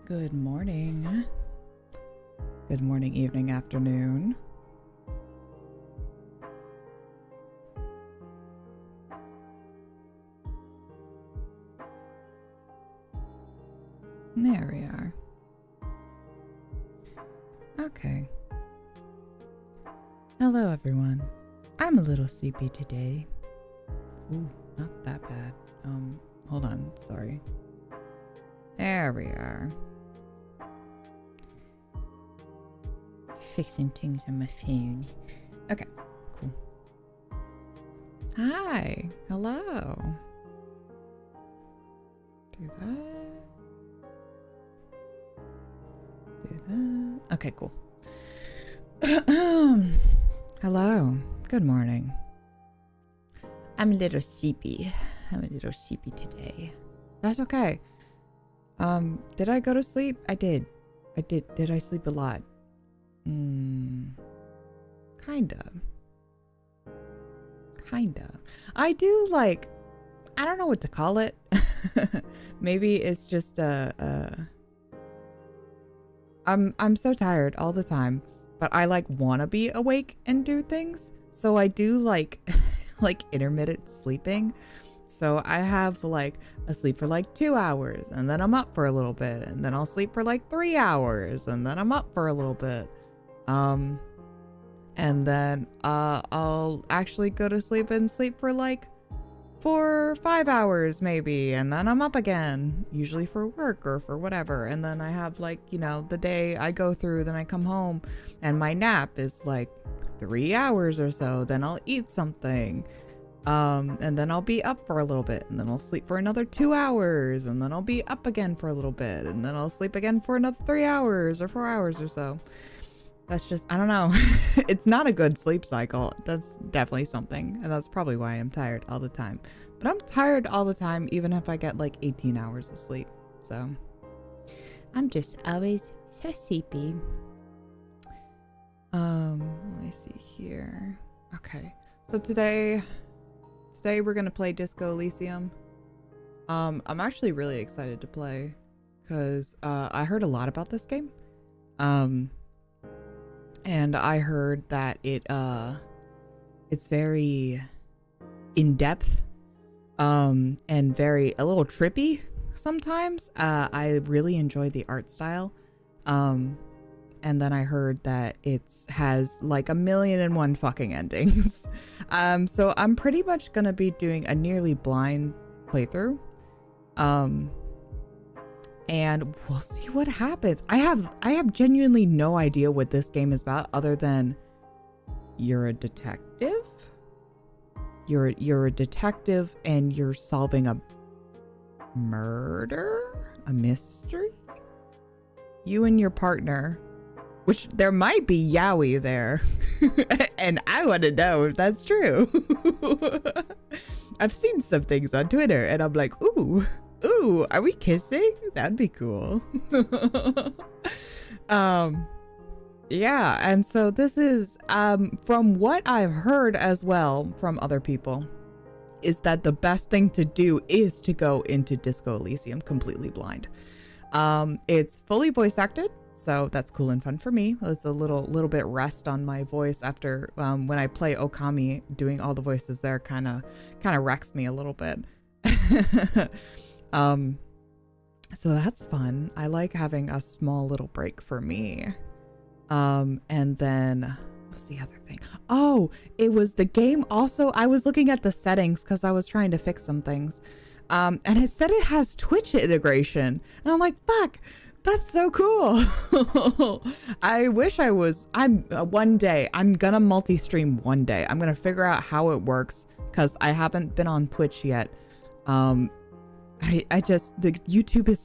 Good morning. Good morning, evening, afternoon. There we are. Okay. Hello, everyone. I'm a little sleepy today. Ooh, not that bad. Hold on, sorry. There we are. Fixing things on my phone. Okay, cool. Hi, hello. Do that. Do that. Okay, cool. Hello, good morning. I'm a little sleepy. Today. That's okay. Did I go to sleep? I did. Did I sleep a lot? Kinda. I do, like, I don't know what to call it. Maybe it's just I'm so tired all the time, but I like want to be awake and do things. So I do like like intermittent sleeping. So I have like a sleep for like 2 hours and then I'm up for a little bit and then I'll sleep for like 3 hours and then I'm up for a little bit. And then I'll actually go to sleep and sleep for like 4 or 5 hours maybe, and then I'm up again, usually for work or for whatever. And then I have like, you know, the day I go through, then I come home and my nap is like 3 hours or so, then I'll eat something. And then I'll be up for a little bit, and then I'll sleep for another 2 hours, and then I'll be up again for a little bit, and then I'll sleep again for another 3 hours or 4 hours or so. That's just, I don't know. It's not a good sleep cycle. That's definitely something. And that's probably why I'm tired all the time. But I'm tired all the time, even if I get like 18 hours of sleep. So I'm just always so sleepy. Let me see here. Okay. So today we're going to play Disco Elysium. I'm actually really excited to play because I heard a lot about this game. And I heard that it's very in-depth, and a little trippy sometimes. I really enjoy the art style. And then I heard that it has like 1,000,001 fucking endings. So I'm pretty much gonna be doing a nearly blind playthrough. And we'll see what happens. I have genuinely no idea what this game is about, other than you're a detective. You're a detective and you're solving a murder, a mystery. You and your partner, which there might be yaoi there, and I want to know if that's true. I've seen some things on Twitter, and I'm like, ooh, are we kissing? That'd be cool. Yeah, and so this is, from what I've heard as well from other people, is that the best thing to do is to go into Disco Elysium completely blind. It's fully voice acted, so that's cool and fun for me. It's a little bit rest on my voice after, when I play Okami, doing all the voices there kind of wrecks me a little bit. So that's fun. I like having a small little break for me. And then what's the other thing? Oh, it was the game also. I was looking at the settings because I was trying to fix some things. And it said it has Twitch integration. And I'm like, fuck, that's so cool. I wish I was, one day, I'm gonna multi-stream one day. I'm gonna figure out how it works because I haven't been on Twitch yet. I just, the YouTube is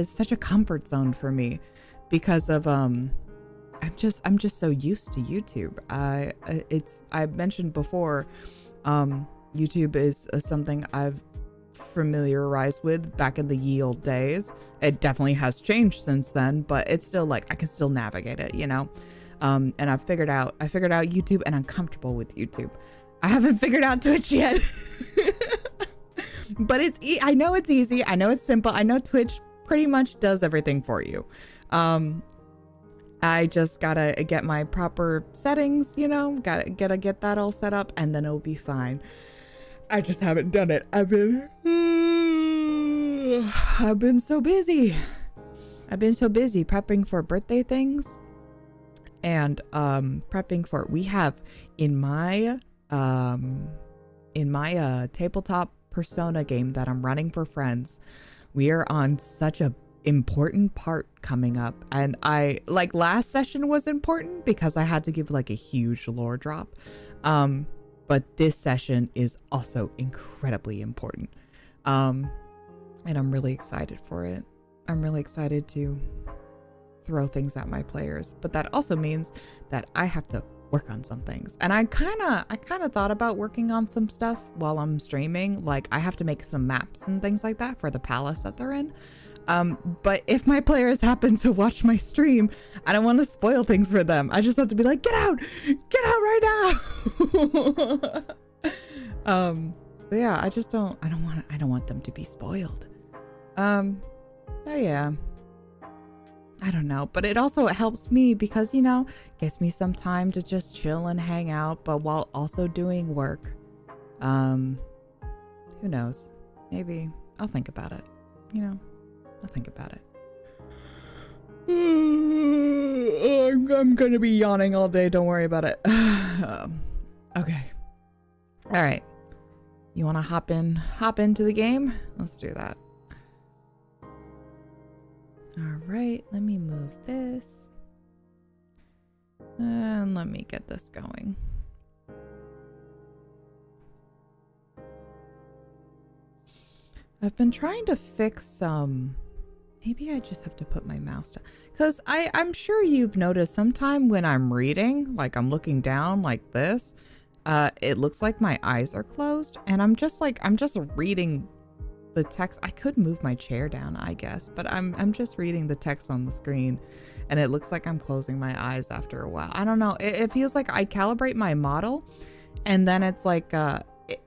such a comfort zone for me because of I'm just so used to YouTube. I've mentioned before, YouTube is something I've familiarized with back in the ye old days. It definitely has changed since then, but it's still like I can still navigate it, you know. And I figured out YouTube, and I'm comfortable with YouTube. I haven't figured out Twitch yet. But I know it's easy. I know it's simple. I know Twitch pretty much does everything for you. I just gotta get my proper settings, you know, gotta get that all set up, and then it'll be fine. I just haven't done it. I've been so busy. I've been so busy prepping for birthday things and prepping for, we have in my tabletop persona game that I'm running for friends, we are on such a important part coming up, and I like last session was important because I had to give like a huge lore drop, but this session is also incredibly important, and I'm really excited for it. I'm really excited to throw things at my players, but that also means that I have to work on some things, and I kind of thought about working on some stuff while I'm streaming. Like I have to make some maps and things like that for the palace that they're in. But if my players happen to watch my stream, I don't want to spoil things for them. I just have to be like, get out right now. But yeah, I don't want them to be spoiled. Oh yeah, I don't know, but it also helps me because, you know, gets me some time to just chill and hang out, but while also doing work. Who knows? Maybe I'll think about it, you know. I'll think about it. I'm gonna be yawning all day. Don't worry about it. Okay. All right. You want to hop into the game? Let's do that. All right. Let me move this. And let me get this going. I've been trying to fix some... Maybe I just have to put my mouse down. Because I'm sure you've noticed sometime when I'm reading, like I'm looking down like this, it looks like my eyes are closed. And I'm just reading the text. I could move my chair down, I guess. But I'm just reading the text on the screen. And it looks like I'm closing my eyes after a while. I don't know. It feels like I calibrate my model. And then it's like,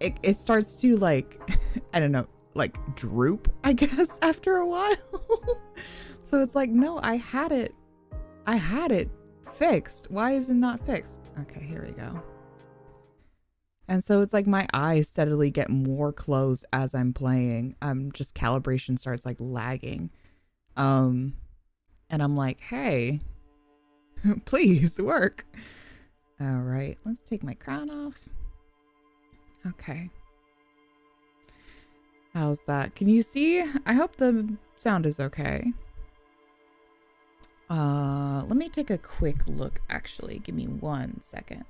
it starts to like, I don't know, like droop, I guess, after a while. So it's like, no, I had it fixed. Why is it not fixed? Okay, here we go. And so it's like my eyes steadily get more closed as I'm playing. Just calibration starts like lagging. And I'm like, hey, please work. All right, let's take my crown off. Okay. How's that? Can you see? I hope the sound is okay. Let me take a quick look, actually. Give me 1 second.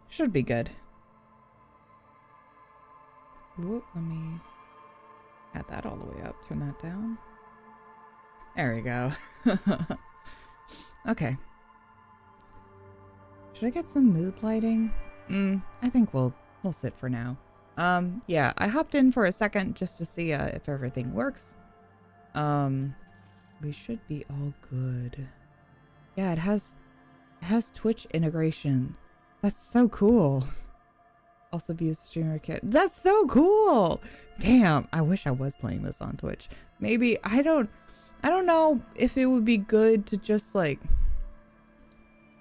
Should be good. Whoop, let me add that all the way up. Turn that down. There we go. Okay. Should I get some mood lighting? I think we'll sit for now. Yeah, I hopped in for a second just to see if everything works. We should be all good. Yeah, it has Twitch integration. That's so cool. Also views streamer kit. That's so cool. Damn, I wish I was playing this on Twitch. Maybe I don't know if it would be good to just like,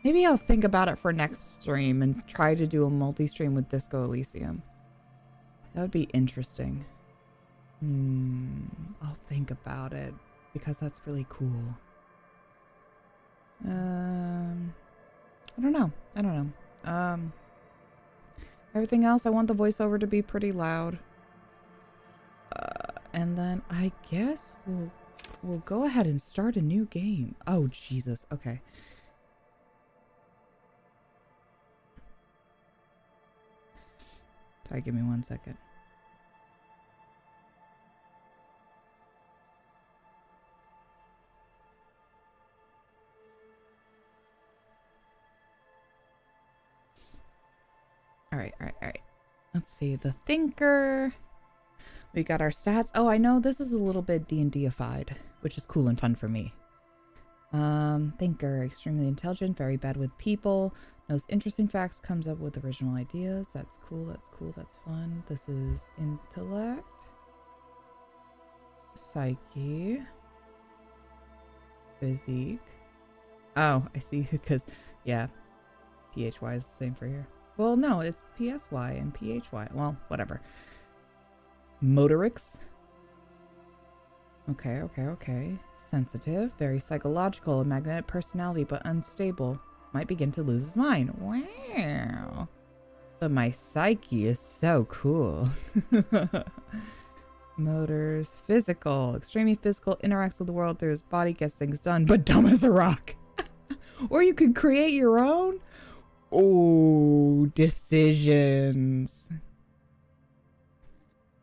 maybe I'll think about it for next stream and try to do a multi-stream with Disco Elysium. That would be interesting. I'll think about it because that's really cool. I don't know. Everything else, I want the voiceover to be pretty loud. And then I guess we'll go ahead and start a new game. Oh, Jesus. Okay. Sorry, give me 1 second. see, the thinker. We got our stats. Oh, I know this is a little bit D&D-ified, which is cool and fun for me. Thinker, extremely intelligent, very bad with people, knows interesting facts, comes up with original ideas. That's cool, that's cool, that's fun. This is intellect. Psyche. Physique. Oh, I see, because, yeah, PHY is the same for here. Well, no, it's PSY and PHY. Well, whatever. Motorics. Okay. Sensitive, very psychological, a magnetic personality, but unstable. Might begin to lose his mind. Wow. But my psyche is so cool. Motors, physical, extremely physical, interacts with the world through his body, gets things done, but dumb as a rock. Or you could create your own. Oh, decisions.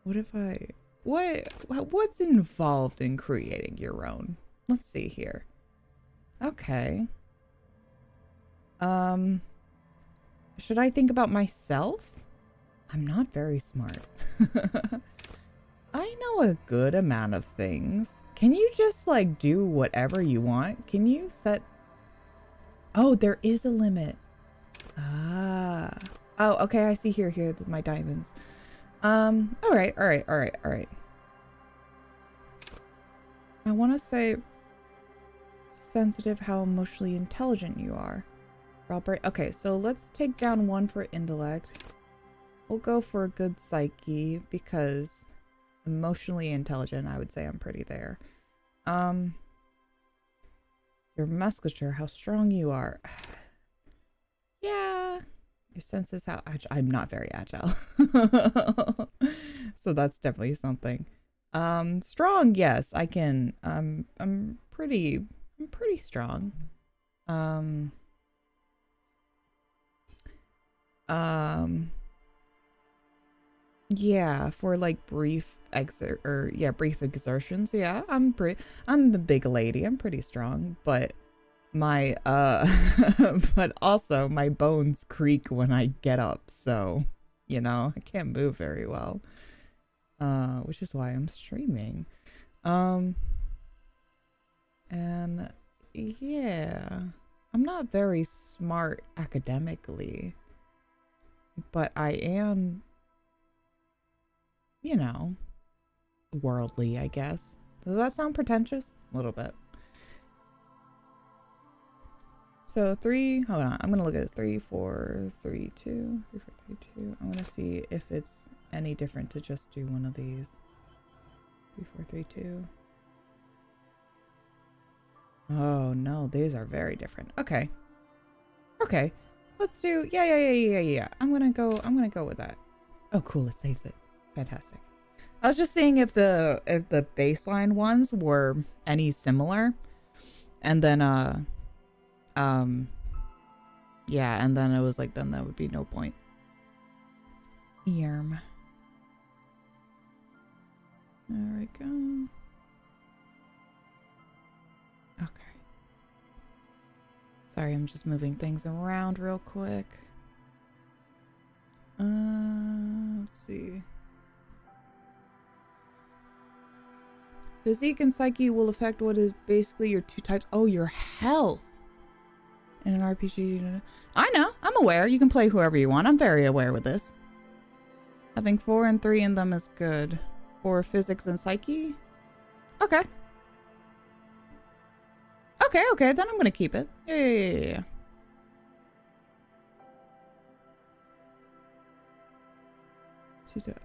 What if I... What's involved in creating your own? Let's see here. Okay. Should I think about myself? I'm not very smart. I know a good amount of things. Can you just like do whatever you want? Can you set... Oh, there is a limit. Ah. Oh, okay, I see here. Here's my diamonds. All right. I want to say sensitive, how emotionally intelligent you are. Okay, so let's take down one for intellect. We'll go for a good psyche because emotionally intelligent, I would say I'm pretty there. Your musculature, how strong you are. Yeah. Your senses, how I'm not very agile. So that's definitely something. Strong, yes, I can. I'm pretty strong. Yeah, for like brief exertions. Yeah, I'm a big lady. I'm pretty strong, but my but also my bones creak when I get up, so you know, I can't move very well. Which is why I'm streaming. And yeah, I'm not very smart academically, but I am, you know, worldly, I guess. Does that sound pretentious? A little bit. So hold on, I'm gonna look at this. 3, 4, 3, 2, 3, 4, 3, 2. I'm gonna see if it's any different to just do one of these. 3, 4, 3, 2. Oh no, these are very different. Okay. Let's do, yeah. I'm gonna go with that. Oh cool, it saves it. Fantastic. I was just seeing if the baseline ones were any similar. And then yeah, and then it was like, then that would be no point. Yerm. There we go. Okay. Sorry, I'm just moving things around real quick. Let's see. Physique and psyche will affect what is basically your two types. Oh, your health. In an RPG. I know. I'm aware. You can play whoever you want. I'm very aware with this. Having 4 and 3 in them is good. For physics and psyche? Okay. Okay. Then I'm going to keep it. Yeah.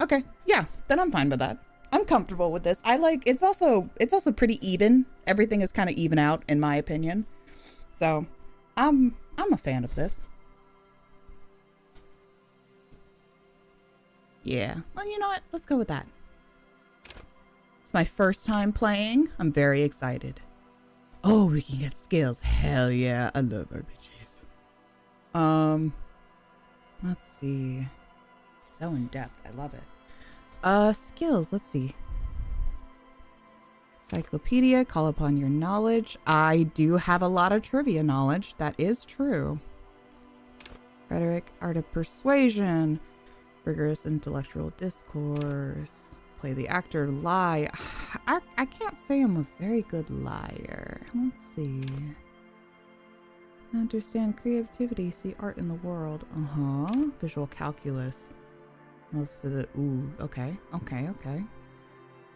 Okay. Yeah. Then I'm fine with that. I'm comfortable with this. It's also pretty even. Everything is kind of even out in my opinion. So I'm a fan of this. Yeah. Well, you know what? Let's go with that. It's my first time playing. I'm very excited. Oh, we can get skills. Hell yeah. I love RPGs. Let's see. So in depth. I love it. Skills. Let's see. Encyclopedia, call upon your knowledge. I do have a lot of trivia knowledge. That is true. Rhetoric, art of persuasion. Rigorous intellectual discourse. Play the actor, lie. I can't say I'm a very good liar. Let's see. Understand creativity, see art in the world. Visual calculus. Ooh, okay.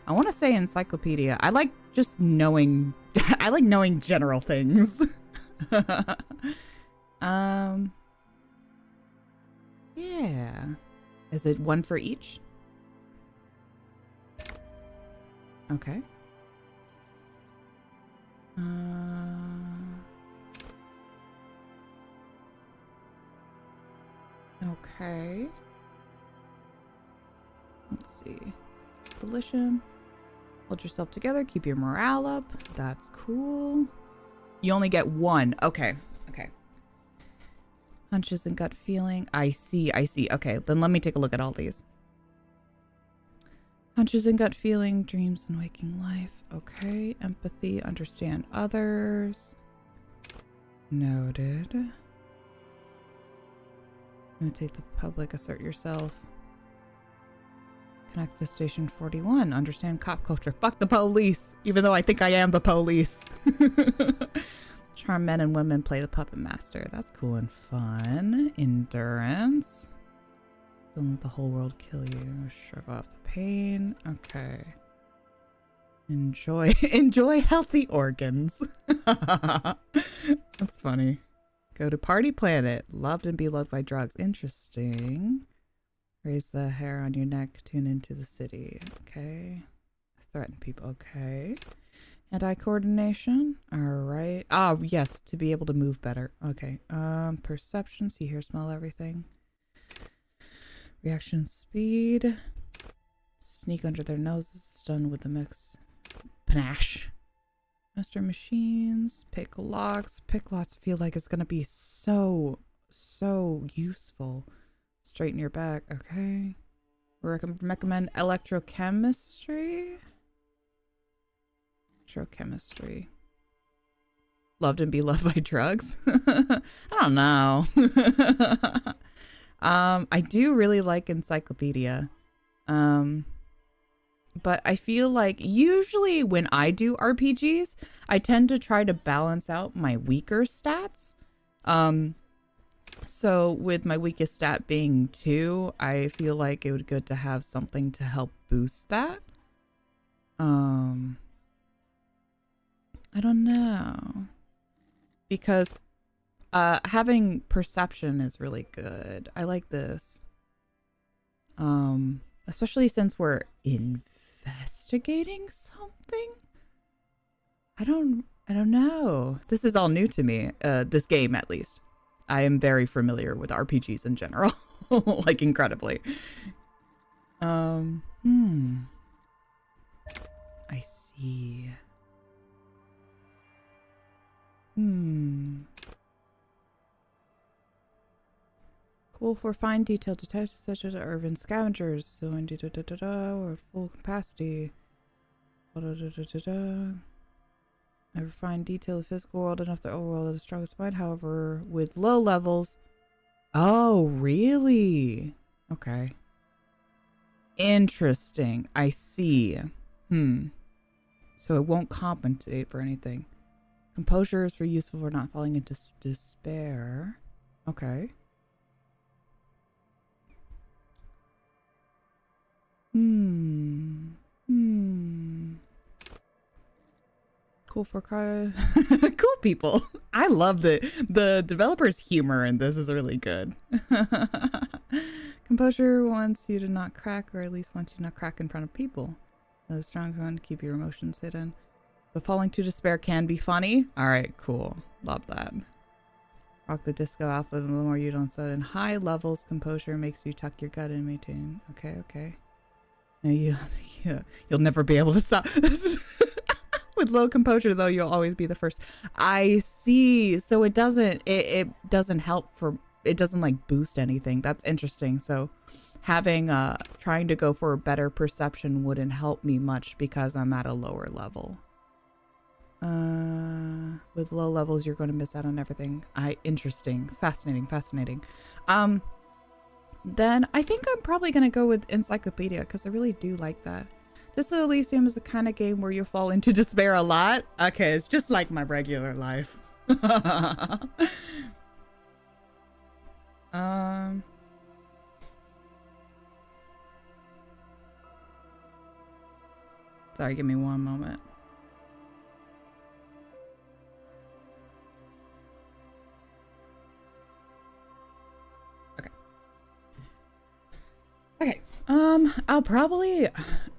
I want to say encyclopedia. I like just knowing. I like knowing general things. Yeah. Is it one for each? Okay. Okay. Let's see. Volition. Hold yourself together. Keep your morale up. That's cool. You only get one. Okay. Hunches and gut feeling. I see. Okay, then let me take a look at all these. Hunches and gut feeling, dreams and waking life. Okay, empathy, understand others. Noted. Imitate the public, assert yourself. Connect to station 41, understand cop culture. Fuck the police, even though I think I am the police. Charm men and women, play the puppet master. That's cool and fun. Endurance. Don't let the whole world kill you. Shrug off the pain. Okay. Enjoy healthy organs. That's funny. Go to party planet. Loved and be loved by drugs. Interesting. Raise the hair on your neck. Tune into the city. Okay. Threaten people. Okay. Hand-eye coordination. All right. Oh, yes. To be able to move better. Okay. Perception. See, hear, smell everything. Reaction speed. Sneak under their noses. Stun with the mix. Panache. Master machines. Pick locks. Pick locks feel like it's going to be so useful. Straighten your back. Okay. Recommend electrochemistry. Electrochemistry. Loved and be loved by drugs. I don't know. I do really like encyclopedia. But I feel like usually when I do RPGs, I tend to try to balance out my weaker stats. So with my weakest stat being 2, I feel like it would be good to have something to help boost that. I don't know. Because having perception is really good. I like this. Especially since we're investigating something. I don't know. This is all new to me. This game at least. I am very familiar with RPGs in general. Like incredibly. I see. Cool for fine detail detectives such as urban scavengers. So in or full capacity. I refine detail of the physical world enough the overworld of the strongest mind. However, with low levels. Oh, really? Okay. Interesting. I see. So it won't compensate for anything. Composure is for useful for not falling into despair. Okay. Cool for cool people. I love the developer's humor in this is really good. Composure wants you to not crack, or at least wants you to not crack in front of people. A strong one to keep your emotions hidden. But falling to despair can be funny. All right, cool. Love that. Rock the disco alpha. The more you don't set in high levels, composure makes you tuck your gut and maintain. Okay. Now you'll never be able to stop. With low composure, though, you'll always be the first. I see. So it doesn't help for. It doesn't like boost anything. That's interesting. So having trying to go for a better perception wouldn't help me much because I'm at a lower level. With low levels, you're going to miss out on everything. Interesting. Fascinating. then I think I'm probably going to go with Encyclopedia because I really do like that. This Elysium is the kind of game where you fall into despair a lot. Okay, it's just like my regular life. Sorry, give me one moment. Okay. I'll probably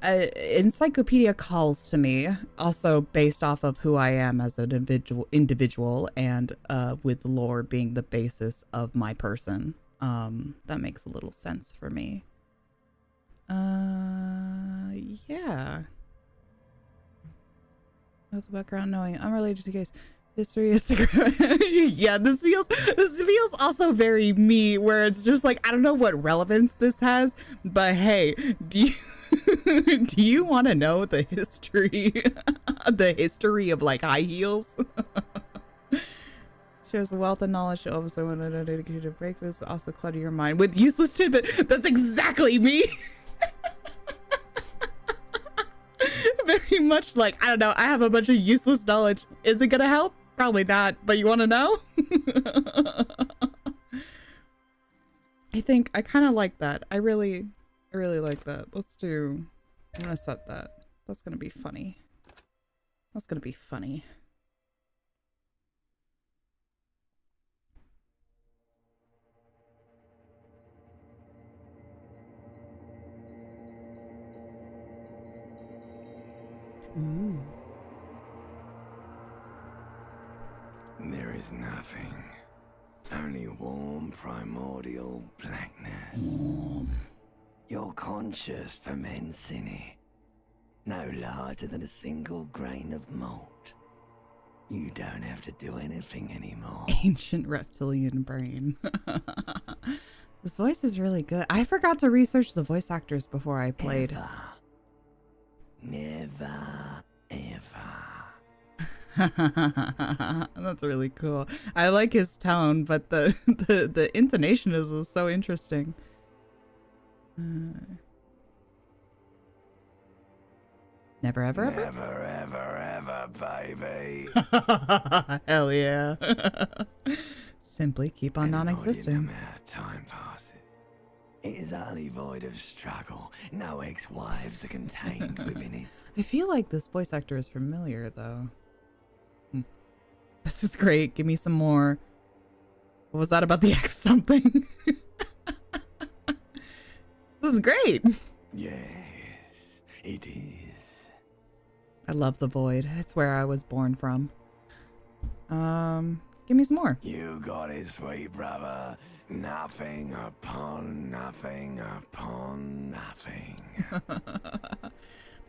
Encyclopedia calls to me, also based off of who I am as an individual and with lore being the basis of my person. That makes a little sense for me. Yeah. With the background knowing unrelated to case. History is yeah, this feels also very me, where it's just like, I don't know what relevance this has, but hey, do you want to know the history of like high heels? Shares a wealth of knowledge, also when a dedicated breakfast, also clutter your mind with useless tidbit. That's exactly me. Very much like, I don't know, I have a bunch of useless knowledge. Is it gonna help? Probably not, but you want to know? I think I kind of like that. I really like that. I'm gonna set that. That's gonna be funny. That's gonna be funny. Ooh. There is nothing. Only warm primordial blackness. Warm. You're conscious for men's in it. No larger than a single grain of malt. You don't have to do anything anymore. Ancient reptilian brain. This voice is really good. I forgot to research the voice actors before I played. Never, ever. That's really cool. I like his tone, but the intonation is so interesting. Never ever ever? Never ever ever, baby. Hell yeah. Simply keep on non-existing. Time passes. It is utterly void of struggle. No ex-wives are contained within it. I feel like this voice actor is familiar, though. This is great. Give me some more. What was that about the X something? This is great. Yes, it is. I love the void. It's where I was born from. Give me some more. You got it, sweet brother. Nothing upon nothing upon nothing.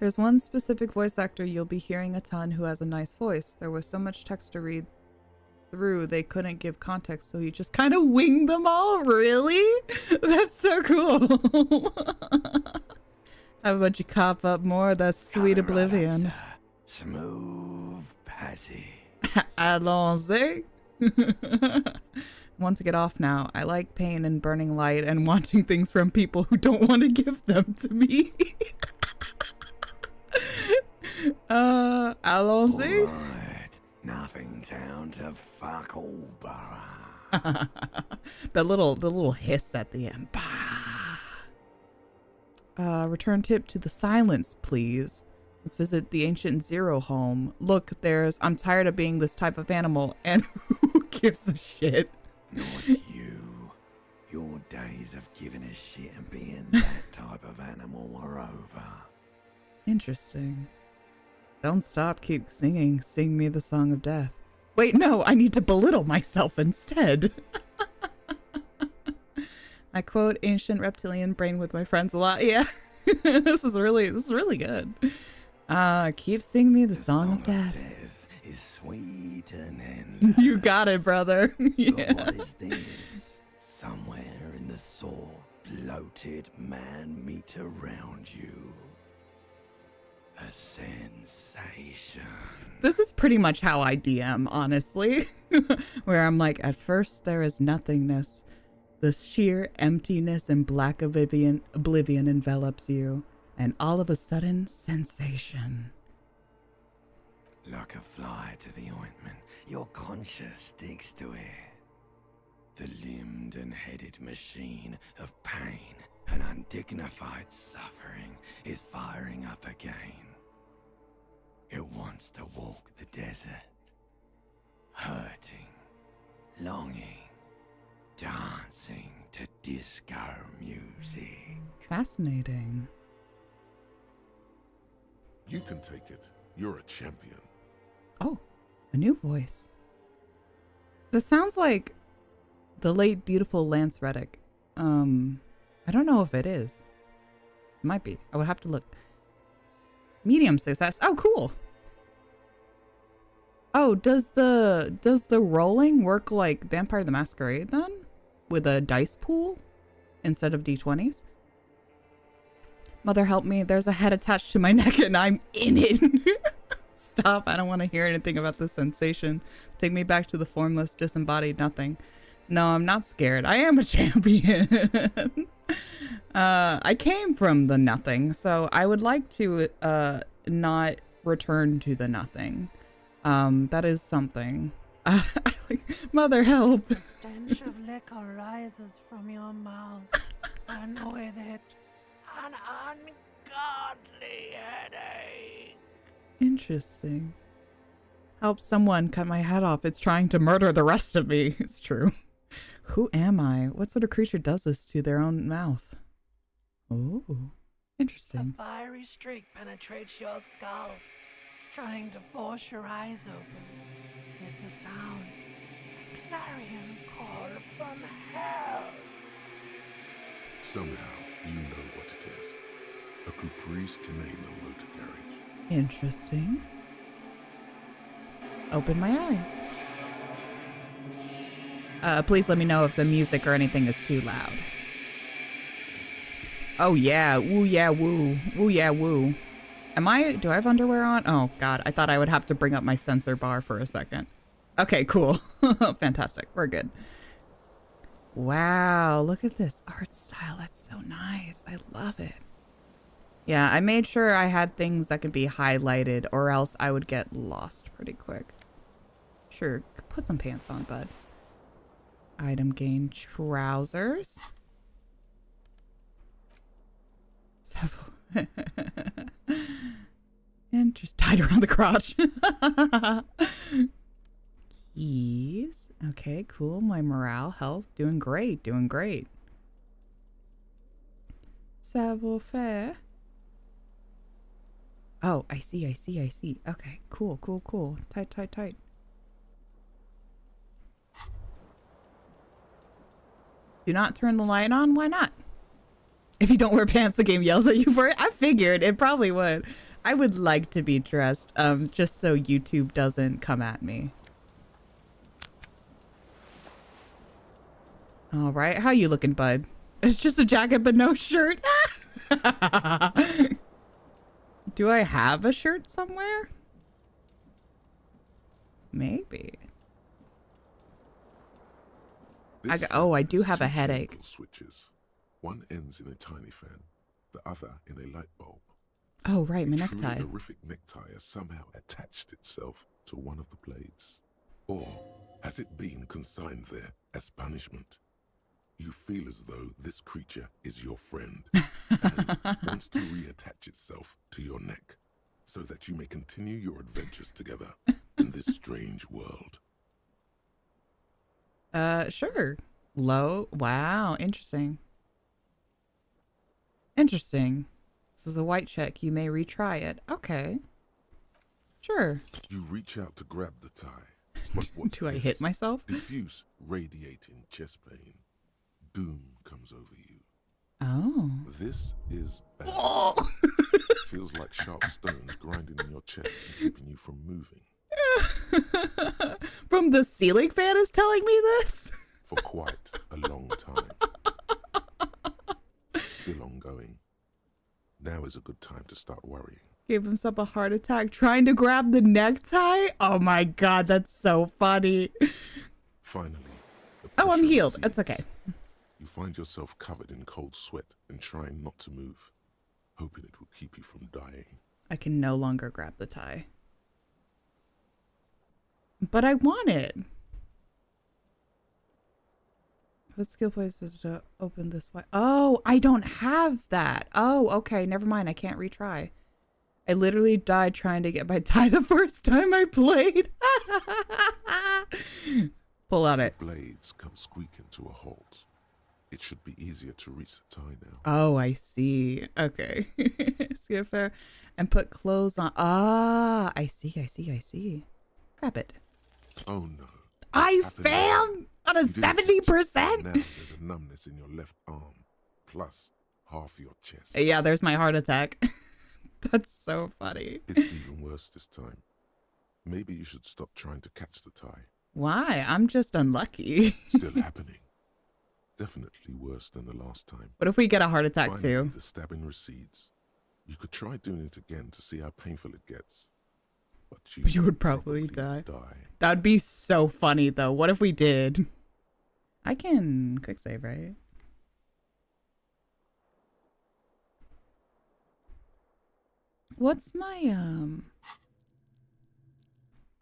There's one specific voice actor you'll be hearing a ton who has a nice voice. There was so much text to read through, they couldn't give context, so he just kind of winged them all. Really? That's so cool. How about you cop up more? That's sweet oblivion. Smooth passage. Allons-y. Want to get off now. I like pain and burning light and wanting things from people who don't want to give them to me. Allons-y. Right. Nothing down to fuck all borough. the little hiss at the end. Return tip to the silence, please. Let's visit the ancient Zero home. Look, I'm tired of being this type of animal, and who gives a shit? Not you. Your days of giving a shit and being that type of animal are over. Interesting. Don't stop, keep singing. Sing me the song of death. Wait, no, I need to belittle myself instead. I quote ancient reptilian brain with my friends a lot. Yeah, this is really good. Keep singing me the song of death. Is sweet and you got it, brother. Yeah. What is this? Somewhere in the soul, bloated man meet around you. A sensation. This is pretty much how I DM, honestly. Where I'm like, at first there is nothingness. The sheer emptiness and black oblivion envelops you, and all of a sudden, sensation. Like a fly to the ointment, your conscience sticks to it. The limbed and headed machine of pain and undignified suffering is firing up again. It wants to walk the desert, hurting, longing, dancing to disco music. Fascinating. You can take it. You're a champion. Oh, a new voice. That sounds like the late beautiful Lance Reddick. I don't know if it is. It might be. I would have to look. Medium success. Oh, cool. Oh, does the rolling work like Vampire the Masquerade then? With a dice pool instead of d20s? Mother help me. There's a head attached to my neck and I'm in it. Stop. I don't want to hear anything about this sensation. Take me back to the formless, disembodied nothing. No, I'm not scared. I am a champion. I came from the nothing, so I would like to not return to the nothing. That is something. Mother help. The stench of liquor rises from your mouth, and with it, an ungodly headache. Interesting. Help someone cut my head off. It's trying to murder the rest of me. It's true. Who am I? What sort of creature does this to their own mouth? Oh, interesting. A fiery streak penetrates your skull, trying to force your eyes open. It's a sound, a clarion call from hell. Somehow, you know what it is. A Caprice Canema motor carriage. Interesting. Open my eyes. Please let me know if the music or anything is too loud. Oh yeah, woo yeah woo, woo yeah woo. Do I have underwear on? Oh god, I thought I would have to bring up my sensor bar for a second. Okay, cool. Fantastic, we're good. Wow, look at this art style, that's so nice. I love it. Yeah, I made sure I had things that could be highlighted or else I would get lost pretty quick. Sure, put some pants on, bud. Item gain trousers. And just tied around the crotch. Keys. Okay, cool. My morale, health, doing great, doing great. Savoir-faire. Oh, I see. Okay, cool. Tight. Do not turn the light on? Why not? If you don't wear pants, the game yells at you for it. I figured it probably would. I would like to be dressed, just so YouTube doesn't come at me. All right, how you looking, bud? It's just a jacket but no shirt. Do I have a shirt somewhere? Maybe. I do have a headache. Switches. One ends in a tiny fan, the other in a light bulb. Oh, right, my A necktie. truly horrific necktie has somehow attached itself to one of the blades. Or has it been consigned there as punishment? You feel as though this creature is your friend and wants to reattach itself to your neck so that you may continue your adventures together in this strange world. Sure. Low. Wow, interesting. Interesting. This is a white check. You may retry it. Okay. Sure. You reach out to grab the tie. But what's Do I this? hit myself? Diffuse, radiating chest pain. Doom comes over you. Oh. This is bad. Oh. Feels like sharp stones grinding in your chest and keeping you from moving. From the ceiling fan is telling me this? For quite a long time. Still ongoing. Now is a good time to start worrying. Gave himself a heart attack trying to grab the necktie? Oh my god, that's so funny. Finally. Oh, I'm pressure healed. recedes. It's okay. You find yourself covered in cold sweat and trying not to move, hoping it will keep you from dying. I can no longer grab the tie. But I want it. What skill places to open this way? Oh, I don't have that. Oh, okay. Never mind. I can't retry. I literally died trying to get my tie the first time I played. Pull on it. The blades come squeaking to a halt. It should be easier to reach the tie now. Oh, I see. Okay. Skip there and put clothes on. Ah, I see. Grab it. Oh no. I failed on a 70%. Now there's a numbness in your left arm, plus half your chest. Yeah, there's my heart attack. That's so funny. It's even worse this time. Maybe you should stop trying to catch the tie. Why? I'm just unlucky. Still happening. Definitely worse than the last time. What if we get a heart attack Finally, too? the stabbing recedes. You could try doing it again to see how painful it gets. But You would probably die. That'd be so funny though. What if we did? I can quick save, right? What's my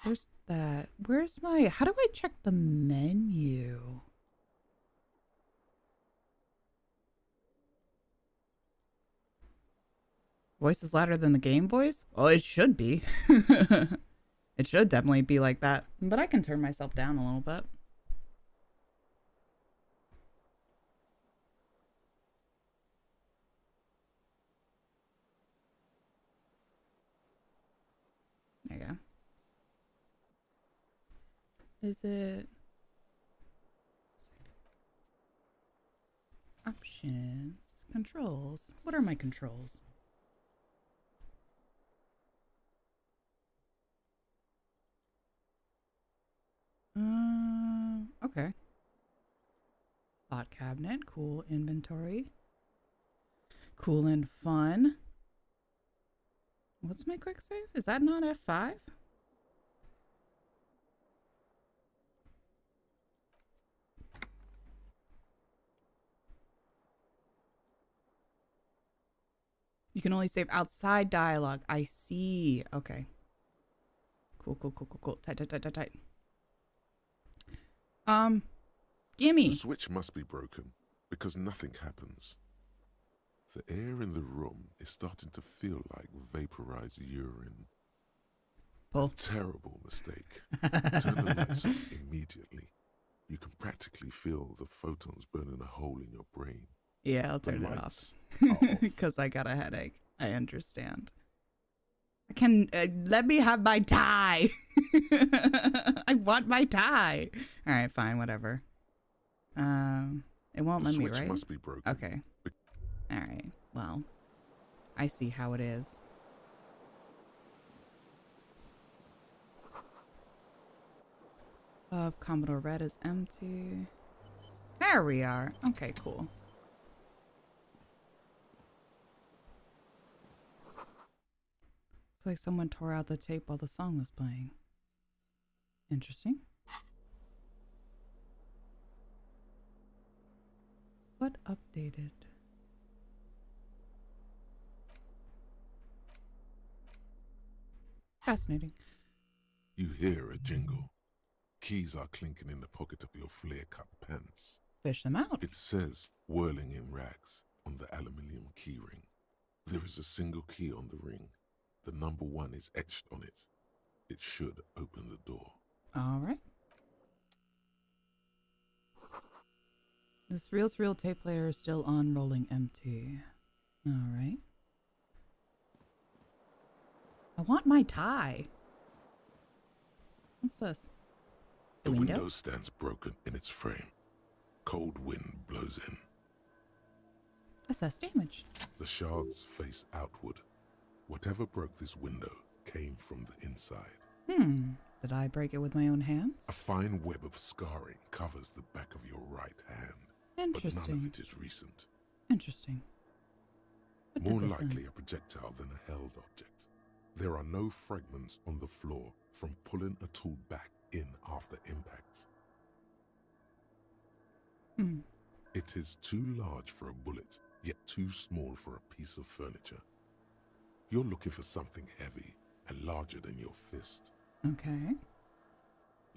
where's that? Where's my, how do I check the menu? Voice is louder than the game voice? Well, it should be. It should definitely be like that. But I can turn myself down a little bit. There you go. Is it options, controls? What are my controls? Okay. Thought cabinet, cool inventory. Cool and fun. What's my quick save? Is that not F5? You can only save outside dialogue. I see. Okay. Cool. Tight. Gimme. The switch must be broken because nothing happens. The air in the room is starting to feel like vaporized urine. Pull. Terrible mistake. Turn the lights off immediately. You can practically feel the photons burning a hole in your brain. Yeah, I'll The turn it off. lights are off. Because I got a headache. I understand. I can let me have my tie. I want my tie. All right, fine, whatever. It won't let me, right? The switch must be broken. Okay. All right. Well, I see how it is. Of Commodore Red is empty. There we are. Okay, cool. Looks like someone tore out the tape while the song was playing. Interesting. What updated? Fascinating. You hear a jingle. Keys are clinking in the pocket of your flare-cut pants. Fish them out. It says, whirling in rags, on the aluminium keyring. There is a single key on the ring. The number 1 is etched on it. It should open the door. All right. This reel-to-reel tape player is still on, rolling empty. All right. I want my tie. What's this? The Window? window stands broken in its frame. Cold wind blows in. Assess damage. The shards face outward. Whatever broke this window came from the inside. Did I break it with my own hands? A fine web of scarring covers the back of your right hand. Interesting. But none of it is recent. Interesting. What did More this likely a projectile than a held object. There are no fragments on the floor from pulling a tool back in after impact. It is too large for a bullet, yet too small for a piece of furniture. You're looking for something heavy and larger than your fist. Okay.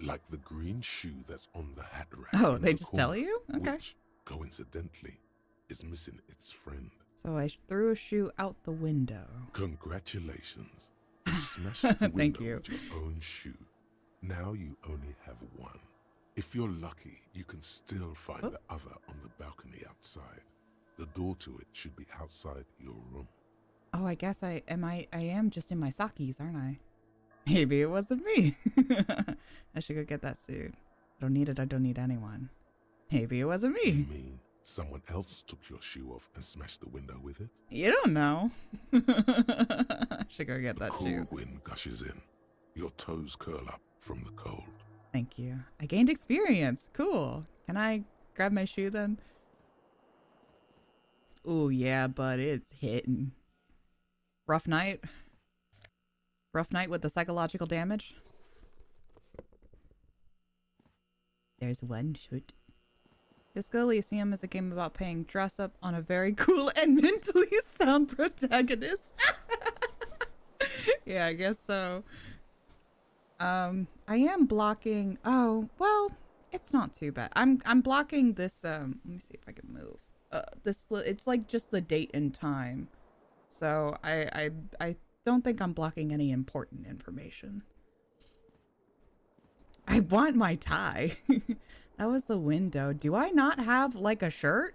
Like the green shoe that's on the hat rack. Oh, in they the just tell corner, you? Okay. Which, coincidentally, is missing its friend. So I threw a shoe out the window. Congratulations. You smashed the window Thank you. with your own shoe. Now you only have one. If you're lucky, you can still find the other on the balcony outside. The door to it should be outside your room. Oh, I guess I am just in my sakis, aren't I? Maybe it wasn't me. I should go get that suit. I don't need it. I don't need anyone. Maybe it wasn't You me. mean someone else took your shoe off and smashed the window with it? You don't know. I should go get The that cool shoe. wind gushes in. Your toes curl up from the cold. Thank you. I gained experience. Cool. Can I grab my shoe then? Oh yeah, but it's hitting. Rough night. Rough night with the psychological damage. There's one shoot. Disco Elysium is a game about paying dress up on a very cool and mentally sound protagonist. Yeah, I guess so. I am blocking. Oh, well, it's not too bad. I'm blocking this. Let me see if I can move. It's like just the date and time. So I don't think I'm blocking any important information. I want my tie. That was the window. Do I not have like a shirt?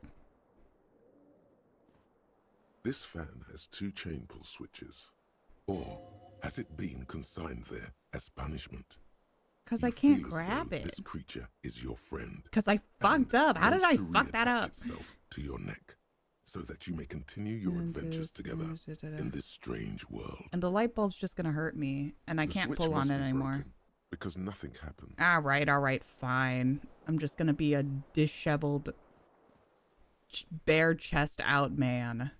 This fan has 2 chain pull switches. Or has it been consigned there as punishment? Because You I can't feel as grab though it. This creature is your friend. Because I fucked and up. How did I wants to fuck that reattach up? itself to your neck, so that you may continue your adventures together in this strange world. And the light bulb's just gonna hurt me, and I The can't switch pull must on it be anymore. broken, because nothing happens. All right, fine. I'm just gonna be a disheveled, bare chest out man.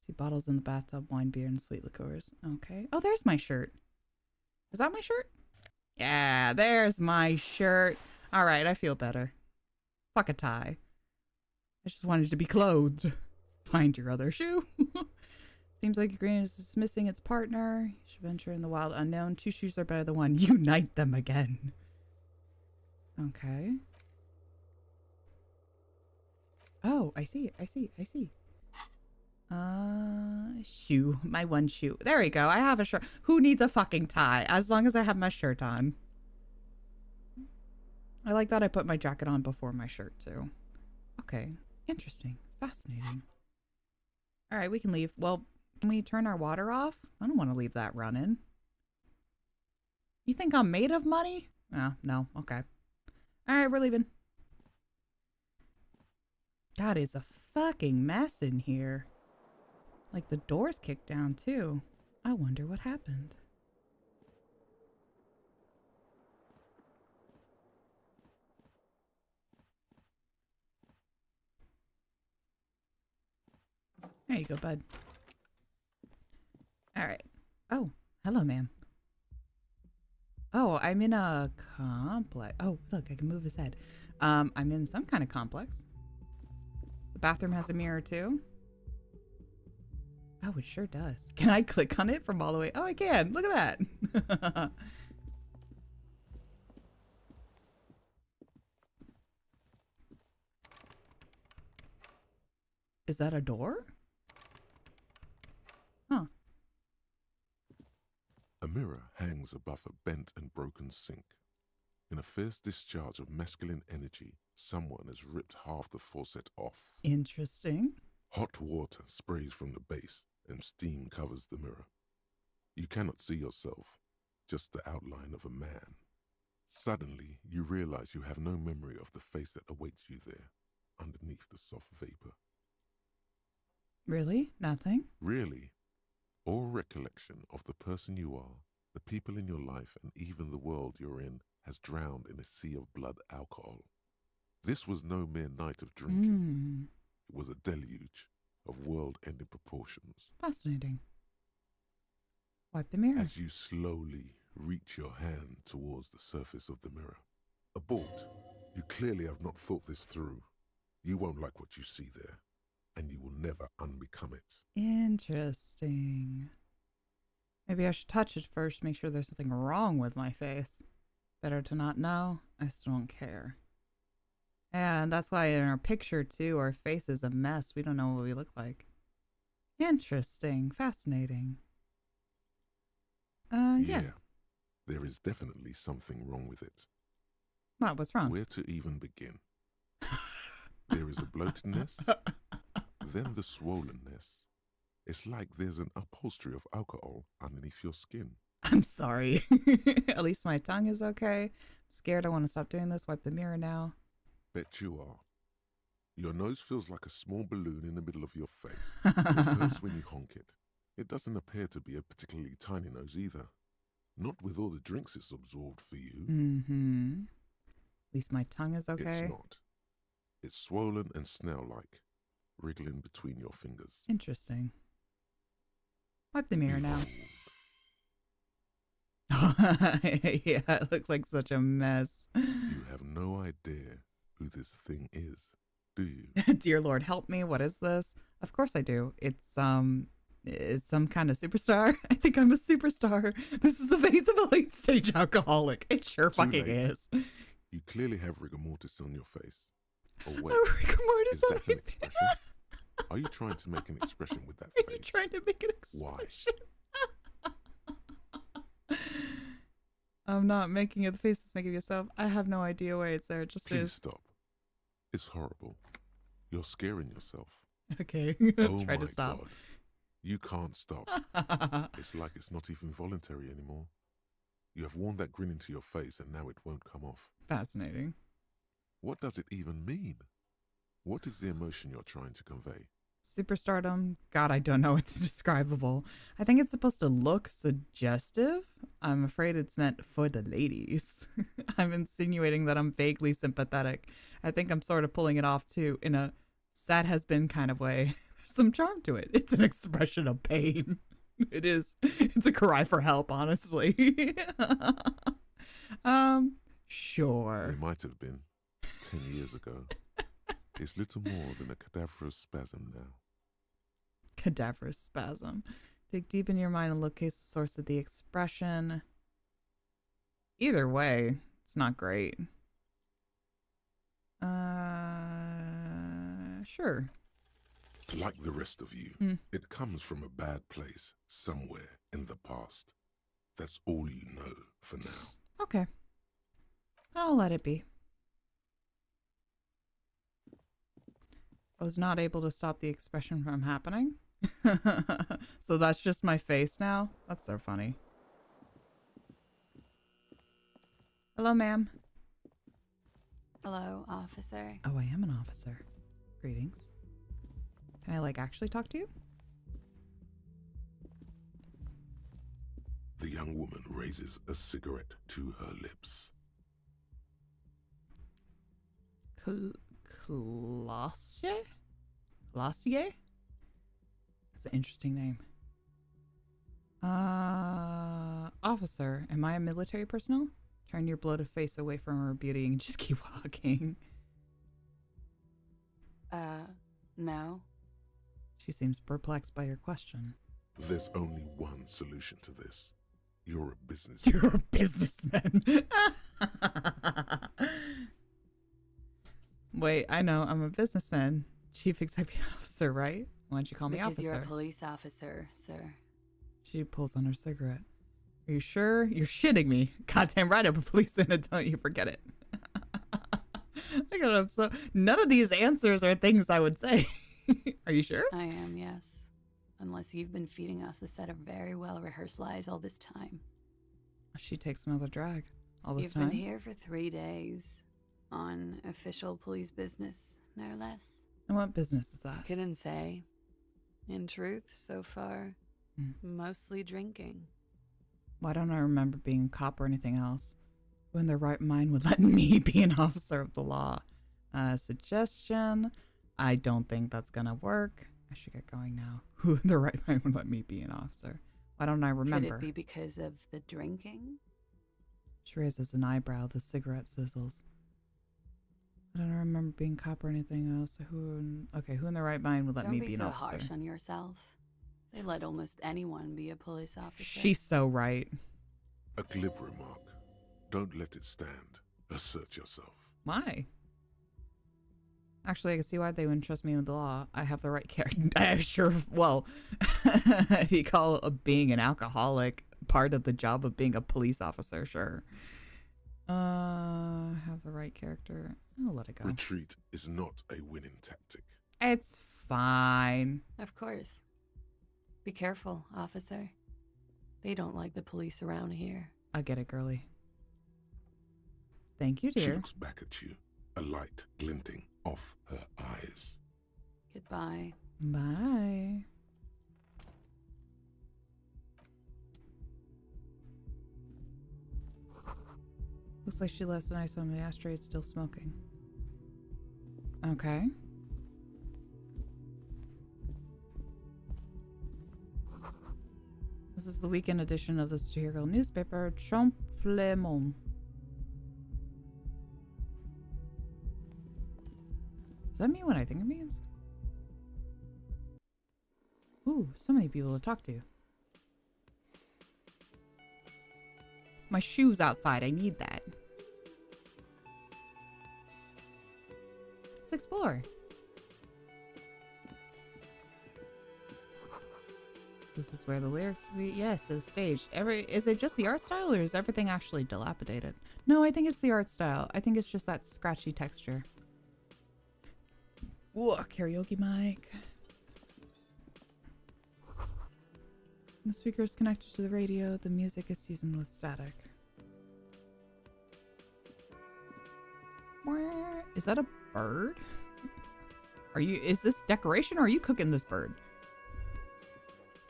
See bottles in the bathtub, wine, beer, and sweet liqueurs. Okay. Oh, there's my shirt. Is that my shirt? Yeah, there's my shirt. All right, I feel better. Fuck a tie. I just wanted to be clothed. Find your other shoe. Seems like your green is dismissing its partner. You should venture in the wild unknown. 2 shoes are better than 1. Unite them again. Okay. Oh, I see. Shoe. My one shoe. There we go. I have a shirt. Who needs a fucking tie? As long as I have my shirt on. I like that I put my jacket on before my shirt, too. Okay. Interesting. Fascinating. All right, we can leave. Well, can we turn our water off? I don't want to leave that running. You think I'm made of money? No. Okay. All right, we're leaving. God, it's a fucking mess in here. Like the door's kicked down too. I wonder what happened. There you go, bud. All right. Oh, hello, ma'am. Oh, I'm in a complex. Oh, look, I can move his head. I'm in some kind of complex. The bathroom has a mirror too. Oh, it sure does. Can I click on it from all the way? Oh, I can. Look at that. Is that a door? Huh. A mirror hangs above a bent and broken sink. In a fierce discharge of masculine energy, someone has ripped half the faucet off. Interesting. Hot water sprays from the base and steam covers the mirror. You cannot see yourself, just the outline of a man. Suddenly, you realize you have no memory of the face that awaits you there, underneath the soft vapor. Really? Nothing? Really, all recollection of the person you are, the people in your life, and even the world you're in has drowned in a sea of blood alcohol. This was no mere night of drinking. It was a deluge of world-ending proportions. Fascinating. Wipe the mirror. As you slowly reach your hand towards the surface of the mirror. Abort. You clearly have not thought this through. You won't like what you see there, and you will never unbecome it. Interesting. Maybe I should touch it first, make sure there's something wrong with my face. Better to not know. I still don't care. And that's why in our picture, too, our face is a mess. We don't know what we look like. Interesting. Fascinating. Yeah. There is definitely something wrong with it. What? What's wrong? Where to even begin? There is the bloatedness, then the swollenness. It's like there's an upholstery of alcohol underneath your skin. I'm sorry. At least my tongue is okay. I'm scared. I want to stop doing this. Wipe the mirror now. Bet you are. Your nose feels like a small balloon in the middle of your face. It hurts when you honk it. It doesn't appear to be a particularly tiny nose either. Not with all the drinks it's absorbed for you. Mm-hmm. At least my tongue is okay. It's not. It's swollen and snail-like, wriggling between your fingers. Interesting. Wipe the mirror now. Yeah, it looks like such a mess. You have no idea who this thing is, do you? Dear Lord, help me. What is this? Of course I do. It's some kind of superstar. I think I'm a superstar. This is the face of a late-stage alcoholic. It sure fucking is. You clearly have rigor mortis on your face. Oh wait, rigor mortis is on that my an expression? Are you trying to make an expression with that Are face? you trying to make an expression? Why? I'm not making it. The face is making yourself. I have no idea why it's there. It just Please is. stop. It's horrible. You're scaring yourself. Okay. Oh Try my to stop. God. You can't stop. It's like it's not even voluntary anymore. You have worn that grin into your face and now it won't come off. Fascinating. What does it even mean? What is the emotion you're trying to convey? Superstardom. God, I don't know. It's indescribable. I think it's supposed to look suggestive. I'm afraid it's meant for the ladies. I'm insinuating that I'm vaguely sympathetic. I think I'm sort of pulling it off too in a sad has been kind of way. There's some charm to it. It's an expression of pain. It is. It's a cry for help, honestly. Sure. It might have been 10 years ago. It's little more than a cadaverous spasm now. Cadaverous spasm. Dig deep in your mind and locate the source of the expression. Either way, it's not great. Sure. Like the rest of you, it comes from a bad place somewhere in the past. That's all you know for now. Okay. I'll let it be. I was not able to stop the expression from happening. So that's just my face now? That's so funny. Hello, ma'am. Hello, officer. Oh, I am an officer. Greetings. Can I, like, actually talk to you? The young woman raises a cigarette to her lips. Classier? Classier? That's an interesting name. Officer, am I a military personnel? Turn your bloated face away from her beauty and just keep walking. No. She seems perplexed by your question. There's only one solution to this. You're a businessman. You're a businessman. Wait, I know. I'm a businessman. Chief Executive Officer, right? Why don't you call me Because officer? you're a police officer, sir. She pulls on her cigarette. Are you sure? You're shitting me. Goddamn right, I'm a policeman, and don't you forget it. I got up so. None of these answers are things I would say. Are you sure? I am, yes. Unless you've been feeding us a set of very well-rehearsed lies all this time. She takes another drag. All this You've time? been here for 3 days. On official police business, no less. And what business is that? Couldn't say. In truth, so far, mostly drinking. Why don't I remember being a cop or anything else? Who in their right mind would let me be an officer of the law? Suggestion. I don't think that's gonna work. I should get going now. Who in their right mind would let me be an officer? Why don't I remember? Could it be because of the drinking? She raises an eyebrow. The cigarette sizzles. I don't remember being cop or anything else. Who in their right mind would let Don't me be be an so officer? harsh on yourself. They let almost anyone be a police officer. She's so right. A glib remark. Don't let it stand. Assert yourself. Why? Actually, I can see why they wouldn't trust me with the law. I have the right character. Sure. Well, if you call being an alcoholic part of the job of being a police officer, sure. Have the right character. I'll let it go. Retreat is not a winning tactic. It's fine. Of course. Be careful, officer. They don't like the police around here. I get it, girly. Thank you, She dear. looks back at you, a light glinting off her eyes. Goodbye. Bye. Looks like she left the nice on the ashtray. It's still smoking. Okay. This is the weekend edition of the satirical newspaper, Trompe-le-Monde. Does that mean what I think it means? Ooh, so many people to talk to. My shoe's outside. I need that. Let's explore. This is where the lyrics will be. Yes, the stage. Is it just the art style or is everything actually dilapidated? No, I think it's the art style. I think it's just that scratchy texture. Ooh, karaoke mic. The speaker is connected to the radio. The music is seasoned with static. Is that a bird? Is this decoration or are you cooking this bird?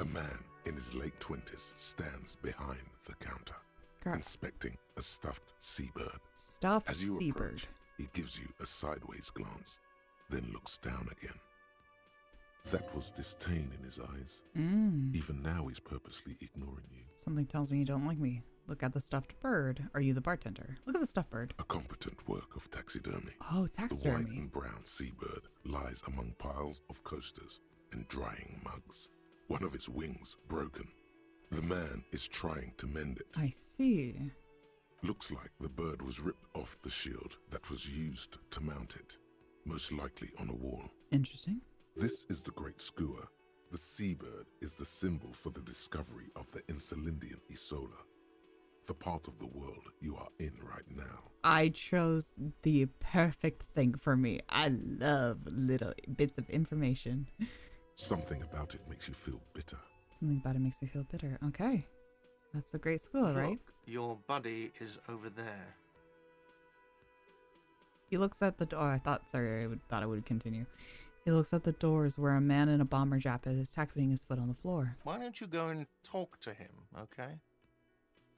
A man in his late 20s stands behind the counter, inspecting a stuffed seabird. Stuffed As you seabird. approach, he gives you a sideways glance, then looks down again. That was disdain in his eyes. Even now he's purposely ignoring you. Something tells me you don't like me. Look at the stuffed bird. Are you the bartender? Look at the stuffed bird. A competent work of taxidermy. Oh, The white taxidermy. and brown seabird lies among piles of coasters and drying mugs. One of its wings broken. The man is trying to mend it. I see. Looks like the bird was ripped off the shield that was used to mount it, most likely on a wall. Interesting. This is the Great Skua. The seabird is the symbol for the discovery of the Insulindian Isola, the part of the world you are in right now. I chose the perfect thing for me. I love little bits of information. Something about it makes you feel bitter. Something about it makes me feel bitter. Okay. That's the Great School, right? Look, your buddy is over there. He looks at the door. I thought I would continue. He looks at the doors where a man in a bomber jacket is tapping his foot on the floor. Why don't you go and talk to him, okay?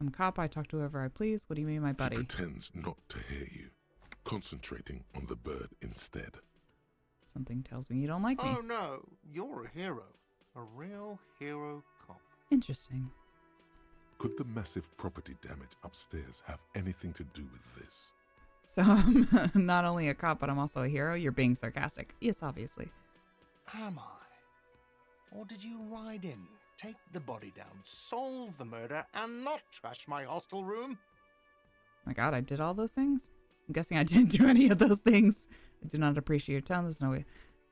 I'm a cop. I talk to whoever I please. What do you mean, my buddy? He pretends not to hear you, concentrating on the bird instead. Something tells me you don't like me. Oh no, you're a hero. A real hero cop. Interesting. Could the massive property damage upstairs have anything to do with this? So I'm not only a cop, but I'm also a hero? You're being sarcastic. Yes, obviously. Am I? Or did you ride in, take the body down, solve the murder, and not trash my hostel room? My God, I did all those things? I'm guessing I didn't do any of those things. I do not appreciate your tone. There's no way.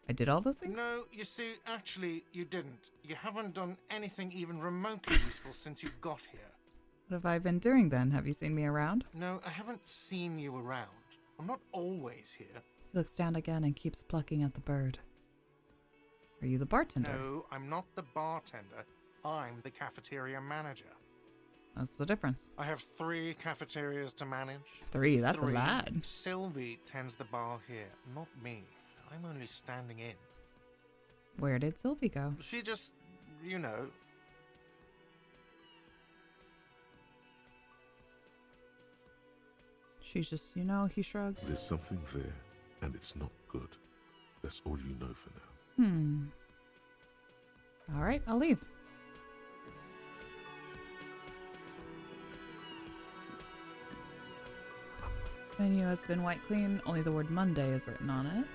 I did all those things? No, you see, actually, you didn't. You haven't done anything even remotely useful since you got here. What have I been doing then? Have you seen me around? No, I haven't seen you around. I'm not always here. He looks down again and keeps plucking at the bird. Are you the bartender? No, I'm not the bartender. I'm the cafeteria manager. What's the difference? I have 3 cafeterias to manage. 3, that's a 3. lot. Sylvie tends the bar here, not me. I'm only standing in. Where did Sylvie go? She just, you know. She's just, he shrugs. There's something there, and it's not good. That's all you know for now. All right, I'll leave. Menu has been wiped clean. Only the word Monday is written on it.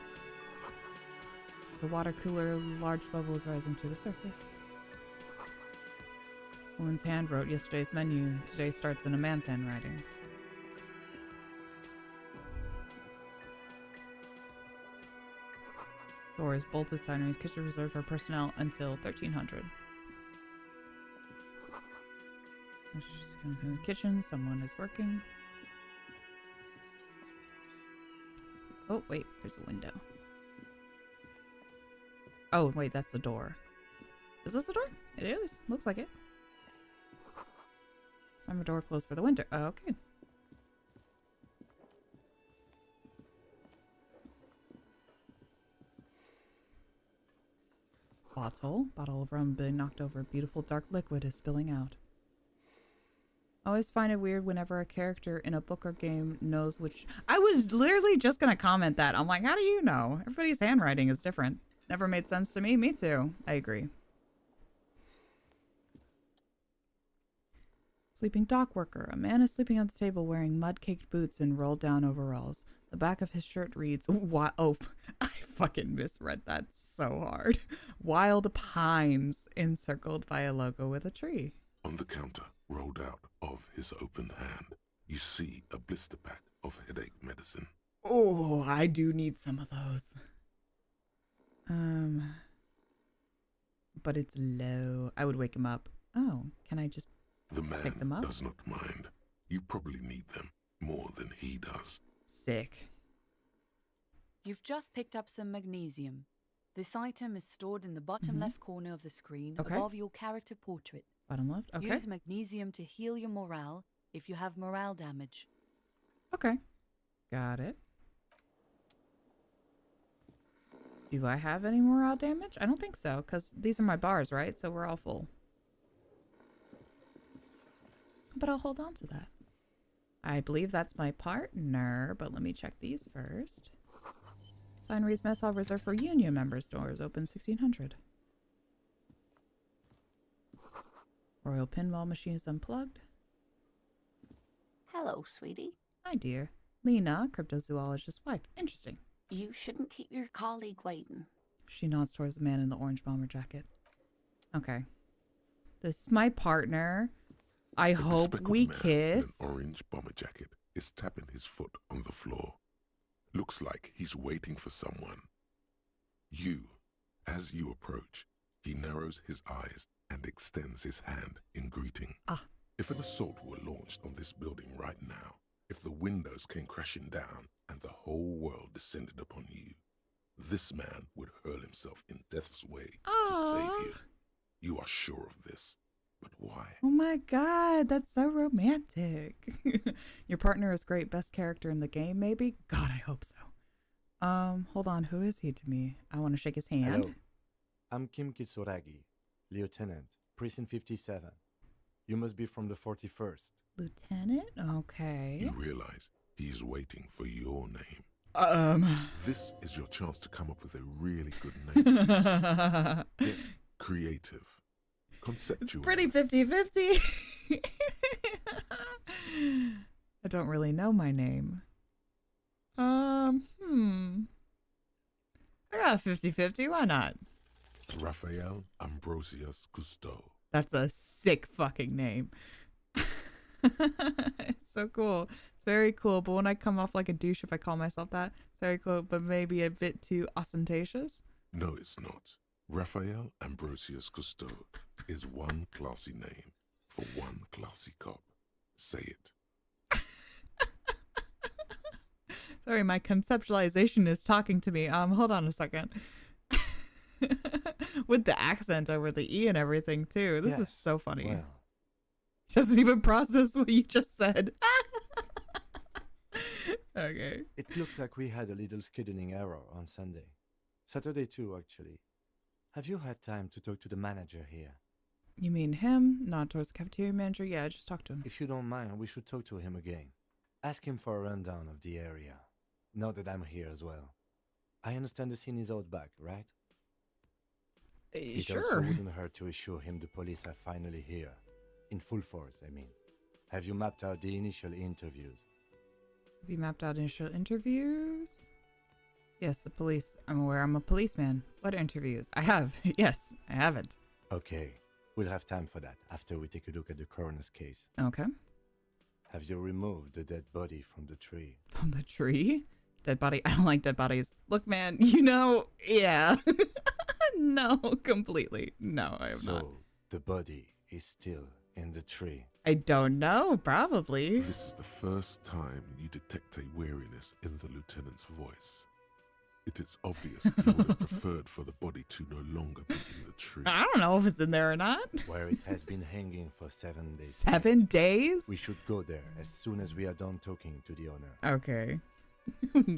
This is a water cooler. Large bubbles rising to the surface. Woman's hand wrote yesterday's menu. Today starts in a man's handwriting. Door is bolted. Sideways. Kitchen reserved for personnel until 1300. She's going to the kitchen. Someone is working. Oh, wait. There's a window. Oh, wait. That's the door. Is this a door? It is. Looks like it. Summer door closed for the winter. Oh, okay. Bottle of rum being knocked over. Beautiful dark liquid is spilling out. I always find it weird whenever a character in a book or game knows which... I was literally just gonna comment that. I'm like, how do you know? Everybody's handwriting is different. Never made sense to me. Me too. I agree. Sleeping dock worker. A man is sleeping on the table wearing mud-caked boots and rolled-down overalls. The back of his shirt reads... Oh, I fucking misread that so hard. Wild Pines, encircled by a logo with a tree. On the counter, rolled out of his open hand, you see a blister pack of headache medicine. Oh, I do need some of those. But it's low. I would wake him up. Oh, can I just The pick them man up? does not mind. You probably need them more than he does. Sick. You've just picked up some magnesium. This item is stored in the bottom left corner of the screen above your character portrait. Bottom left? Okay. Use magnesium to heal your morale if you have morale damage. Okay. Got it. Do I have any morale damage? I don't think so, because these are my bars, right? So we're all full. But I'll hold on to that. I believe that's my partner, but let me check these first. Sign reads mess hall reserved for union members. Doors open 1600. Royal pinball machine is unplugged. Hello, sweetie. Hi, dear. Lena, cryptozoologist's wife. Interesting. You shouldn't keep your colleague waiting. She nods towards the man in the orange bomber jacket. Okay. This is my partner. I The hope bespectacled we man kiss. in an orange bomber jacket is tapping his foot on the floor. Looks like he's waiting for someone. As you approach, he narrows his eyes and extends his hand in greeting. If an assault were launched on this building right now, if the windows came crashing down and the whole world descended upon you, this man would hurl himself in death's way to save you. You are sure of this. But why? Oh my god, that's so romantic. Your partner is great. Best character in the game, maybe? God, I hope so. Hold on. Who is he to me? I want to shake his hand. Hello. I'm Kim Kitsuragi, Lieutenant, Precinct 57. You must be from the 41st. Lieutenant? Okay. You realize he's waiting for your name. This is your chance to come up with a really good name. Get creative. Conceptual. It's pretty 50-50. I don't really know my name. I got 50-50. Why not? Raphael Ambrosius Cousteau. That's a sick fucking name. It's so cool. It's very cool. But when I come off like a douche if I call myself that, it's very cool, but maybe a bit too ostentatious. No, it's not. Raphael Ambrosius Cousteau is one classy name for one classy cop. Say it. Sorry, my conceptualization is talking to me. Hold on a second. With the accent over the E and everything too. This is so funny. Well, Doesn't even process what you just said. Okay. it looks like we had a little scheduling error on Sunday. Saturday too, actually. Have you had time to talk to the manager here? You mean him? Not towards the cafeteria manager? Yeah, just talk to him. If you don't mind, we should talk to him again. Ask him for a rundown of the area. Now that I'm here as well. I understand the scene is out back, right? It also Sure. wouldn't hurt to assure him the police are finally here. In full force, I mean. Have you mapped out the initial interviews? Have you mapped out initial interviews? Yes, the police. I'm aware I'm a policeman. What interviews? I have. Yes, I haven't. Okay, we'll have time for that after we take a look at the coroner's case. Okay. Have you removed the dead body from the tree? From the tree? Dead body? I don't like dead bodies. Look, man, yeah. No, completely. No, I have not. So, the body is still in the tree. I don't know, probably. This is the first time you detect a weariness in the lieutenant's voice. It is obvious you would have preferred for the body to no longer be in the tree. I don't know if it's in there or not. Where it has been hanging for 7 days. 7 days? We should go there as soon as we are done talking to the owner. Okay.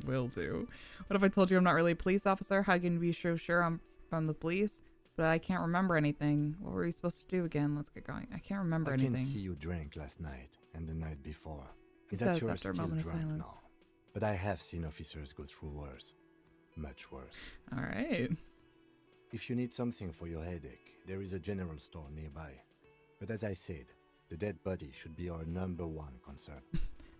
Will do. What if I told you I'm not really a police officer? How can you be so sure I'm from the police? But I can't remember anything. What were we supposed to do again? Let's get going. I can't remember anything. I can see you drank last night and the night before. He That says you are after a still moment of drunk silence. now. But I have seen officers go through worse. Much worse. All right. If you need something for your headache, there is a general store nearby. But as I said, the dead body should be our #1 concern.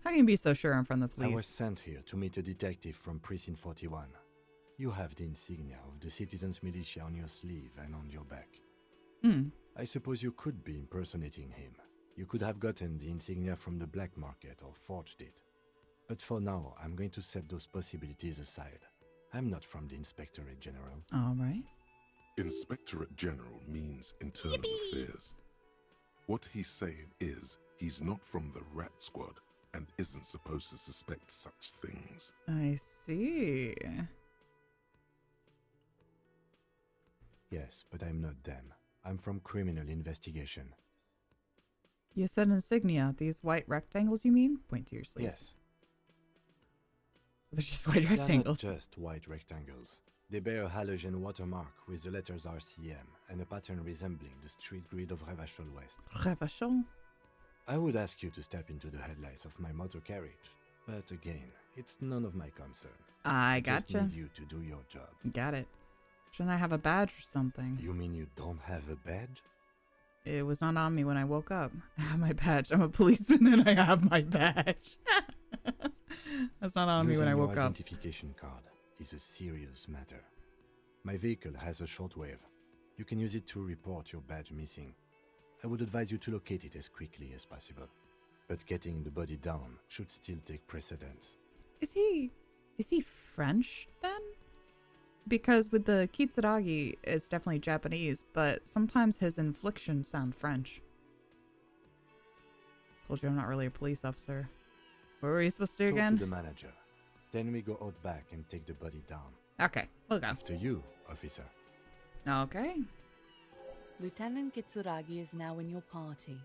How can you be so sure I'm from the I was police? sent here to meet a detective from Precinct 41. You have the insignia of the Citizens Militia on your sleeve and on your back. I suppose you could be impersonating him. You could have gotten the insignia from the black market or forged it. But for now, I'm going to set those possibilities aside. I'm not from the Inspectorate General. All right. Inspectorate General means internal affairs. What he's saying is he's not from the rat squad and isn't supposed to suspect such things. I see. Yes, but I'm not them. I'm from criminal investigation. You said insignia. These white rectangles, you mean? Point to your sleeve. Yes. They're just white They're rectangles. not just white rectangles. They bear a halogen watermark with the letters RCM and a pattern resembling the street grid of Revachol West. Revachol? I would ask you to step into the headlights of my motor carriage, but again, it's none of my concern. I just gotcha. need you to do your job. Got it. Shouldn't I have a badge or something? You mean you don't have a badge? It was not on me when I woke up. I have my badge. I'm a policeman and I have my badge. That's not on me when I woke Losing your up. Identification card is a serious matter. My vehicle has a shortwave. You can use it to report your badge missing. I would advise you to locate it as quickly as possible. But getting the body down should still take precedence. Is he French then? Because with the Kitsuragi, it's definitely Japanese, but sometimes his inflictions sound French. Told you I'm not really a police officer. What were we supposed to do Talk again? to the manager. Then we go out back and take the body down. Okay, we'll go. After you, officer. Okay. Lieutenant Kitsuragi is now in your party.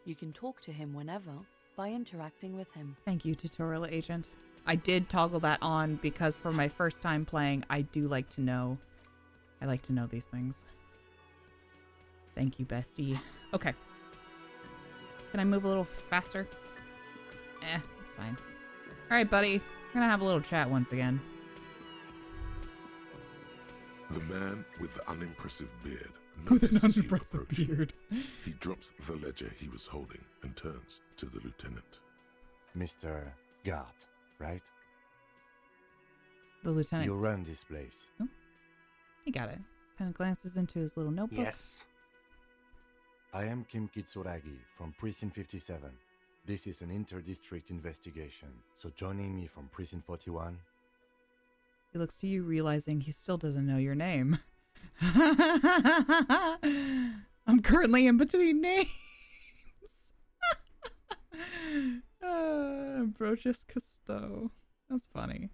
You can talk to him whenever by interacting with him. Thank you, tutorial agent. I did toggle that on because for my first time playing, I do like to know. I like to know these things. Thank you, bestie. Okay. Can I move a little faster? It's fine. All right, buddy. We're gonna have a little chat once again. The man with the unimpressive beard With an notices you unimpressive approaching. beard. He drops the ledger he was holding and turns to the lieutenant. Mr. Gart, right? The lieutenant. You run this place. He got it. Kind of glances into his little notebook. Yes. I am Kim Kitsuragi from Precinct 57. This is an inter-district investigation, so joining me from Precinct 41... He looks to you, realizing he still doesn't know your name. I'm currently in between names. Ambrosius Cousteau. That's funny.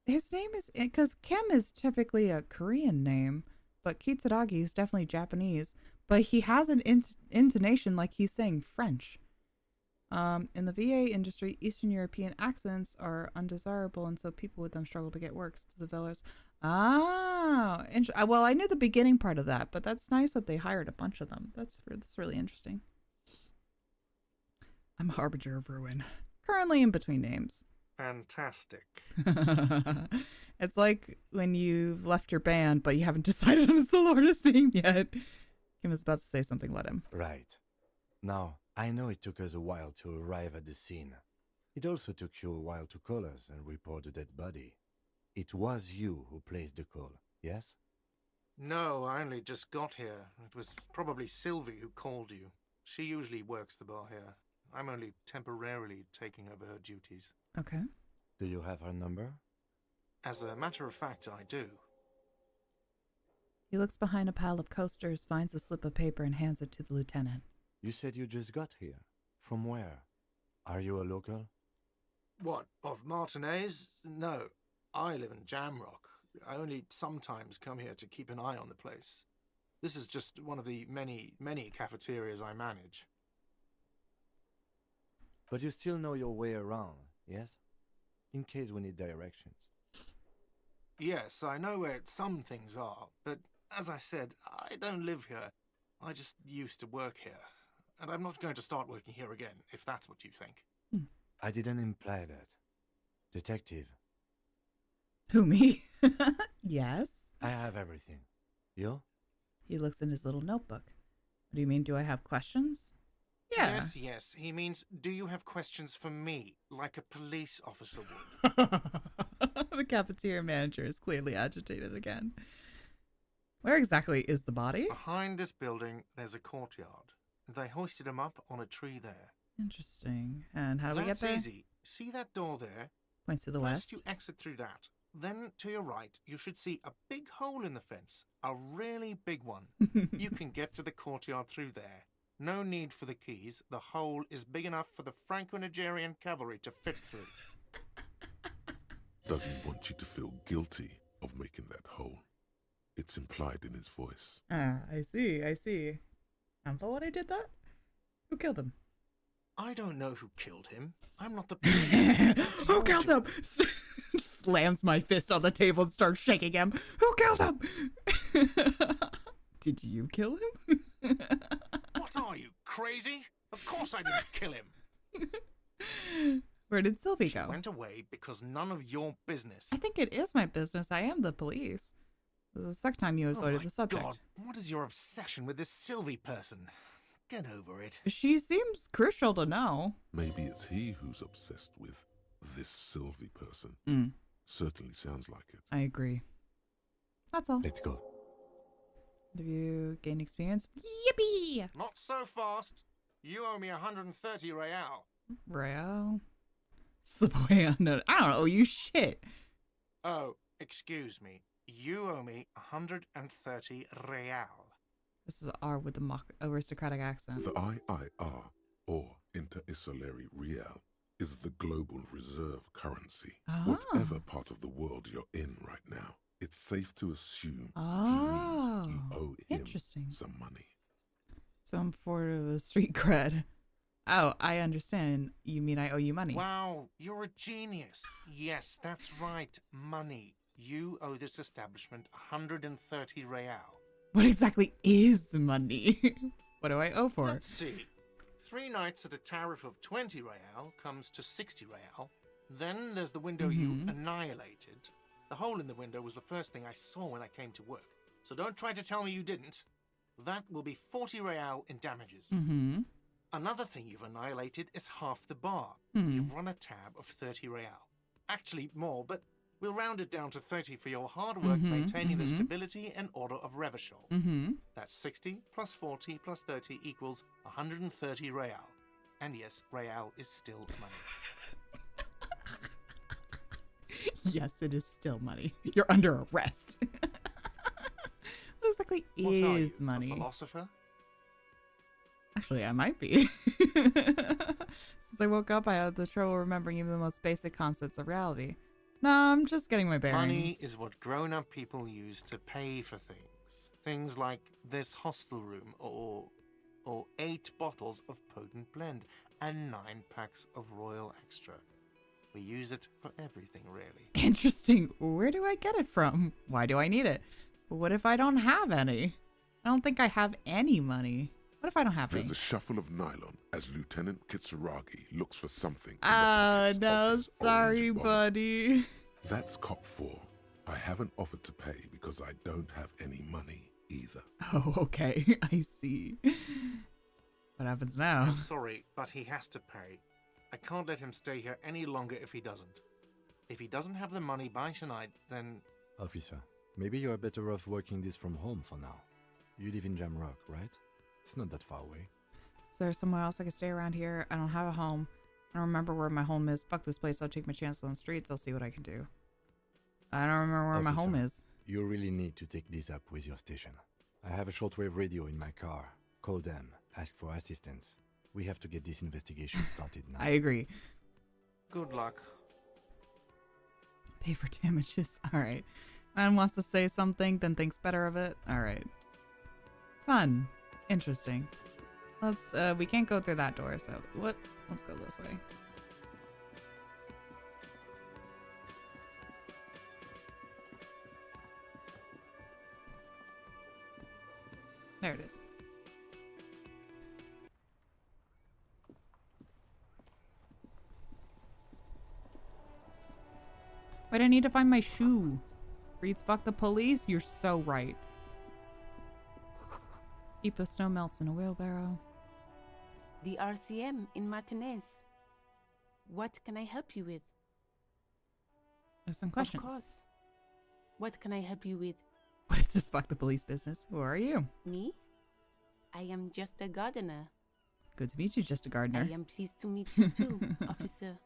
His name is, because Kim is typically a Korean name, but Kitsuragi is definitely Japanese. But he has an intonation like he's saying French. In the VA industry, Eastern European accents are undesirable, and so people with them struggle to get work. To the Villers. Ah, well, I knew the beginning part of that, but that's nice that they hired a bunch of them. That's really interesting. I'm a harbinger of ruin. Currently in between names. Fantastic. It's like when you've left your band, but you haven't decided on a solo artist name yet. Kim was about to say something, let him. Right. Now, I know it took us a while to arrive at the scene, It also took you a while to call us and report a dead body. It was you who placed the call, yes? No, I only just got here. It was probably Sylvie who called you. She usually works the bar here. I'm only temporarily taking over her duties. Okay. Do you have her number? As a matter of fact, I do. He looks behind a pile of coasters, finds a slip of paper, and hands it to the lieutenant. You said you just got here. From where? Are you a local? What, of Martinez? No, I live in Jamrock. I only sometimes come here to keep an eye on the place. This is just one of the many, many cafeterias I manage. But you still know your way around, yes? In case we need directions. Yes, I know where some things are, but as I said, I don't live here. I just used to work here. And I'm not going to start working here again, if that's what you think. I didn't imply that. Detective. Who, me? Yes. I have everything. You? He looks in his little notebook. What do you mean, do I have questions? Yeah. Yes, yes. He means, do you have questions for me, like a police officer would? The cafeteria manager is clearly agitated again. Where exactly is the body? Behind this building, there's a courtyard. They hoisted him up on a tree there. Interesting. And how do we get there? That's easy. See that door there? Points to the First west. you exit through that. Then, to your right, you should see a big hole in the fence. A really big one. You can get to the courtyard through there. No need for the keys. The hole is big enough for the Franco-Nigerian cavalry to fit through. Does he want you to feel guilty of making that hole? It's implied in his voice. Ah, I see, I see. I'm the one who did that? Who killed him? I don't know who killed him. I'm not the police. Who killed him? Slams my fist on the table and starts shaking him. Who killed him? Did you kill him? What are you, crazy? Of course I didn't kill him. Where did Sylvie She go? went away because none of your business. I think it is my business. I am the police. This is the second time you avoided the subject. God, what is your obsession with this Sylvie person? Get over it. She seems crucial to know. Maybe it's he who's obsessed with this Sylvie person. Certainly sounds like it. I agree. That's all. Let's go. Have you gained experience? Yippee! Not so fast. You owe me 130 real. Real? Slip away on note. I don't owe you shit. Oh, excuse me. You owe me 130 real. This is R with the mock aristocratic accent. The IIR, or Inter-Isolary Real, is the global reserve currency. Whatever part of the world you're in right now, it's safe to assume he means you owe him some money. Some form of street cred. Oh, I understand. You mean I owe you money? Wow, you're a genius. Yes, that's right. Money. You owe this establishment 130 real. What exactly is money? What do I owe for? Let's see. 3 nights at a tariff of 20 real comes to 60 real. Then there's the window you annihilated. The hole in the window was the first thing I saw when I came to work. So don't try to tell me you didn't. That will be 40 real in damages. Another thing you've annihilated is half the bar. You've run a tab of 30 real. Actually more, but we'll round it down to 30 for your hard work maintaining the stability and order of Revachol. That's 60 plus 40 plus 30 equals 130 real. And yes, real is still money. Yes, it is still money. You're under arrest. What exactly is money? A philosopher? Actually, I might be. Since I woke up, I had the trouble remembering even the most basic concepts of reality. No, I'm just getting my bearings. Money is what grown-up people use to pay for things. Things like this hostel room, or 8 bottles of potent blend, and 9 packs of Royal Extra. We use it for everything, really. Interesting. Where do I get it from? Why do I need it? But what if I don't have any? I don't think I have any money. What if I don't have any? There's a shuffle of nylon as Lieutenant Kitsuragi looks for something. Oh, no, sorry, buddy. That's cop 4. I haven't offered to pay because I don't have any money either. Oh, okay. I see. What happens now? I'm sorry, but he has to pay. I can't let him stay here any longer if he doesn't. If he doesn't have the money by tonight, then... Officer, maybe you're better off working this from home for now. You live in Jamrock, right? It's not that far away. Is there somewhere else I could stay around here? I don't have a home. I don't remember where my home is. Fuck this place. I'll take my chances on the streets. I'll see what I can do. I don't remember where my home is. You really need to take this up with your station. I have a shortwave radio in my car. Call them. Ask for assistance. We have to get this investigation started now. I agree. Good luck. Pay for damages. Alright. Man wants to say something, then thinks better of it. Alright. Fun. Interesting. Let's, we can't go through that door, so what? Let's go this way. There it is. Wait, I need to find my shoe. Reads fuck the police? You're so right. Heap of snow melts in a wheelbarrow. The RCM in Martinez. What can I help you with? There's some questions. Of course. What can I help you with? What is this fuck the police business? Who are you? Me? I am just a gardener. Good to meet you, just a gardener. I am pleased to meet you too, officer.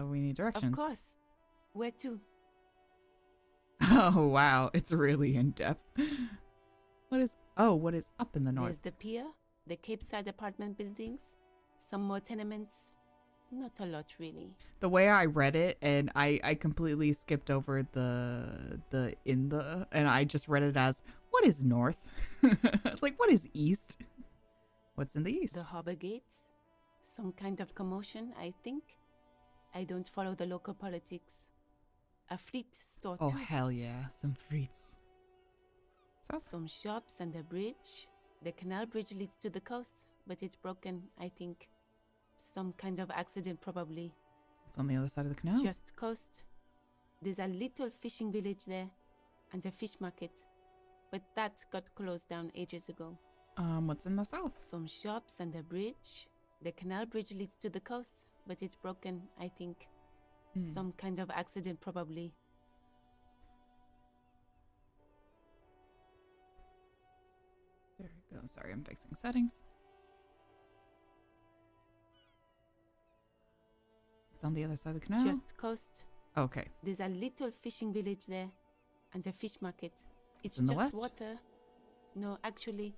We need directions. Of course. Where to? Oh, wow. It's really in-depth. What is up in the north? There's the pier, the Cape Side apartment buildings, some more tenements. Not a lot, really. The way I read it, and I completely skipped over and I just read it as, what is north? It's like, what is east? What's in the east? The harbor gates. Some kind of commotion, I think. I don't follow the local politics. A fleet store Oh, too. hell yeah. Some frites. Some shops and a bridge. The canal bridge leads to the coast, but it's broken, I think. Some kind of accident, probably. It's on the other side of the canal. Just coast. There's a little fishing village there, and a fish market. But that got closed down ages ago. What's in the south? Some shops and a bridge. The canal bridge leads to the coast, but it's broken, I think. Some kind of accident, probably. There we go. Sorry, I'm fixing settings. It's on the other side of the canal. Just coast. Okay. There's a little fishing village there, and a fish market. It's in the just west? water. No, actually,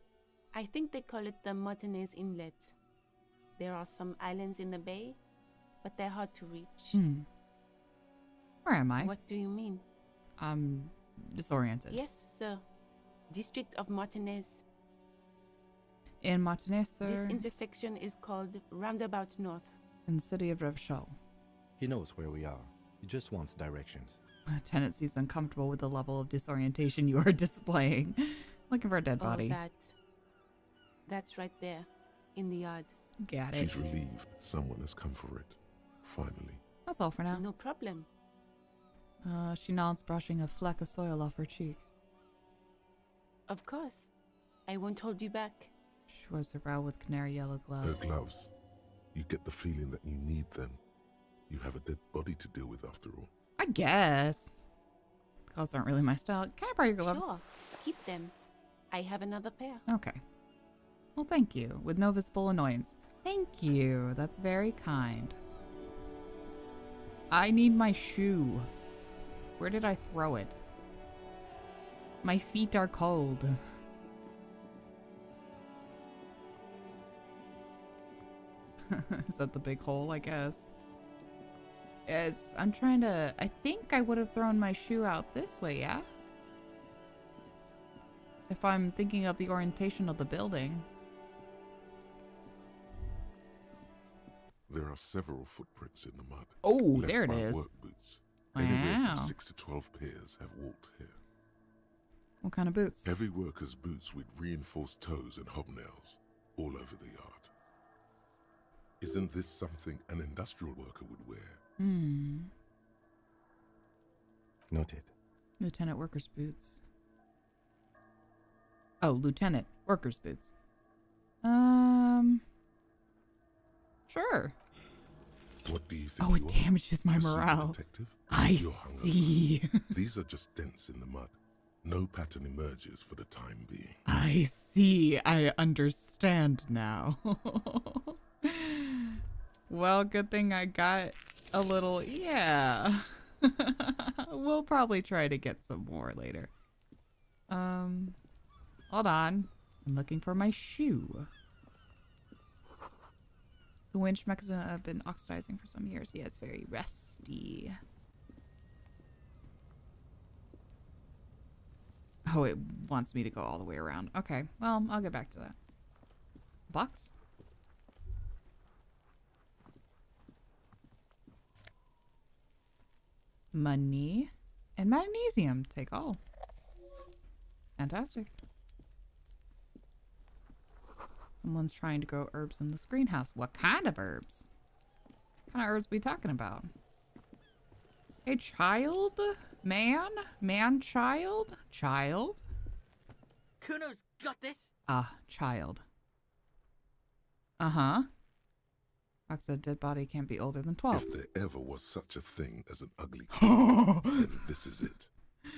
I think they call it the Martinez Inlet. There are some islands in the bay, but they're hard to reach. Where am I? What do you mean? I'm disoriented. Yes, sir. District of Martinez. In Martinez, sir. This intersection is called Roundabout North. In the city of Revchol. He knows where we are. He just wants directions. Lieutenant seems uncomfortable with the level of disorientation you are displaying. Looking for a dead body. Oh, that's right there, in the yard. Got it. She's relieved someone has come for it. Finally. That's all for now. No problem. She nods, brushing a fleck of soil off her cheek. Of course. I won't hold you back. She wipes her brow with canary yellow glove. Her gloves. You get the feeling that you need them. You have a dead body to deal with after all. I guess. Gloves aren't really my style. Can I borrow your gloves? Sure. Keep them. I have another pair. Okay. Well, thank you. With no visible annoyance. Thank you. That's very kind. I need my shoe. Where did I throw it? My feet are cold. Is that the big hole, I guess? I'm trying to... I think I would have thrown my shoe out this way, yeah? If I'm thinking of the orientation of the building. There are several footprints in the mud. Oh, left there it by is. Work boots. Anywhere Wow. from 6 to 12 pairs have walked here. What kind of boots? Heavy workers' boots with reinforced toes and hobnails all over the yard. Isn't this something an industrial worker would wear? Noted. Lieutenant workers' boots. Oh, lieutenant workers' boots. Sure. What do you think? Oh, you it are? damages my A super morale. detective? I You're hungover. see. These are just dents in the mud. No pattern emerges for the time being. I see. I understand now. Well, good thing I got a little, yeah. We'll probably try to get some more later. Hold on. I'm looking for my shoe. The winch mechanism have been oxidizing for some years. Yeah, it's very rusty. Oh, it wants me to go all the way around. Okay, well, I'll get back to that. Box? Money and magnesium. Take all. Fantastic. Someone's trying to grow herbs in this greenhouse. What kind of herbs? What kind of herbs we talking about? A child? Man? Man child? Child? Kuno's got this. Ah, child. Uh-huh. Fox said dead body can't be older than 12. If there ever was such a thing as an ugly kid, then this is it.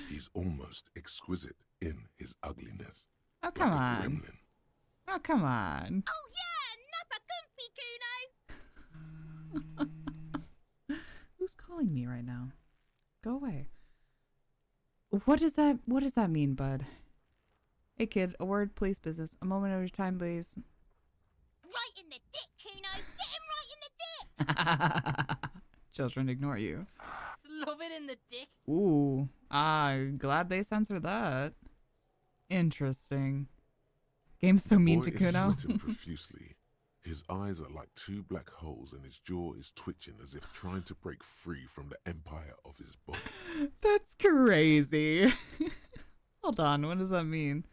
He's almost exquisite in his ugliness. Oh, come like a on. gremlin. Oh, come on. Oh yeah, Nappa Gumpy Kuno. Who's calling me right now? Go away. What does that mean, bud? Hey kid, a word, please, business. A moment of your time, please. Right in the dick, Kuno. Get him right in the dick. Children ignore you. Love it in the dick. Ooh, glad they censored that. Interesting. Game's so mean to Boy is Kuno. sweating profusely. His eyes are like two black holes and his jaw is twitching as if trying to break free from the empire of his body. That's crazy. Hold on, what does that mean?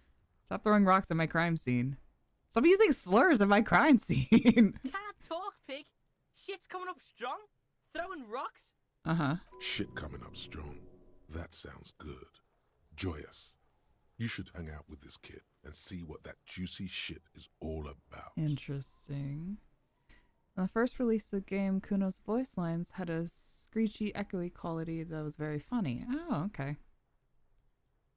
Stop throwing rocks at my crime scene. Stop using slurs at my crime scene. Can't talk, pig. Shit's coming up strong. Throwing rocks. Uh-huh. Shit coming up strong. That sounds good. Joyous. You should hang out with this kid and see what that juicy shit is all about. Interesting. On the first release of the game, Kuno's voice lines had a screechy, echoey quality that was very funny. Oh, okay.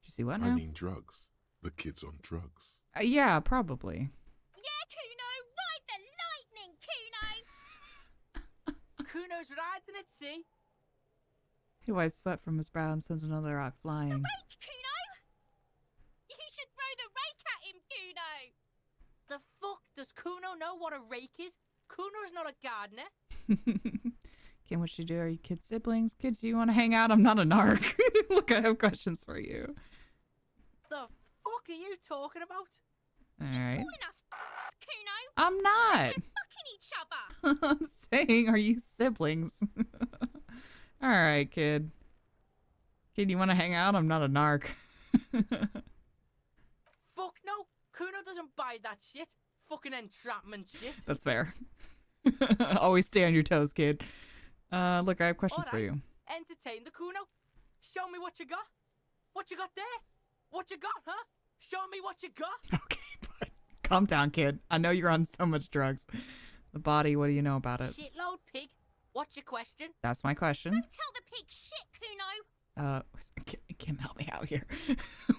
Did you see what now? I mean drugs. The kid's on drugs. Yeah, probably. Yeah, Kuno. Ride the lightning, Kuno. Kuno's riding it, see? He wipes sweat from his brow and sends another rock flying. Rake, Kuno. You should throw the rake at him, Kuno. The fuck? Does Kuno know what a rake is? Kuno's not a gardener. Kim, what you do? Are you kids siblings? Kids, do you want to hang out? I'm not a narc. Look, I have questions for you. The fuck are you talking about? All right. Calling us Kuno. I'm not. We're fucking each other. I'm saying, are you siblings? All right, kid. Kid, you want to hang out? I'm not a narc. Fuck no. Kuno doesn't buy that shit. Fucking entrapment shit. That's fair. Always stay on your toes, kid. Look, I have questions for you. Entertain the Kuno. Show me what you got. What you got there? What you got, huh? Show me what you got. Okay, but calm down, kid. I know you're on so much drugs. The body, what do you know about it? Shitload pig. What's your question? That's my question. Don't tell the pig shit, Kuno. Kim, help me out here.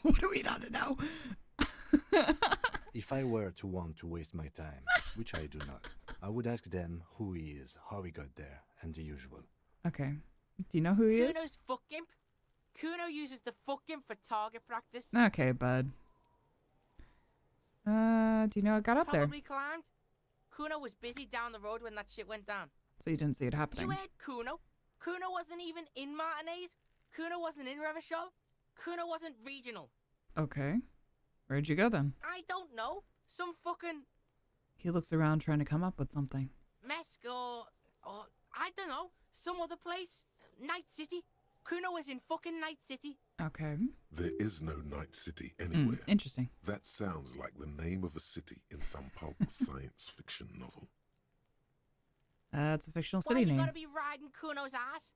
What do we not know? If I were to want to waste my time, which I do not, I would ask them who he is, how he got there, and the usual. Okay. Do you know who he is? Kuno's fuck imp. Kuno uses the fuck imp for target practice. Okay, bud. Do you know what got up there? Probably climbed. Kuno was busy down the road when that shit went down. So you didn't see it happening. You heard Kuno? Kuno wasn't even in Martinez. Kuno wasn't in Revachol. Kuno wasn't regional. Okay. Where'd you go then? I don't know. Some fucking He looks around trying to come up with something. Mesco or I don't know. Some other place. Night City. Kuno was in fucking Night City. Okay. There is no Night City anywhere. Interesting. That sounds like the name of a city in some pulp science fiction novel. It's a fictional Why city you name. gotta be riding Kuno's ass?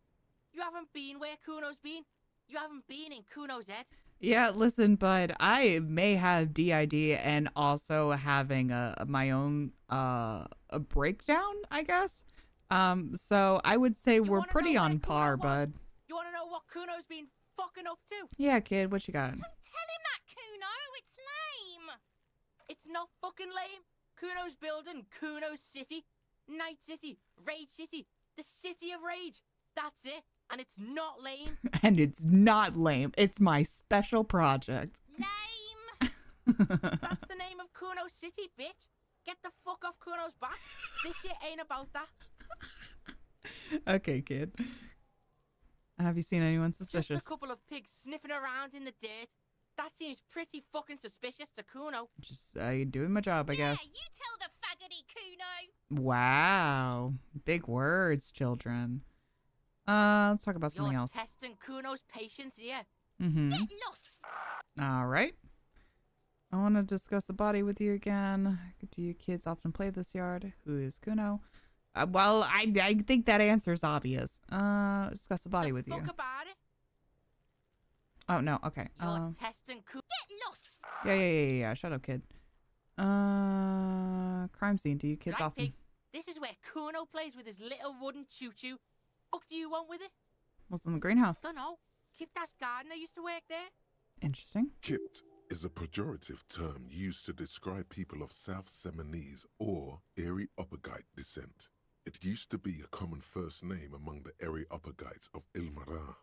You haven't been where Kuno's been. You haven't been in Kuno's head. Yeah, listen, bud, I may have DID and also having my own a breakdown, I guess. So I would say we're pretty on par, bud. You want to know what Kuno's been fucking up to? Yeah, kid, what you got? Don't tell him that, Kuno. It's lame. It's not fucking lame. Kuno's building Kuno City, Night City, Rage City, the City of Rage. That's it. And it's not lame. And it's not lame. It's my special project. Lame. That's the name of Kuno City, bitch. Get the fuck off Kuno's back. This shit ain't about that. Okay, kid. Have you seen anyone suspicious? Just a couple of pigs sniffing around in the dirt. That seems pretty fucking suspicious to Kuno. Just doing my job, I guess. Yeah, you tell the faggoty Kuno. Wow. Big words, children. Let's talk about something else. You're testing Kuno's patience here. Mm-hmm. Get lost. All right. I want to discuss the body with you again. Do you kids often play this yard? Who is Kuno? Well, I think that answer is obvious. Discuss the body with you. Fuck about it. Oh, no. Okay. You're testing Kuno. Get lost. Yeah. Shut up, kid. Crime scene. Do you kids Right, often... pig. This is where Kuno plays with his little wooden choo-choo. What do you want with it? What's in the greenhouse? Don't know. Kiptas gardener used to work there. Interesting. Kipt is a pejorative term used to describe people of South Seminese or Areopagite descent. It used to be a common first name among the Areopagites of Ilmara.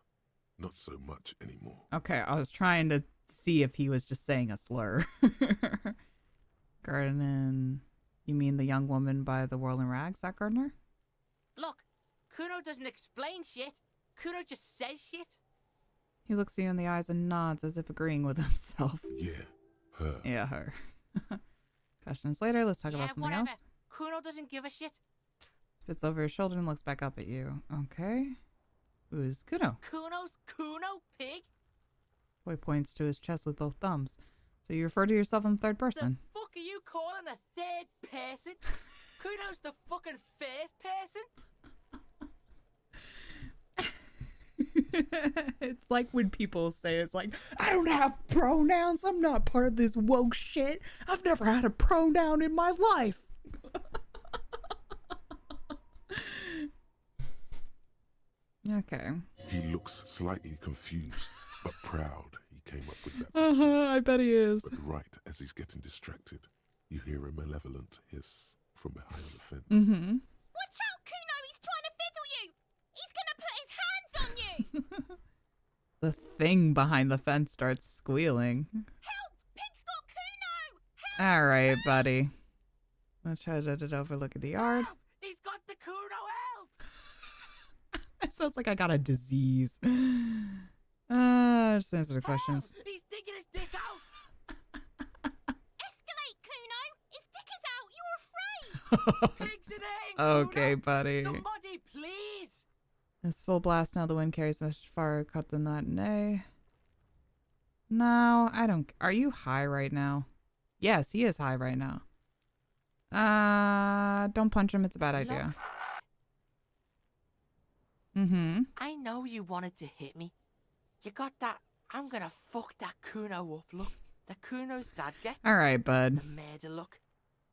Not so much anymore. Okay, I was trying to see if he was just saying a slur. Gardening. You mean the young woman by the whirling rags, that gardener? Look, Kuno doesn't explain shit. Kuno just says shit. He looks you in the eyes and nods as if agreeing with himself. Yeah, her. Yeah, her. Questions later. Let's talk about something whatever. else. Kuno doesn't give a shit. Spits over his shoulder and looks back up at you. Okay. Who's Kuno? Kuno's Kuno, pig? Boy points to his chest with both thumbs. So you refer to yourself in third person? The fuck are you calling a third person? Kuno's the fucking first person? It's like when people say, it's like, I don't have pronouns. I'm not part of this woke shit. I've never had a pronoun in my life. Okay. He looks slightly confused, but proud he came up with that. I bet he is. But right as he's getting distracted, you hear a malevolent hiss from behind the fence. Mm-hmm. Watch out, Kuno. He's trying to fiddle you. He's going to put his hands on you. The thing behind the fence starts squealing. Help! Pig's got Kuno. Help! All right, buddy. Let's try to overlook at the yard. Help! He's got the Kuno, help! It sounds like I got a disease. Just answer the questions. He's digging his dick out! Escalate, Kuno. His dick is out. You're afraid. Pigs in aim, Okay, Kuno. buddy. Somebody, please! It's full blast now. The wind carries much farther cut than that. Nay. No, I don't. Are you high right now? Yes, he is high right now. Don't punch him. It's a bad idea. Mm-hmm. I know you wanted to hit me. You got that. I'm gonna fuck that Kuno up look. The Kuno's dad gets. All right, bud. The murder look.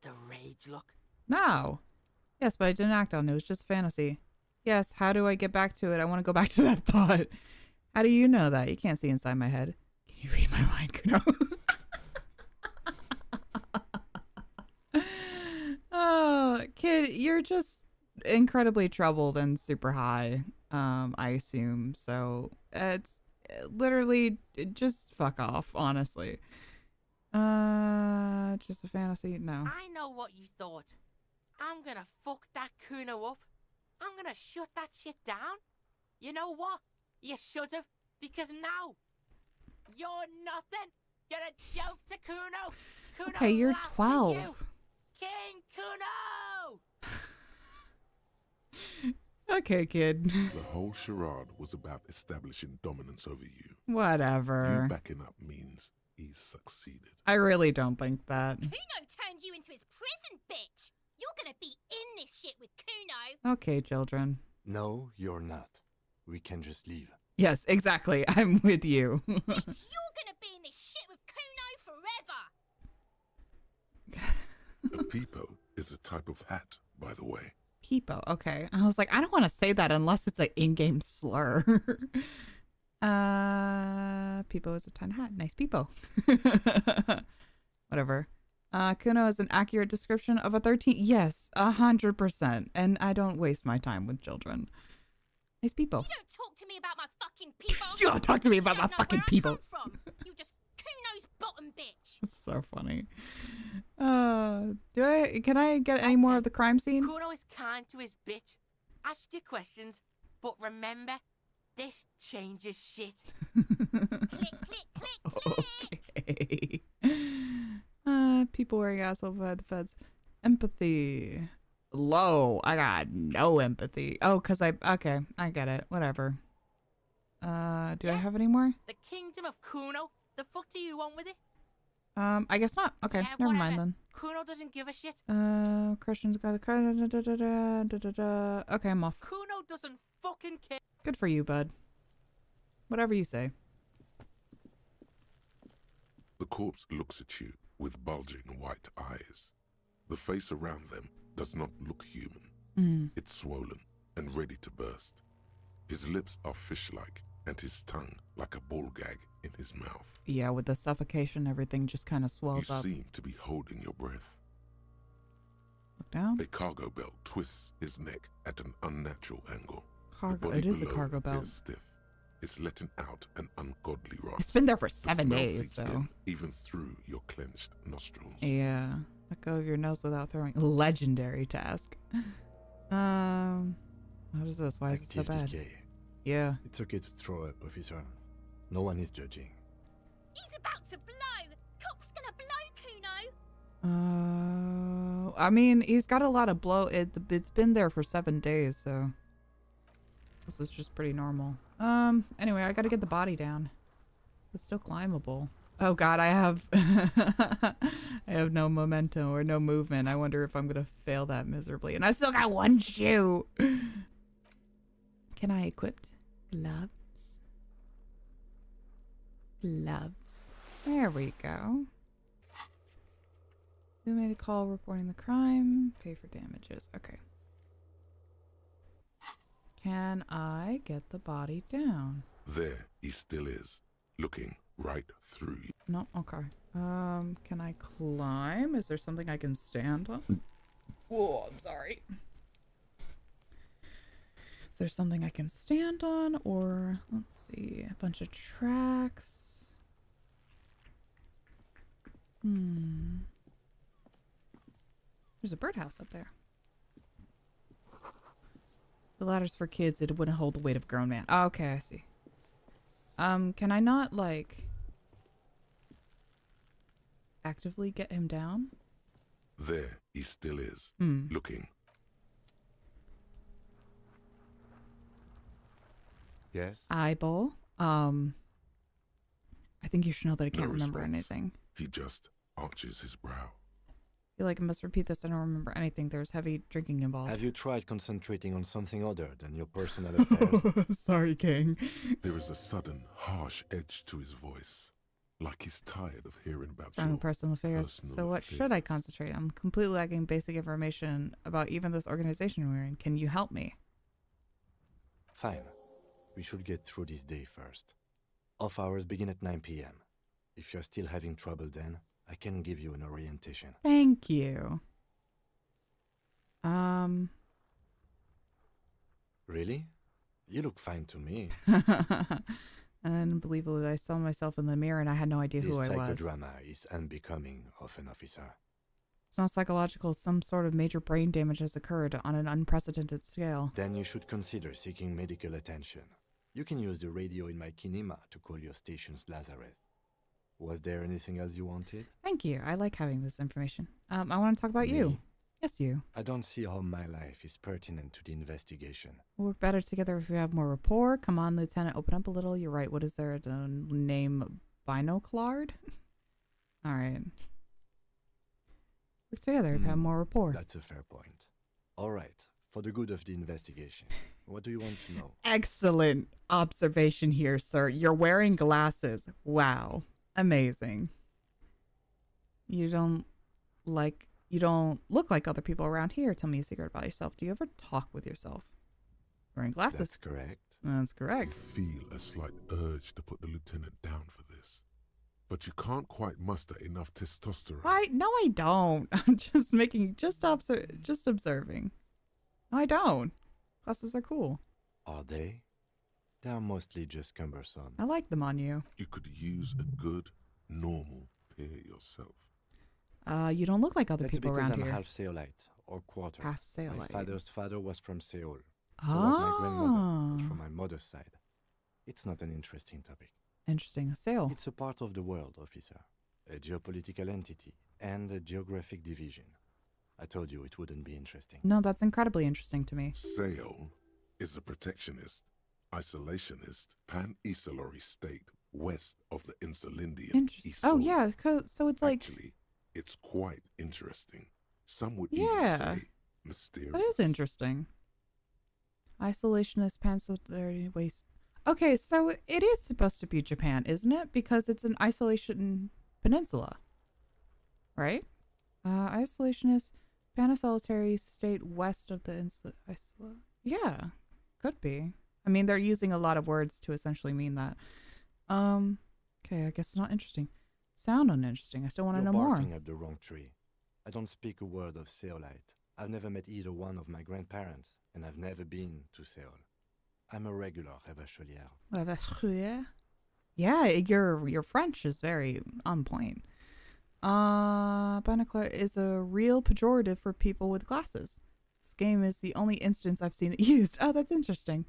The rage look. No. Yes, but I didn't act on it. It was just fantasy. Yes, how do I get back to it? I want to go back to that thought. How do you know that? You can't see inside my head. Can you read my mind, Kuno? Oh, kid, you're just incredibly troubled and super high, I assume. So it's literally just fuck off, honestly. Just a fantasy? No. I know what you thought. I'm gonna fuck that Kuno up. I'm gonna shut that shit down. You know what? You should have, because now you're nothing. You're a joke to Kuno. Kuno Okay, you're laughs at 12. you. King Kuno! Okay, kid. The whole charade was about establishing dominance over you. Whatever. You backing up means he's succeeded. I really don't think that. Kuno turned you into his prison, bitch. You're gonna be in this shit with Kuno. Okay, children. No, you're not. We can just leave. Yes, exactly. I'm with you. Bitch, you're gonna be in this shit with Kuno forever. A peepo is a type of hat, by the way. Peepo, okay. I was like, I don't want to say that unless it's an in-game slur. Peepo is a ton hat. Nice peepo. Whatever. Kuno is an accurate description of a 13. Yes, 100%. And I don't waste my time with children. Nice peepo. You don't talk to me about my fucking people. You don't talk to me about my fucking people. You just Kuno's bottom bitch. That's so funny. Can I get any more of the crime scene? Kuno is kind to his bitch. Ask your questions, but remember, this changes shit. Click, click, click, click. Okay. People wearing asshole by the feds. Empathy. Low. I got no empathy. Oh, okay, I get it. Whatever. Do I have any more? The kingdom of Kuno? The fuck do you want with it? I guess not. Okay, Yeah, never whatever. mind then. Kuno doesn't give a shit. Christian's got the credit. Okay, I'm off. Kuno doesn't fucking care. Good for you, bud. Whatever you say. The corpse looks at you with bulging white eyes. The face around them does not look human. It's swollen and ready to burst. His lips are fish-like and his tongue like a ball gag in his mouth. Yeah, with the suffocation, everything just kind of swells up. You seem to be holding your breath. Look down. A cargo belt twists his neck at an unnatural angle. Cargo. It is a cargo belt. Is stiff. It's letting out an ungodly rot. It's been there for The 7 smell days, seeps so. in, even through your clenched nostrils. Yeah. Let go of your nose without throwing. Legendary task. What is this? Why is it so bad? Decay. Yeah. It's okay to throw up, officer. No one is judging. He's about to blow. Cop's gonna blow Kuno. I mean, he's got a lot of blow. It's been there for 7 days, so this is just pretty normal. Anyway, I gotta get the body down. It's still climbable. Oh god, I have I have no momentum or no movement. I wonder if I'm gonna fail that miserably. And I still got 1 shoe. Can I equip gloves? Gloves. There we go. Who made a call reporting the crime? Pay for damages. Okay. Can I get the body down? There he still is, looking right through you. No, okay. Can I climb? Is there something I can stand on? Whoa, I'm sorry. Is there something I can stand on? Or, let's see, a bunch of tracks. There's a birdhouse up there. The ladder's for kids. It wouldn't hold the weight of a grown man. Oh, okay, I see. Can I not, like, actively get him down? There he still is, looking. Yes? Eyeball. I think you should know that I can't No remember response. anything. He just arches his brow. I feel like I must repeat this. I don't remember anything. There's heavy drinking involved. Have you tried concentrating on something other than your personal affairs? Sorry, King. There is a sudden, harsh edge to his voice, like he's tired of hearing about Strong your personal affairs. personal So what should I affairs. concentrate? I'm completely lacking basic information about even this organization we're in. Can you help me? Fine. We should get through this day first. Off hours begin at 9 p.m. If you're still having trouble then, I can give you an orientation. Thank you. Really? You look fine to me. Unbelievable. I saw myself in the mirror and I had no idea This who I was. psychodrama is unbecoming of an officer. It's not psychological. Some sort of major brain damage has occurred on an unprecedented scale. Then you should consider seeking medical attention. You can use the radio in my kinema to call your station's Lazareth. Was there anything else you wanted? Thank you. I like having this information. I want to talk about you. Me? Yes, you. I don't see how my life is pertinent to the investigation. We'll work better together if we have more rapport. Come on, Lieutenant, open up a little. You're right. What is there? The name Binoclard? All right. Work together if we have more rapport. That's a fair point. All right, for the good of the investigation, What do you want to know? Excellent observation here, sir. You're wearing glasses. Wow. Amazing. You don't look like other people around here. Tell me a secret about yourself. Do you ever talk with yourself? Wearing glasses. That's correct. That's correct. You feel a slight urge to put the lieutenant down for this, but you can't quite muster enough testosterone. No, I don't. I'm just observing. No, I don't. Glasses are cool. Are they? They're mostly just cumbersome. I like them on you. You could use a good, normal pair yourself. You don't look like other That's people because around I'm here. half Seolite, or quarter. Half My Seolite. father's father was from Seoul. So was my grandmother, but from my mother's side. It's not an interesting topic. Interesting. A sail. It's a part of the world, officer. A geopolitical entity and a geographic division. I told you it wouldn't be interesting. No, that's incredibly interesting to me. Seoul is a protectionist, isolationist, pan-Isolary state west of the Insulindian Oh, yeah. So it's like... Actually, it's quite interesting. Some would Yeah. even say mysterious. That is interesting. Isolationist pancellarity waste. Okay, so it is supposed to be Japan, isn't it? Because it's an isolation peninsula. Right? Isolationist pansolitary state west of the insula. Yeah, could be. I mean, they're using a lot of words to essentially mean that. Okay, I guess it's not interesting. Sound uninteresting. I still want to know You're more. barking at the wrong tree. I don't speak a word of Seolite. I've never met either one of my grandparents, and I've never been to Seoul. I'm a regular Revacholière. Yeah, your French is very on point. Binocular is a real pejorative for people with glasses. This game is the only instance I've seen it used. Oh, that's interesting.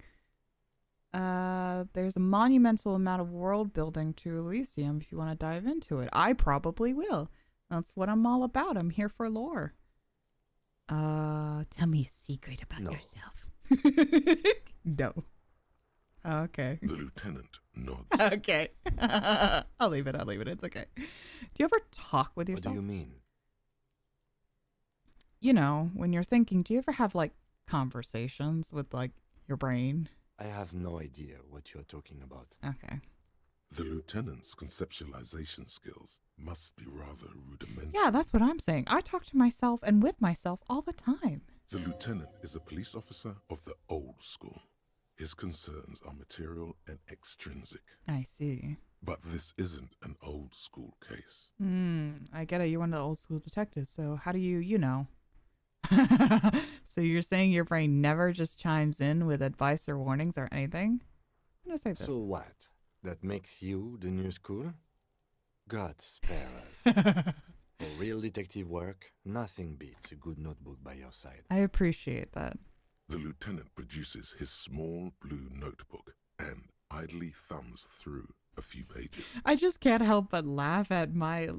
There's a monumental amount of world building to Elysium if you want to dive into it. I probably will. That's what I'm all about. I'm here for lore. Tell me a secret about yourself. No. Okay. The lieutenant nods. Okay. I'll leave it. It's okay. Do you ever talk with yourself? What do you mean? You know, when you're thinking, do you ever have like conversations with like your brain? I have no idea what you're talking about. Okay. The lieutenant's conceptualization skills must be rather rudimentary. Yeah, that's what I'm saying. I talk to myself and with myself all the time. The lieutenant is a police officer of the old school. His concerns are material and extrinsic. I see. But this isn't an old school case. I get it. You're one of the old school detectives. So how do you know? So you're saying your brain never just chimes in with advice or warnings or anything? I'm going to say this. So what? That makes you the new school? God spare us. For real detective work, nothing beats a good notebook by your side. I appreciate that. The lieutenant produces his small blue notebook and idly thumbs through a few pages. I just can't help but laugh at my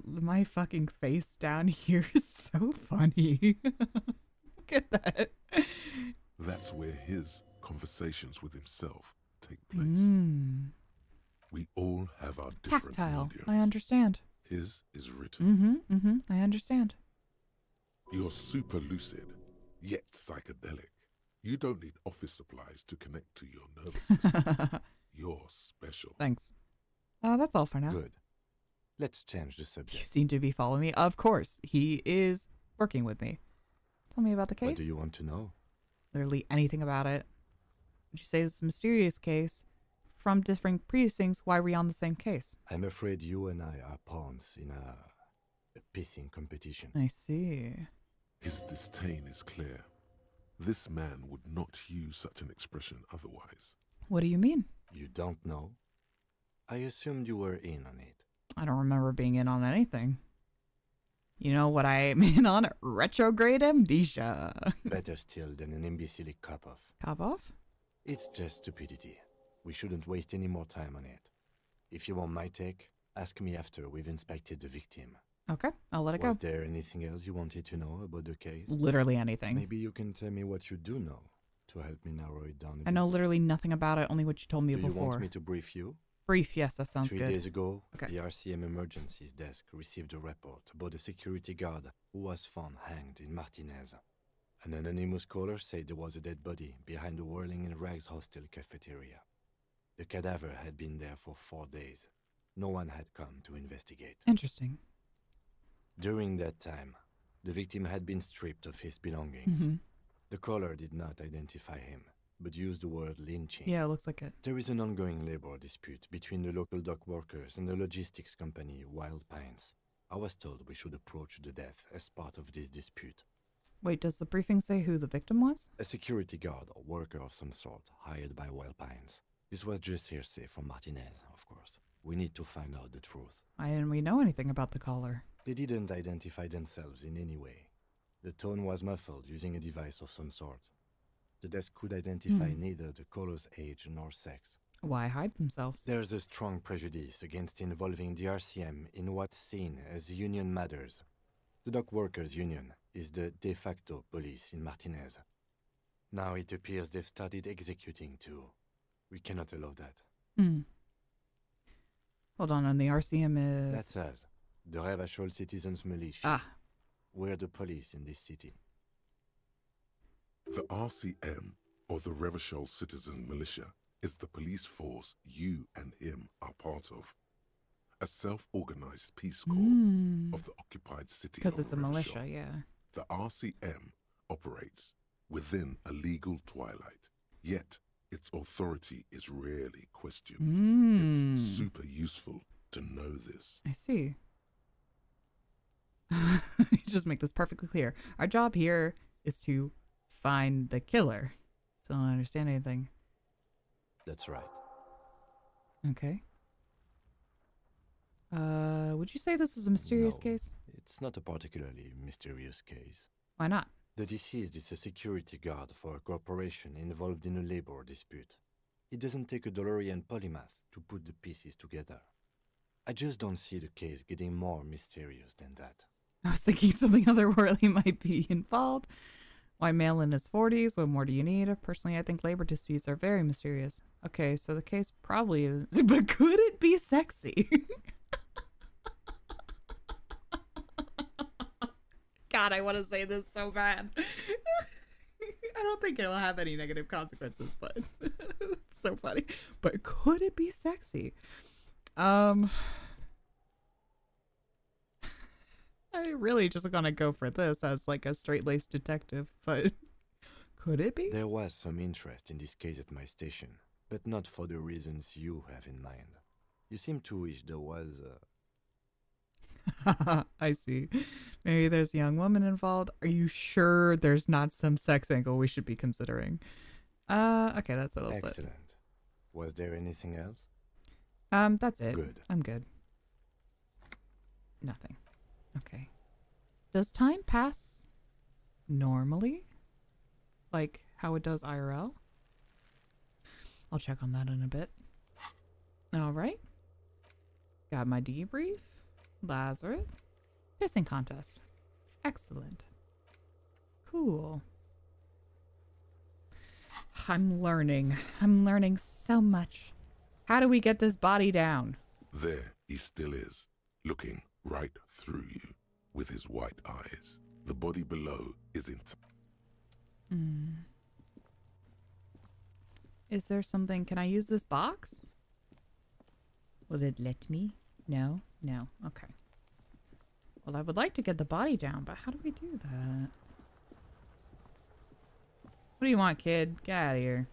fucking face down here. It's so funny. Look at that. That's where his conversations with himself take place. We all have our different Tactile. mediums. I understand. His is written. I understand. You're super lucid, yet psychedelic. You don't need office supplies to connect to your nervous system. You're special. Thanks. That's all for now. Good. Let's change the You subject. seem to be following me. Of course. He is working with me. Tell me about the case. What do you want to know? Literally anything about it. Would you say this is a mysterious case from different precincts? Why are we on the same case? I'm afraid you and I are pawns in a pissing competition. I see. His disdain is clear. This man would not use such an expression otherwise. What do you mean? You don't know? I assumed you were in on it. I don't remember being in on anything. You know what I'm in on? Retrograde amnesia. Better still than an imbecilic cop-off. Cop off? It's just stupidity. We shouldn't waste any more time on it. If you want my take, ask me after we've inspected the victim. Okay, I'll let it Was go. there anything else you wanted to know about the case? Literally anything. Maybe you can tell me what you do know to help me narrow it down a bit. I know literally nothing about it, only what you told me Do before. you want me to brief you? Brief, yes, that sounds 3 good. days ago, Okay. the RCM emergencies desk received a report about a security guard who was found hanged in Martinez. An anonymous caller said there was a dead body behind the Whirling in Rags hostel cafeteria. The cadaver had been there for 4 days. No one had come to investigate. Interesting. During that time, the victim had been stripped of his belongings. The caller did not identify him, but used the word lynching. Yeah, it looks like it. There is an ongoing labor dispute between the local dock workers and the logistics company Wild Pines. I was told we should approach the death as part of this dispute. Wait, does the briefing say who the victim was? A security guard or worker of some sort, hired by Wild Pines. This was just hearsay from Martinez, of course. We need to find out the truth. Why didn't we know anything about the caller? They didn't identify themselves in any way. The tone was muffled using a device of some sort. The desk could identify neither the caller's age nor sex. Why hide themselves? There's a strong prejudice against involving the RCM in what's seen as union matters. The dock workers' union is the de facto police in Martinez. Now it appears they've started executing too. We cannot allow that. Hold on, and the RCM is... That's us, the Revachol Citizens Militia. Ah. We're the police in this city. The RCM, or the Revachol Citizens Militia, is the police force you and him are part of. A self-organized peace corps of the occupied city of Because it's a Revachol. militia, yeah. The RCM operates within a legal twilight, yet its authority is rarely questioned. It's super useful to know this. I see. Just make this perfectly clear. Our job here is to find the killer. So I don't understand anything. That's right. Okay. Would you say this is a mysterious case? It's not a particularly mysterious case. Why not? The deceased is a security guard for a corporation involved in a labor dispute. It doesn't take a DeLorean polymath to put the pieces together. I just don't see the case getting more mysterious than that. I was thinking something otherworldly might be involved. Why male in his 40s? What more do you need? Personally, I think labor disputes are very mysterious. Okay, so the case probably is... But could it be sexy? God, I want to say this so bad. I don't think it'll have any negative consequences, but it's so funny. But could it be sexy? I really just gonna go for this as like a straight-laced detective, but could it be? There was some interest in this case at my station, but not for the reasons you have in mind. You seem to wish there was I see. Maybe there's a young woman involved. Are you sure there's not some sex angle we should be considering? Okay, that's it. Excellent. Was there anything else? That's it. Good. I'm good. Nothing. Okay. Does time pass normally? Like how it does IRL? I'll check on that in a bit. All right. Got my debrief. Lazarus. Pissing contest. Excellent. Cool. I'm learning. I'm learning so much. How do we get this body down? There he still is, looking right through you with his white eyes. The body below is Is there something? Can I use this box? Will it let me? No? No. Okay. Well, I would like to get the body down, but how do we do that? What do you want, kid? Get out of here.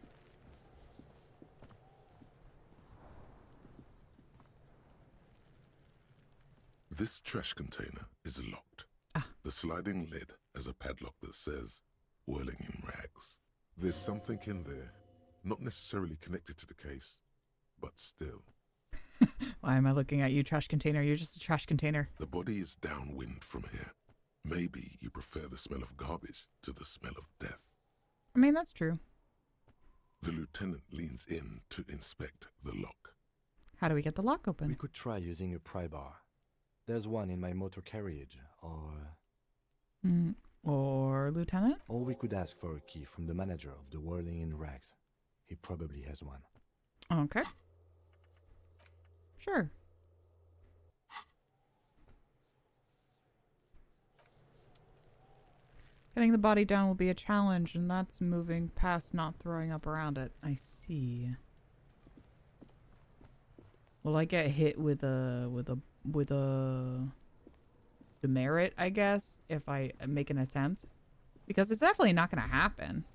This trash container is locked. The sliding lid has a padlock that says, Whirling in Rags. There's something in there, not necessarily connected to the case, but still. Why am I looking at you, trash container? You're just a trash container. The body is downwind from here. Maybe you prefer the smell of garbage to the smell of death. I mean, that's true. The lieutenant leans in to inspect the lock. How do we get the lock open? We could try using a pry bar. There's one in my motor carriage, Or Lieutenant? Or we could ask for a key from the manager of the Whirling in Rags. He probably has one. Okay. Sure. Getting the body down will be a challenge, and that's moving past not throwing up around it. I see. Will I get hit with a demerit, I guess, if I make an attempt? Because it's definitely not going to happen.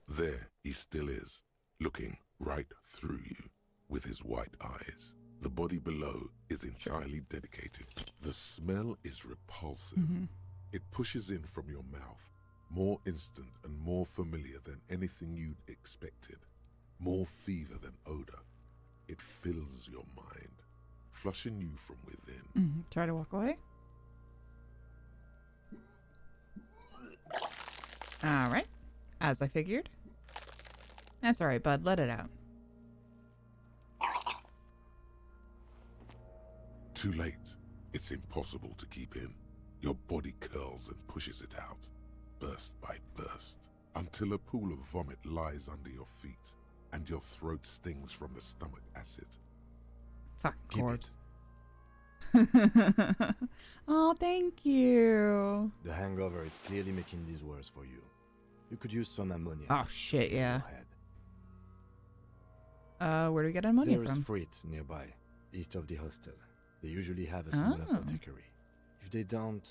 There he still is, looking right through you with his white eyes. The body below is entirely dedicated. The smell is repulsive. It pushes in from your mouth, more instant and more familiar than anything you'd expected. More fever than odor. It fills your mind, flushing you from within. Try to walk away. All right. As I figured. That's all right, bud. Let it out. Too late. It's impossible to keep in. Your body curls and pushes it out, burst by burst, until a pool of vomit lies under your feet, and your throat stings from the stomach acid. Fucking corpse. Oh, thank you. The hangover is clearly making these worse for you. You could use some ammonia. Oh shit, yeah. Where do we get ammonia from? There is Frit nearby, east of the hostel. They usually have a small apothecary. If they don't...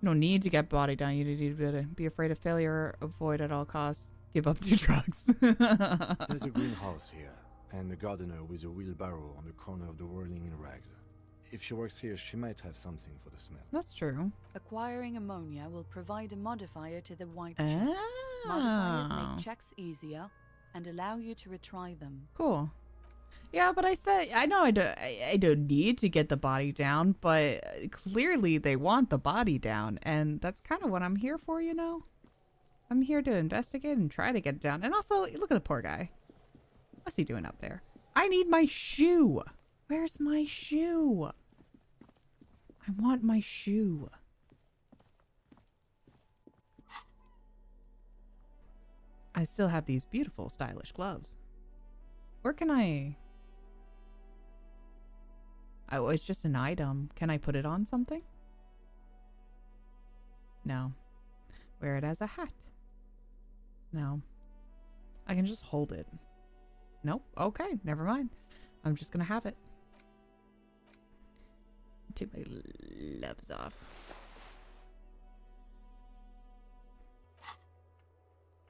No need to get body down. You need to be afraid of failure, avoid at all costs, give up to drugs. There's a greenhouse here, and a gardener with a wheelbarrow on the corner of the whirling in rags. If she works here, she might have something for the smell. That's true. Acquiring ammonia will provide a modifier to the white check. Modifiers make checks easier and allow you to retry them. Cool. Yeah, but I know I don't need to get the body down, but clearly they want the body down, and that's kind of what I'm here for, you know? I'm here to investigate and try to get it down. And also, look at the poor guy. What's he doing up there? I need my shoe. Where's my shoe? I want my shoe. I still have these beautiful, stylish gloves. Where can I... Oh, it's just an item. Can I put it on something? No. Wear it as a hat. No. I can just hold it. Nope. Okay, never mind. I'm just gonna have it. Take my gloves off.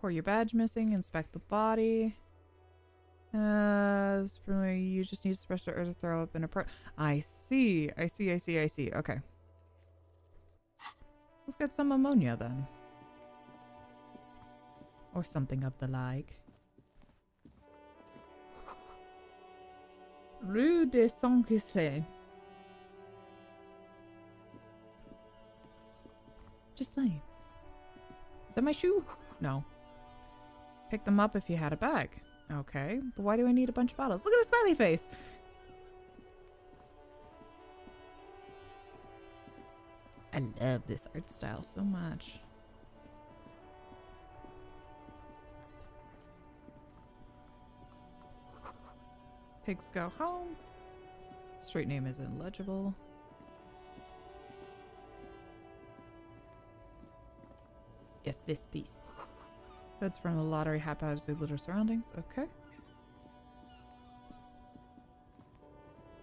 Pour your badge missing. Inspect the body. You just need to suppress the urge to throw up in a I see. Okay. Let's get some ammonia then. Or something of the like. Rue de Saint-Quisley. Just saying. Is that my shoe? No. Pick them up if you had a bag. Okay, but why do I need a bunch of bottles? Look at the smiley face! I love this art style so much. Pigs go home. Street name is illegible. Yes, this piece. Goods from the lottery haphazardly litter surroundings. Okay.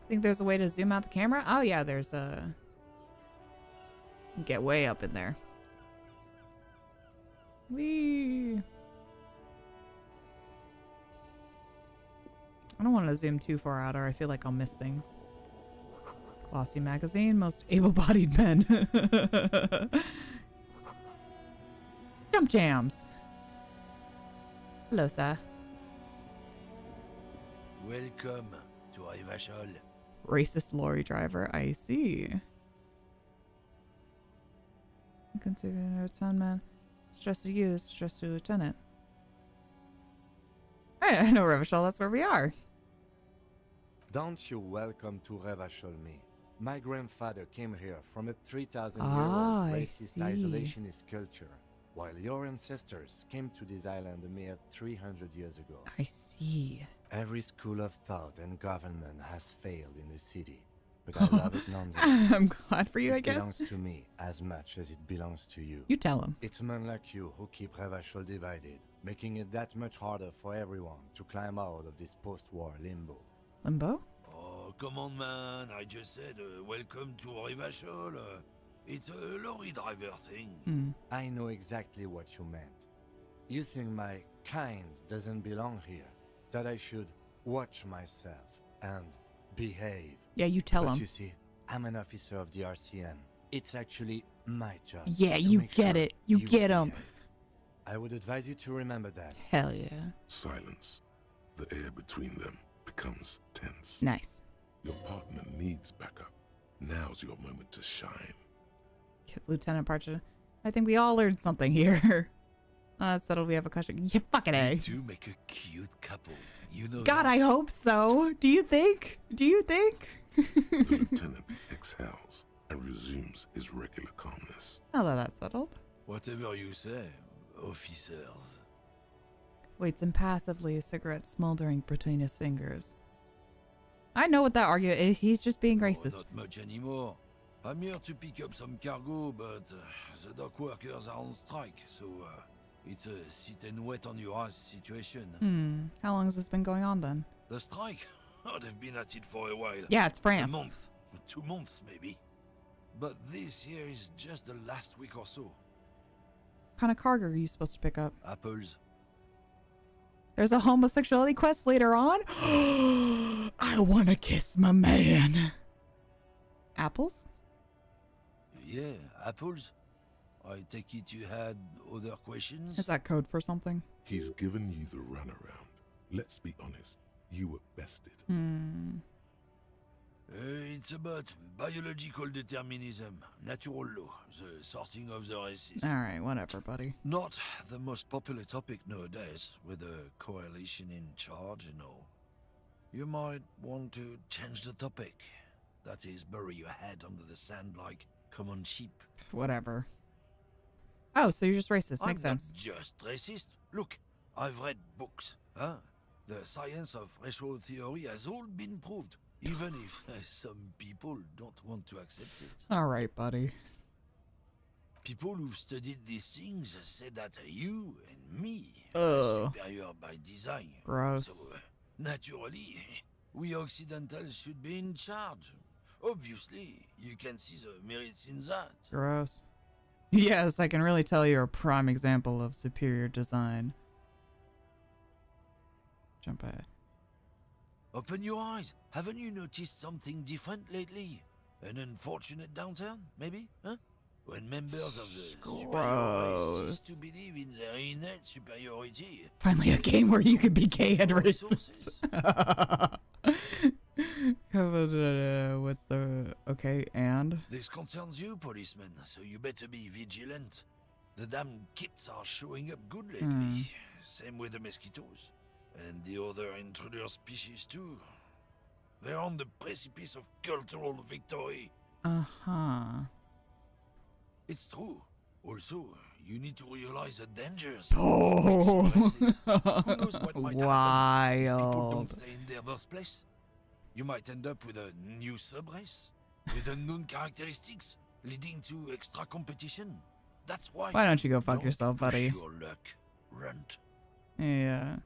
Think there's a way to zoom out the camera? Oh yeah, there's a... Get way up in there. Whee! I don't want to zoom too far out or I feel like I'll miss things. Glossy magazine, most able-bodied men. Jump jams. Hello, sir. Welcome to Astral. Racist lorry driver, I see. Considerate town man. Stress to you, stress to lieutenant. Hey, I know Revachol, that's where we are. Don't you welcome to Revachol me. My grandfather came here from a 3,000-year-old racist isolationist culture, while your ancestors came to this island a mere 300 years ago. I see. Every school of thought and government has failed in the city. but I love it nonetheless. I'm glad for you, I guess. It belongs to me as much as it belongs to you. You tell him. It's men like you who keep Revachol divided, making it that much harder for everyone to climb out of this post-war limbo. Limbo? Oh, come on, man. I just said welcome to Revachol. It's a lorry driver thing. I know exactly what you meant. You think my kind doesn't belong here, that I should watch myself and behave. Yeah, you tell him. But you see, I'm an officer of the RCN. It's actually my job. Yeah, you get it. You get him. I would advise you to remember that. Hell yeah. Silence. The air between them becomes tense. Nice. Your partner needs backup. Now's your moment to shine. Lieutenant Parcha, I think we all learned something here. It's settled. We have a question. Yeah, fucking A. You two make a cute couple. You know God, that. I hope so. Do you think? Do you think? The lieutenant exhales and resumes his regular calmness. Now that that's settled. Whatever you say, officers. Waits impassively, a cigarette smoldering between his fingers. I know what that argument is. He's just being racist. Not much anymore. I'm here to pick up some cargo, but the dock workers are on strike, so it's a sit and wait on your ass situation. How long has this been going on then? The strike? Oh, they've been at it for a while. Yeah, it's France. A month. 2 months, maybe. But this here is just the last week or so. What kind of cargo are you supposed to pick up? Apples. There's a homosexuality quest later on? I want to kiss my man. Apples? Yeah, apples. I take it you had other questions? Is that code for something? He's given you the runaround. Let's be honest. You were bested. It's about biological determinism, natural law, the sorting of the races. Alright, whatever, buddy. Not the most popular topic nowadays, with a coalition in charge and all. You might want to change the topic. That is, bury your head under the sand like common sheep. Whatever. Oh, so you're just racist. Makes I'm sense. not just racist. Look, I've read books. Huh? The science of racial theory has all been proved. Even if some people don't want to accept it. Alright, buddy. People who've studied these things say that you and me are superior by design. Gross. So, naturally, we Occidentals should be in charge. Obviously, you can see the merits in that. Gross. Yes, I can really tell you're a prime example of superior design. Jump ahead. Open your eyes. Haven't you noticed something different lately? An unfortunate downturn, maybe? Huh? When members of the superior race cease to believe in their innate superiority. Finally, a game where you can be gay and racist. What's the... Okay, and? This concerns you, policeman, so you better be vigilant. The damn kips are showing up good lately. Same with the mosquitoes. And the other intruder species too. They're on the precipice of cultural victory. Uh-huh. It's true. Also, you need to realize the dangers. Oh, Who knows what might happen if people don't wild. stay in their birthplace? You might end up with a new subrace, with unknown characteristics, leading to extra competition. That's why. Why don't you go fuck yourself, push buddy? your luck, runt. Yeah.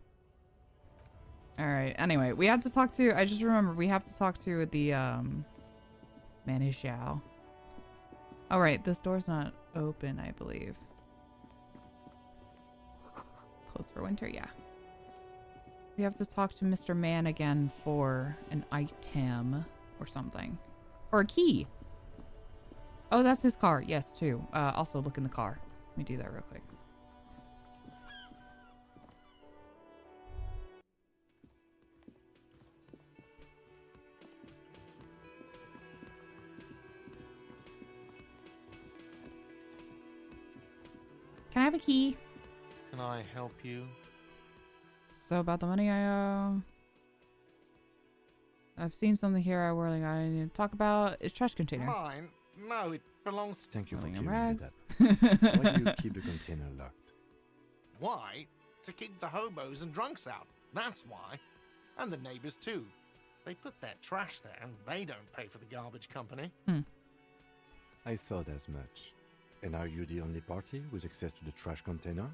Alright, anyway, we have to talk to... I just remember, we have to talk to the, Manny Xiao. Alright, this door's not open, I believe. Closed for winter, yeah. We have to talk to Mr. Man again for an item or something. Or a key. Oh, that's his car. Yes, too. Also, look in the car. Let me do that real quick. Can I have a key? Can I help you? So about the money I owe. I've seen something here I really gotta need to talk about. It's trash container. Mine? No, it belongs to... Thank you for Nothing in clearing rags. that. Why do you keep the container locked? Why? To keep the hobos and drunks out. That's why. And the neighbors too. They put their trash there and they don't pay for the garbage company. I thought as much. And are you the only party with access to the trash container?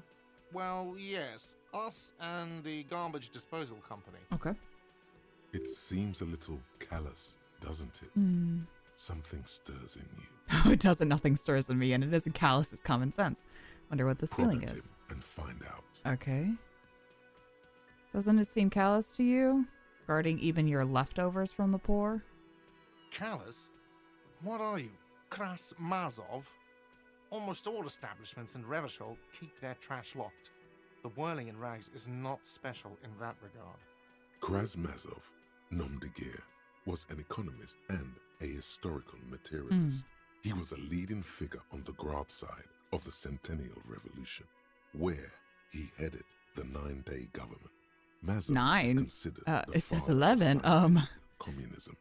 Well, yes. Us and the garbage disposal company. Okay. It seems a little callous, doesn't it? Something stirs in you. Oh, it doesn't. Nothing stirs in me, and it isn't callous. It's common sense. Wonder what this Prod feeling at is. him and find out. Okay. Doesn't it seem callous to you? Guarding even your leftovers from the poor? Callous? What are you, Kras Mazov? Almost all establishments in Revachol keep their trash locked. The whirling in rags is not special in that regard. Krasmazov, nom de guerre, was an economist and a historical materialist. He was a leading figure on the Grad side of the Centennial Revolution, where he headed the 9-day government. Mazov is considered the it says father of 11. scientific communism,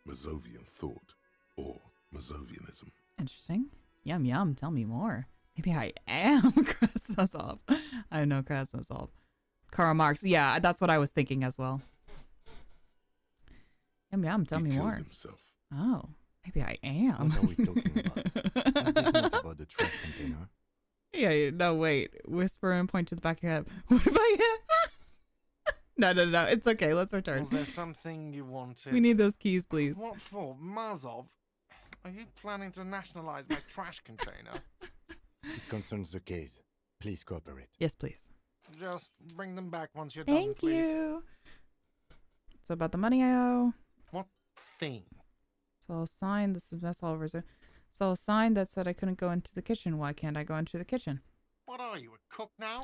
Mazovian thought, or Mazovianism. Interesting. Yum yum. Tell me more. Maybe I am Krasnozov. I know Krasnozov. Karl Marx. Yeah, that's what I was thinking as well. Yum yum. Tell me He killed more. himself. Oh, maybe I am. What are we talking about? That is not about the trash container. Yeah, no, wait. Whisper and point to the back of your head. What if I No. It's okay. Let's return. Was there something you wanted? We need those keys, please. What for? Mazov? Are you planning to nationalize my trash container? It concerns the case. Please cooperate. Yes, please. Just bring them back once you're done, Thank please. you. So about the money I owe. What thing? So I'll sign. This is mess all over. So I'll sign that said I couldn't go into the kitchen. Why can't I go into the kitchen? What are you, a cook now?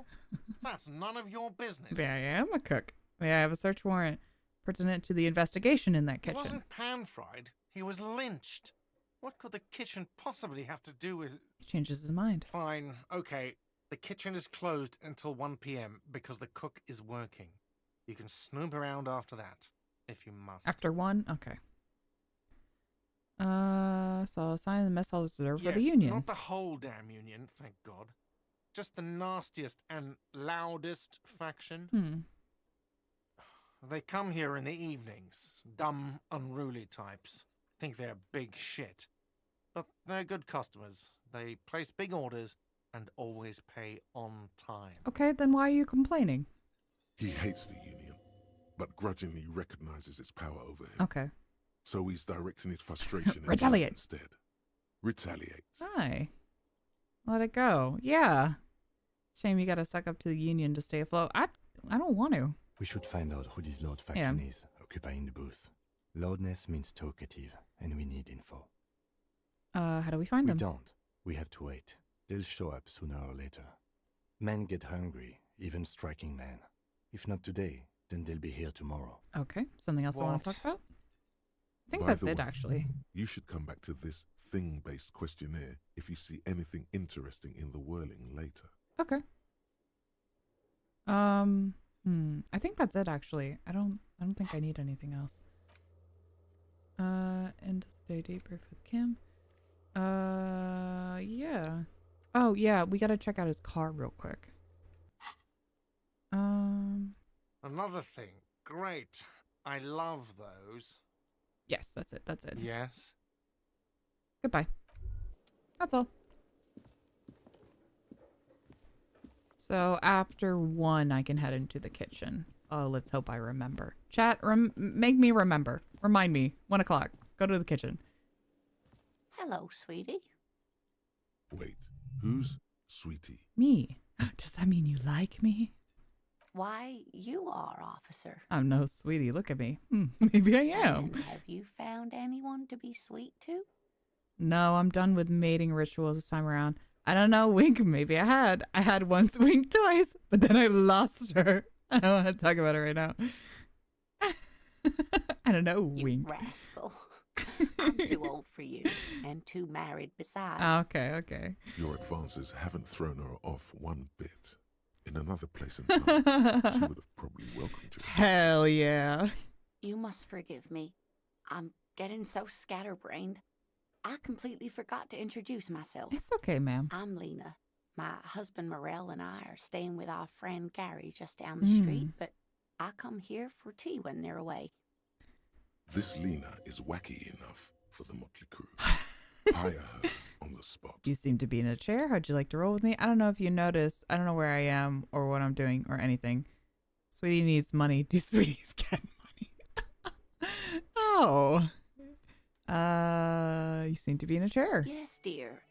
That's none of your business. Maybe I am a cook. May I have a search warrant pertinent to the investigation in that He kitchen? wasn't pan-fried. He was lynched. What could the kitchen possibly have to do with... He changes his mind. Fine, okay. The kitchen is closed until 1 p.m. because the cook is working. You can snoop around after that, if you must. After 1? Okay. So I'll sign the mess hall reserved for the Yes, union. not the whole damn union, thank God. Just the nastiest and loudest faction. They come here in the evenings. Dumb, unruly types. Think they're big shit. But they're good customers. They place big orders and always pay on time. Okay, then why are you complaining? He hates the Union, but grudgingly recognizes its power over him. Okay. So he's directing his frustration at Retaliate. you instead. Retaliate. Hi. Let it go. Yeah. Shame you gotta suck up to the union to stay afloat. I don't want to. We should find out who this Lord faction is, occupying the booth. Loudness means talkative, and we need info. How do we find them? We don't. We have to wait. They'll show up sooner or later. Men get hungry, even striking men. If not today, then they'll be here tomorrow. Okay. Something else I want to talk about? I think By that's the it, way, actually. You should come back to this thing-based questionnaire if you see anything interesting in the whirling later. Okay. I think that's it, actually. I don't think I need anything else. End of the day debrief with Kim. Yeah. Oh, yeah, we gotta check out his car real quick. Another thing. Great. I love those. Yes, that's it. That's it. Yes. Goodbye. That's all. So after 1, I can head into the kitchen. Oh, let's hope I remember. Chat, make me remember. Remind me. 1 o'clock. Go to the kitchen. Hello, sweetie. Wait, who's Sweetie? Me. Does that mean you like me? Why, you are, officer. I'm no sweetie. Look at me. Maybe I am. And have you found anyone to be sweet to? No, I'm done with mating rituals this time around. I don't know, Wink, maybe I had. I had once, Wink twice, but then I lost her. I don't want to talk about it right now. I don't know, You Wink. rascal. I'm too old for you, and too married besides. Okay. Your advances haven't thrown her off one bit. In another place and time, she would have probably welcomed you. Hell yeah. You must forgive me. I'm getting so scatterbrained. I completely forgot to introduce myself. It's okay, ma'am. I'm Lena. My husband Morel and I are staying with our friend Gary just down the street, but I come here for tea when they're away. This Lena is wacky enough for the motley crew. Hire her on the spot. You seem to be in a chair. How'd you like to roll with me? I don't know if you noticed. I don't know where I am or what I'm doing or anything. Sweetie needs money. Do sweeties get money? Oh. You seem to be in a chair. Yes, dear.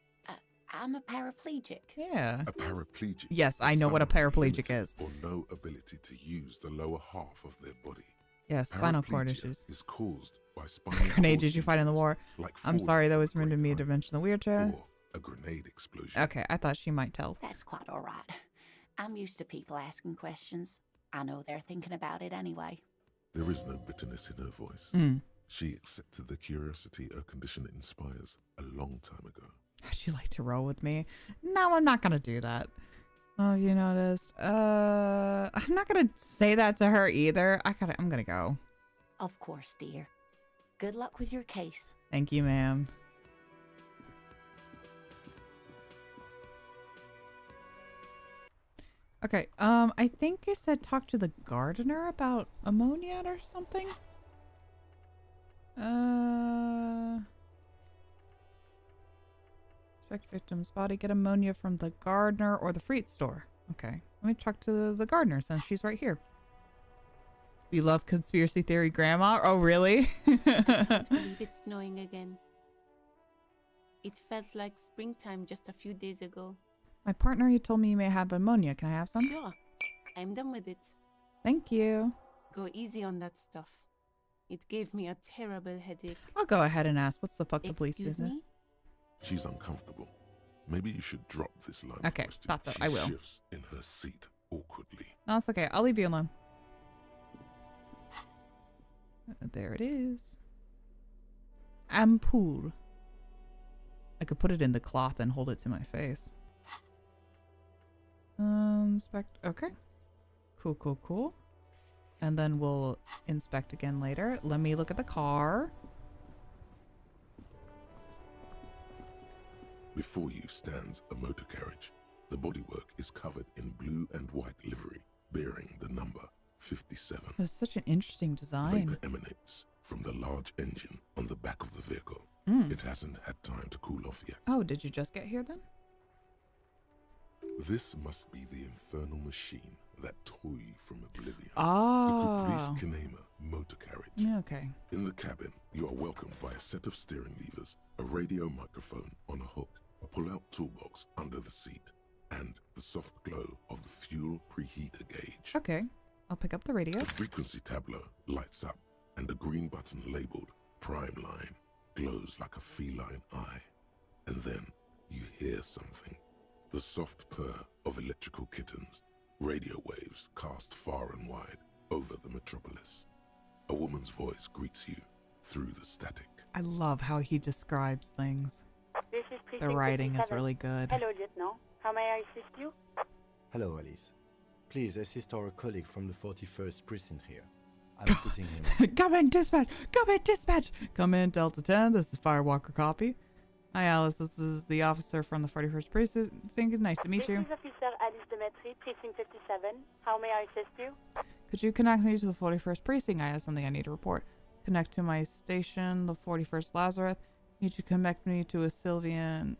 I'm a paraplegic. Yeah. A paraplegic. Yes, I know what a paraplegic is. Or no ability to use the lower half of their body. Yeah, spinal cord issues. Is caused by spinal Grenade did you fight in the war? Like I'm sorry, that was rude of me to mention the wheelchair. Or a grenade explosion. Okay, I thought she might tell. That's quite all right. I'm used to people asking questions. I know they're thinking about it anyway. There is no bitterness in her voice. She accepted the curiosity her condition inspires a long time ago. How'd you like to roll with me? No, I'm not gonna do that. Oh, you noticed? I'm not gonna say that to her either. I'm gonna go. Of course, dear. Good luck with your case. Thank you, ma'am. Okay, I think it said talk to the gardener about ammonia or something. Inspect victim's body, get ammonia from the gardener or the fruit store. Okay, let me talk to the gardener since she's right here. We love conspiracy theory grandma. Oh, really? I believe it's snowing again. It felt like springtime just a few days ago. My partner, you told me you may have ammonia. Can I have some? Sure. I'm done with it. Thank you. Go easy on that stuff. It gave me a terrible headache. I'll go ahead and ask. What's the fuck the police Excuse business? me? She's uncomfortable. Maybe you should drop this line. Okay, thought so. I will. She shifts in her seat awkwardly. No, it's okay. I'll leave you alone. There it is. Ampoule. I could put it in the cloth and hold it to my face. Inspect. Okay. Cool, cool, cool. And then we'll inspect again later. Let me look at the car. Before you stands a motor carriage. The bodywork is covered in blue and white livery, bearing the number 57. That's such an interesting design. Vapor emanates from the large engine on the back of the vehicle. It hasn't had time to cool off yet. Oh, did you just get here then? This must be the infernal machine that tore you from oblivion. Ah. The Caprice Kinema motor carriage. Yeah, okay. In the cabin, you are welcomed by a set of steering levers, a radio microphone on a hook, a pull-out toolbox under the seat, and the soft glow of the fuel preheater gauge. Okay. I'll pick up the radio. The frequency tableau lights up, and a green button labeled Prime Line glows like a feline eye. And then you hear something. The soft purr of electrical kittens, radio waves cast far and wide over the metropolis. A woman's voice greets you through the static. I love how he describes things. This is The writing is really good. Hello, Lieutenant. How may I assist you? Hello, Alice. Please assist our colleague from the 41st precinct here. I'm putting him. Come in, dispatch! Come in, dispatch! Come in, Delta 10. This is Firewalker copy. Hi, Alice. This is the officer from the 41st precinct. Nice to meet you. This is Officer Alice Demetri, Precinct 57. How may I assist you? Could you connect me to the 41st precinct? I have something I need to report. Connect to my station, the 41st Lazarus. Need to connect me to a civilian.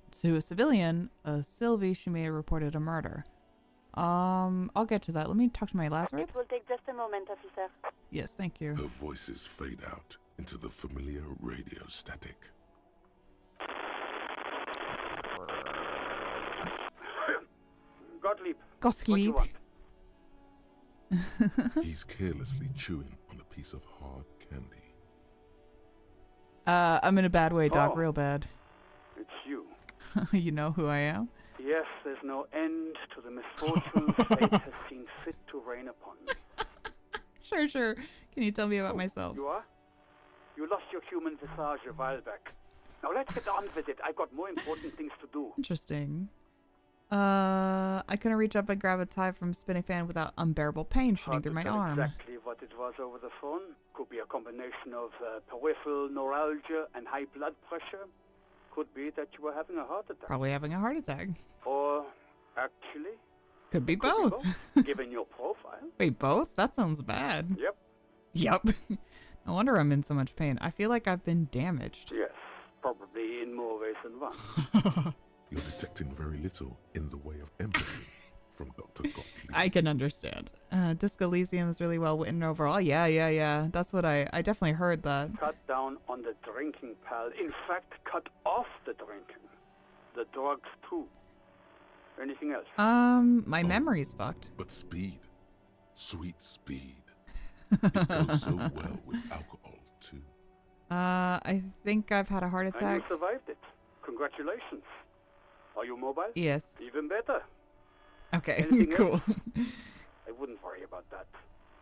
Sylvie, she may have reported a murder. I'll get to that. Let me talk to my Lazarus. It will take just a moment, officer. Yes, thank you. Her voices fade out into the familiar radio static. Gottlieb. Gottlieb. What do you want? He's carelessly chewing on a piece of hard candy. I'm in a bad way, Doc. Oh. Real bad. It's you. You know who I am? Yes, there's no end to the misfortunes fate has seen fit to rain upon me. Sure. Can you tell me about myself? You are? You lost your human visage a while back. Now let's get on with it. I've got more important things to do. Interesting. I couldn't reach up and grab a tie from spinning fan without unbearable pain shooting through my arm. Exactly what it was over the phone. Could be a combination of peripheral neuralgia and high blood pressure. Could be that you were having a heart attack. Probably having a heart attack. Or, actually... Could be both. Given your profile. Wait, both? That sounds bad. Yep. Yep. No wonder I'm in so much pain. I feel like I've been damaged. Yes, probably in more ways than one. You're detecting very little in the way of empathy from Dr. Gottlieb. I can understand. Disc Elysium is really well written overall. Yeah. That's what I definitely heard that. Cut down on the drinking, pal. In fact, cut off the drinking. The drugs, too. Anything else? My memory's fucked. But speed. Sweet speed. It goes so well with alcohol, too. I think I've had a heart And attack. you survived it. Congratulations. Are you mobile? Yes. Even better. Okay, Anything cool. else? I wouldn't worry about that.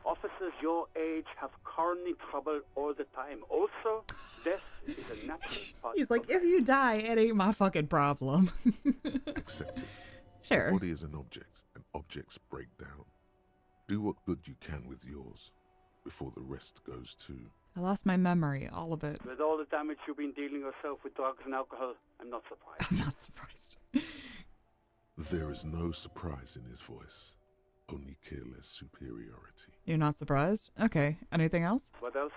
Officers your age have coronary trouble all the time. Also, death is a natural part. He's like, if you die, it ain't my fucking problem. Accept it. Sure. The body is an object, and objects break down. Do what good you can with yours, before the rest goes too. I lost my memory, all of it. With all the damage you've been dealing yourself with drugs and alcohol, I'm not surprised. I'm not surprised. There is no surprise in his voice, only careless superiority. You're not surprised? Okay. Anything else? What else?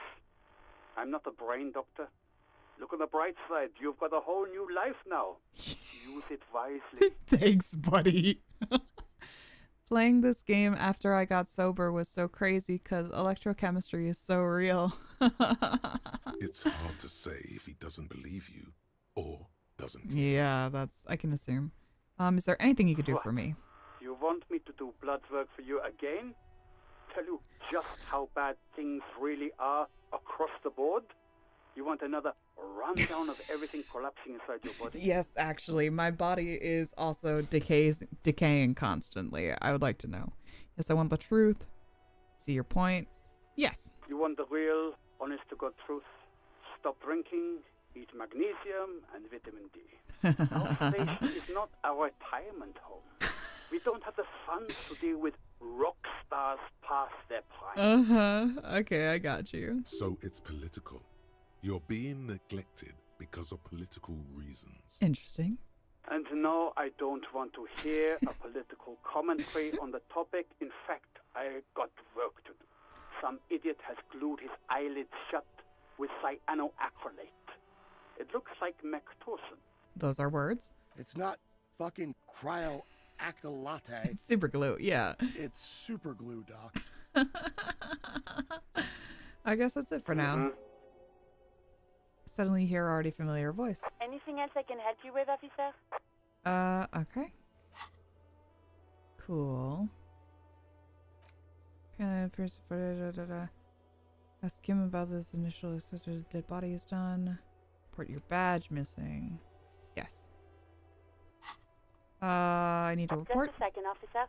I'm not a brain doctor. Look on the bright side. You've got a whole new life now. Use it wisely. Thanks, buddy. Playing this game after I got sober was so crazy because electrochemistry is so real. It's hard to say if he doesn't believe you or doesn't. Yeah, I can assume. Is there anything you could do for me? You want me to do blood work for you again? Tell you just how bad things really are across the board? You want another rundown of everything collapsing inside your body? Yes, actually, my body is also decaying constantly. I would like to know. Yes, I want the truth. See your point. Yes. You want the real, honest-to-God truth? Stop drinking, eat magnesium and vitamin D. Our station is not a retirement home. We don't have the funds to deal with rock stars past their prime. Okay, I got you. So it's political. You're being neglected because of political reasons. Interesting. And no, I don't want to hear a political commentary on the topic. In fact, I got work to do. Some idiot has glued his eyelids shut with cyanoacrylate. It looks like Mactorson. Those are words. It's not fucking cryoactylate. It's super glue, yeah. It's super glue, Doc. I guess that's it for now. Suddenly hear already familiar voice. Anything else I can help you with, officer? Okay. Cool. Ask him about this initial sister's dead body is done. Report your badge missing. Yes. I need to report. Just a second, officer.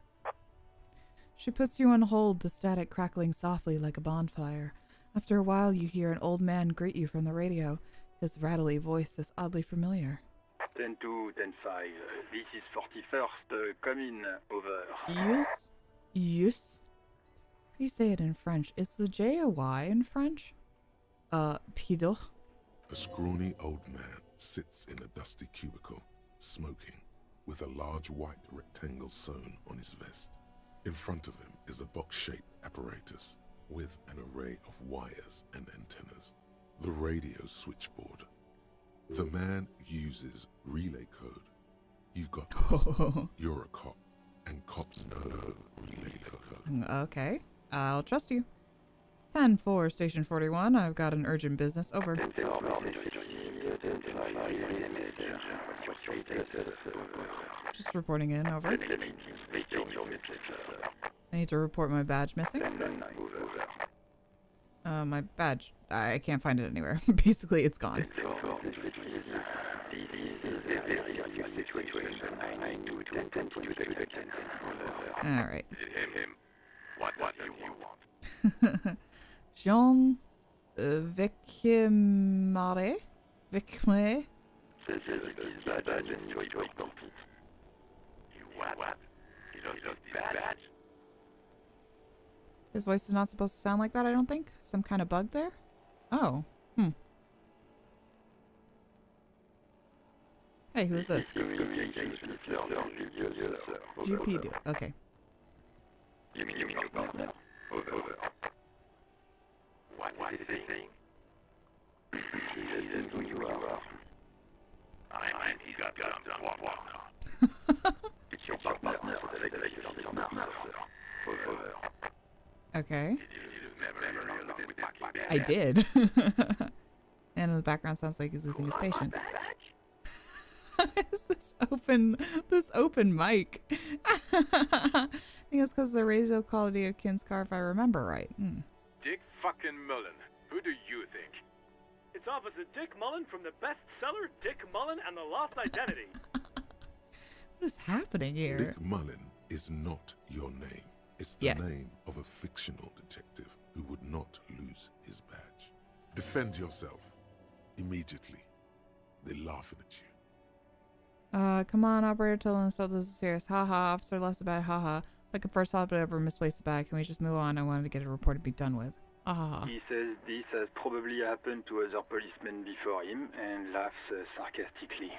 She puts you on hold, the static crackling softly like a bonfire. After a while, you hear an old man greet you from the radio. His rattly voice is oddly familiar. 10-2, 10-5. This is 41st. Come in. Over. Yes? Yes? How do you say it in French? It's the J-O-Y in French? Pido? A scrawny old man sits in a dusty cubicle, smoking, with a large white rectangle sewn on his vest. In front of him is a box-shaped apparatus with an array of wires and antennas. The radio switchboard. The man uses relay code. You've got this. You're a cop, and cops know relay code. Okay, I'll trust you. 10-4, Station 41. I've got an urgent business. Over. Just reporting in. Over. I need to report my badge missing. My badge. I can't find it anywhere. Basically, it's gone. All right. What do you want? Jean Vecchimare? Vecchimare? What? You lost this badge? His voice is not supposed to sound like that, I don't think. Some kind of bug there? Oh. Hey, who is this? GP. Okay. What is he saying? He listens when you are. And he's got guns on what? It's your partner, Okay. With this fucking I did. And in the background sounds like he's losing his patience. Is this open mic? I think it's because the radio quality of Kin's car, if I remember right. Dick fucking Mullen. Who do you think? It's Officer Dick Mullen from the bestseller Dick Mullen and the Lost Identity. What is happening here? Dick Mullen is not your name. It's the name of a fictional detective who would not lose his badge. Defend yourself. Immediately. They're laughing at you. Come on, operator, tell them so this is serious. Haha, officer, less about haha. Like the first officer ever misplaced the bag. Can we just move on? I wanted to get a report and be done with. Ah. He says this has probably happened to other policemen before him and laughs sarcastically.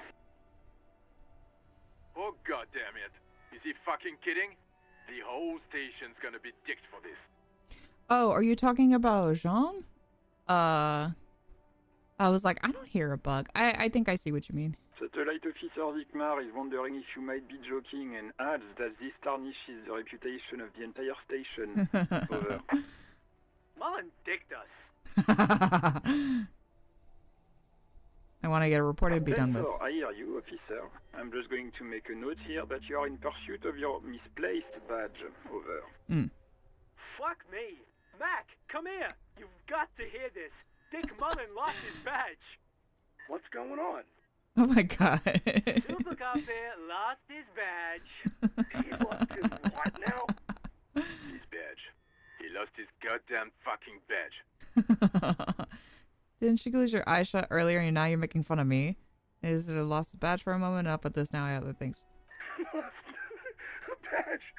Oh god damn it. Is he fucking kidding? The whole station's gonna be dicked for this. Oh, are you talking about Jean? I was like, I don't hear a bug. I think I see what you mean. Satellite Officer Vikmar is wondering if you might be joking and adds that this tarnishes the reputation of the entire station. Over. Mullen dicked us. I want to get a report and be done with. I hear you, officer. I'm just going to make a note here that you are in pursuit of your misplaced badge. Over. Fuck me. Mac, come here. You've got to hear this. Dick Mullen lost his badge. What's going on? Oh my god. Super Copy lost his badge. He lost his what now? His badge. He lost his goddamn fucking badge. Didn't you lose your eye shut earlier and now you're making fun of me? Is it a lost his badge for a moment? Up with this now, I other things. Lost a badge.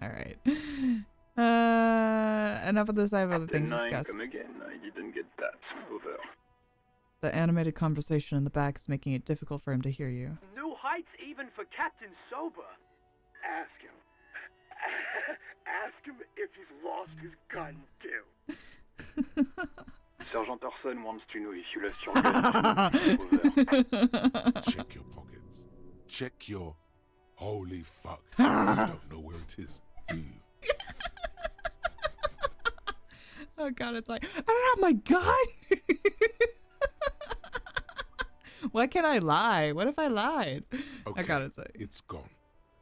Alright. Enough of this, I have other things to discuss. Come again. I didn't get that. Over. The animated conversation in the back is making it difficult for him to hear you. New heights even for Captain Sober. Ask him. Ask him if he's lost his gun, too. Sergeant Orson wants to know if you lost your gun. Check your pockets. Check your... Holy fuck. You don't know where it is, do you? Oh god, it's like, I don't have my gun! Why can't I lie? What if I lied? Okay, I gotta say. It's gone.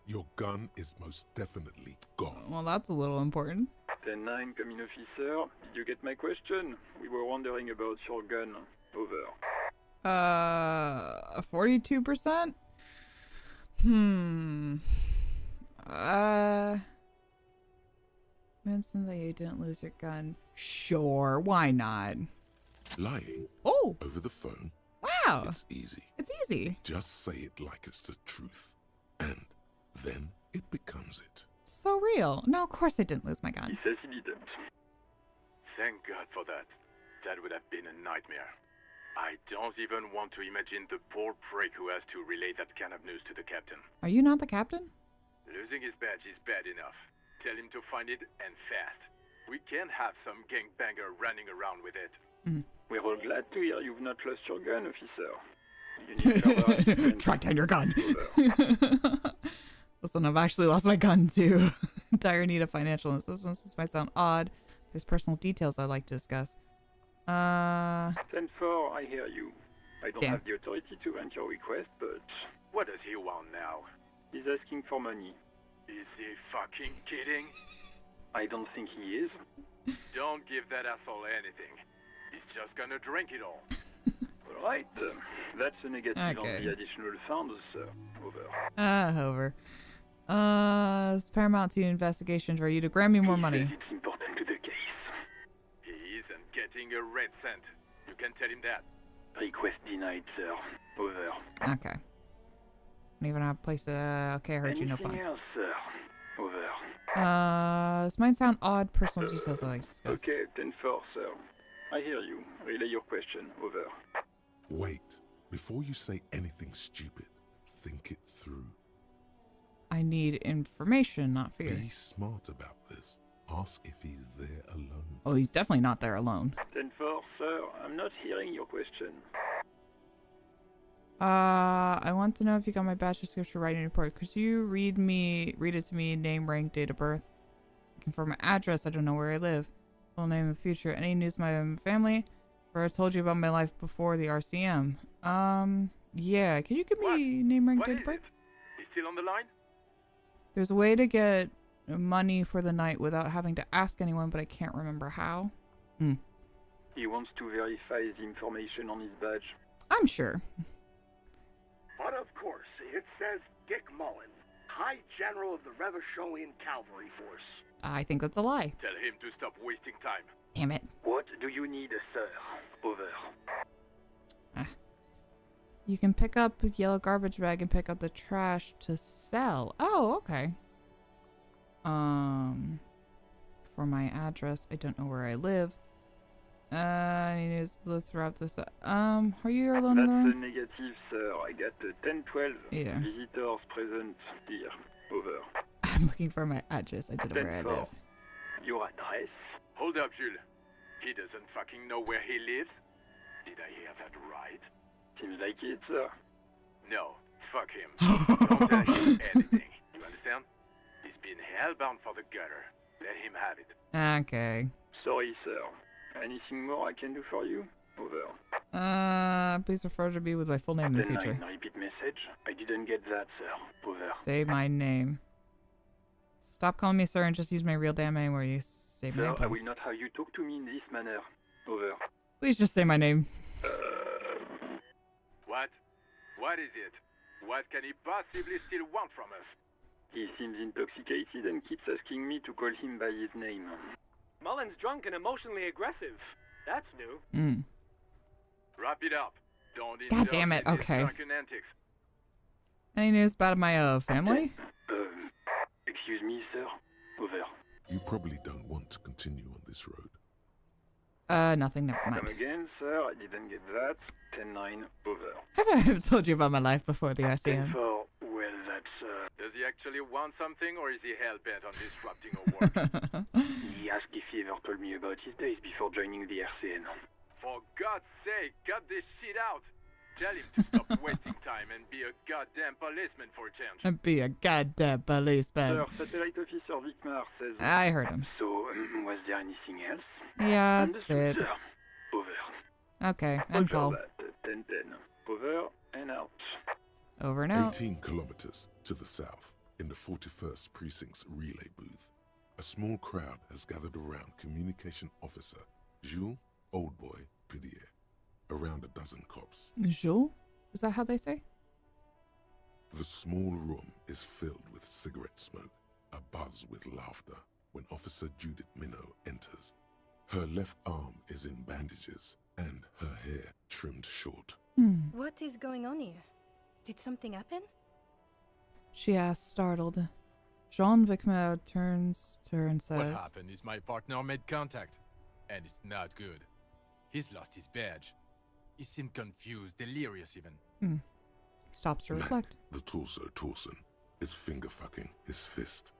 Your gun is most definitely gone. Well, that's a little important. 10-9, come in, officer. Did you get my question? We were wondering about your gun. Over. 42%? Mention that you didn't lose your gun. Sure, why not? Lying? Oh! Over the phone? Wow! It's easy. It's easy. Just say it like it's the truth. And then it becomes it. So real. No, of course I didn't lose my gun. He says he didn't. Thank God for that. That would have been a nightmare. I don't even want to imagine the poor prick who has to relay that kind of news to the captain. Are you not the captain? Losing his badge is bad enough. Tell him to find it, and fast. We can't have some gangbanger running around with it. We're all glad to hear you've not lost your gun, officer. You need track down your gun. Listen, I've actually lost my gun too. Dire need of financial assistance. This might sound odd. There's personal details I'd like to discuss. 10-4, I hear you. I don't have the authority to grant your request, but... What does he want now? He's asking for money. Is he fucking kidding? I don't think he is. Don't give that asshole anything. He's just gonna drink it all. Alright, that's a negative on the additional funds, over. Over. It's paramount to investigations for you to grant me more money. It's important to the case. He isn't getting a red cent. You can tell him that. Request denied, sir. Over. Okay. Don't even have a place to... Okay, I heard you, no funds. Anything else, sir? Over. This might sound odd. Personal details I'd like to discuss. Okay, 10-4, sir. I hear you. Relay your question. Over. Wait. Before you say anything stupid, think it through. I need information, not fear. Be smart about this. Ask if he's there alone. Oh, he's definitely not there alone. 10-4, sir. I'm not hearing your question. I want to know if you got my bachelor's scripture writing report. Could you read it to me, name, rank, date of birth? Confirm my address. I don't know where I live. Full name of the future. Any news of my family? Or I told you about my life before the RCM. Yeah. Can you give me name, rank, date of birth? He's still on the line? There's a way to get money for the night without having to ask anyone, but I can't remember how. He wants to verify his information on his badge. I'm sure. But of course, it says Dick Mullen, High General of the Revacholian Cavalry Force. I think that's a lie. Tell him to stop wasting time. Damn it. What do you need, sir? Over. You can pick up a yellow garbage bag and pick up the trash to sell. Oh, okay. For my address, I don't know where I live. Let's wrap this up. Are you alone in the room? That's a negative, sir. I got 10-12 Yeah. visitors present here. Over. I'm looking for my address. I don't know where I live. Your address? Hold up, Jules. He doesn't fucking know where he lives? Did I hear that right? Seems like it, sir. No, fuck him. Don't tell him anything. You understand? He's been hellbound for the gutter. Let him have it. Okay. Sorry, sir. Anything more I can do for you? Over. Please refer to me with my full name in the future. Repeat message. I didn't get that, sir. Over. Say my name. Stop calling me sir and just use my real damn name where you say my name, please. I will not have you talk to me in this manner. Over. Please just say my name. What? What is it? What can he possibly still want from us? He seems intoxicated and keeps asking me to call him by his name. Mullen's drunk and emotionally aggressive. That's new. Wrap it up. Don't God damn it, okay. Antics. Any news about my family? Excuse me, sir. Over. You probably don't want to continue on this road. Nothing, never mind. Come again, sir. I didn't get that. 10-9, over. Have I ever told you about my life before the RCM? 10-4, well, that's, Does he actually want something, or is he hell-bent on disrupting our work? He asked if he ever told me about his days before joining the RCN. For God's sake, cut this shit out! Tell him to stop wasting time and be a goddamn policeman for a change. And be a goddamn policeman. Sir, Satellite Officer Vicmar says... I heard him. So, was there anything else? Yeah, that's it. Sir. Over. Okay, end call. 10-10. Over and out. Over and out. 18 kilometers to the south, in the 41st Precinct's relay booth, a small crowd has gathered around Communication Officer Jules Oldboy Pidier. Around a dozen cops. Jules? Is that how they say? The small room is filled with cigarette smoke, a buzz with laughter, when Officer Judith Minnow enters. Her left arm is in bandages, and her hair trimmed short. What is going on here? Did something happen? She asks, startled. Jean Vicmer turns to her and says... What happened is my partner made contact, and it's not good. He's lost his badge. He seemed confused, delirious even. Stops to reflect. The torso Torson is finger-fucking his fist,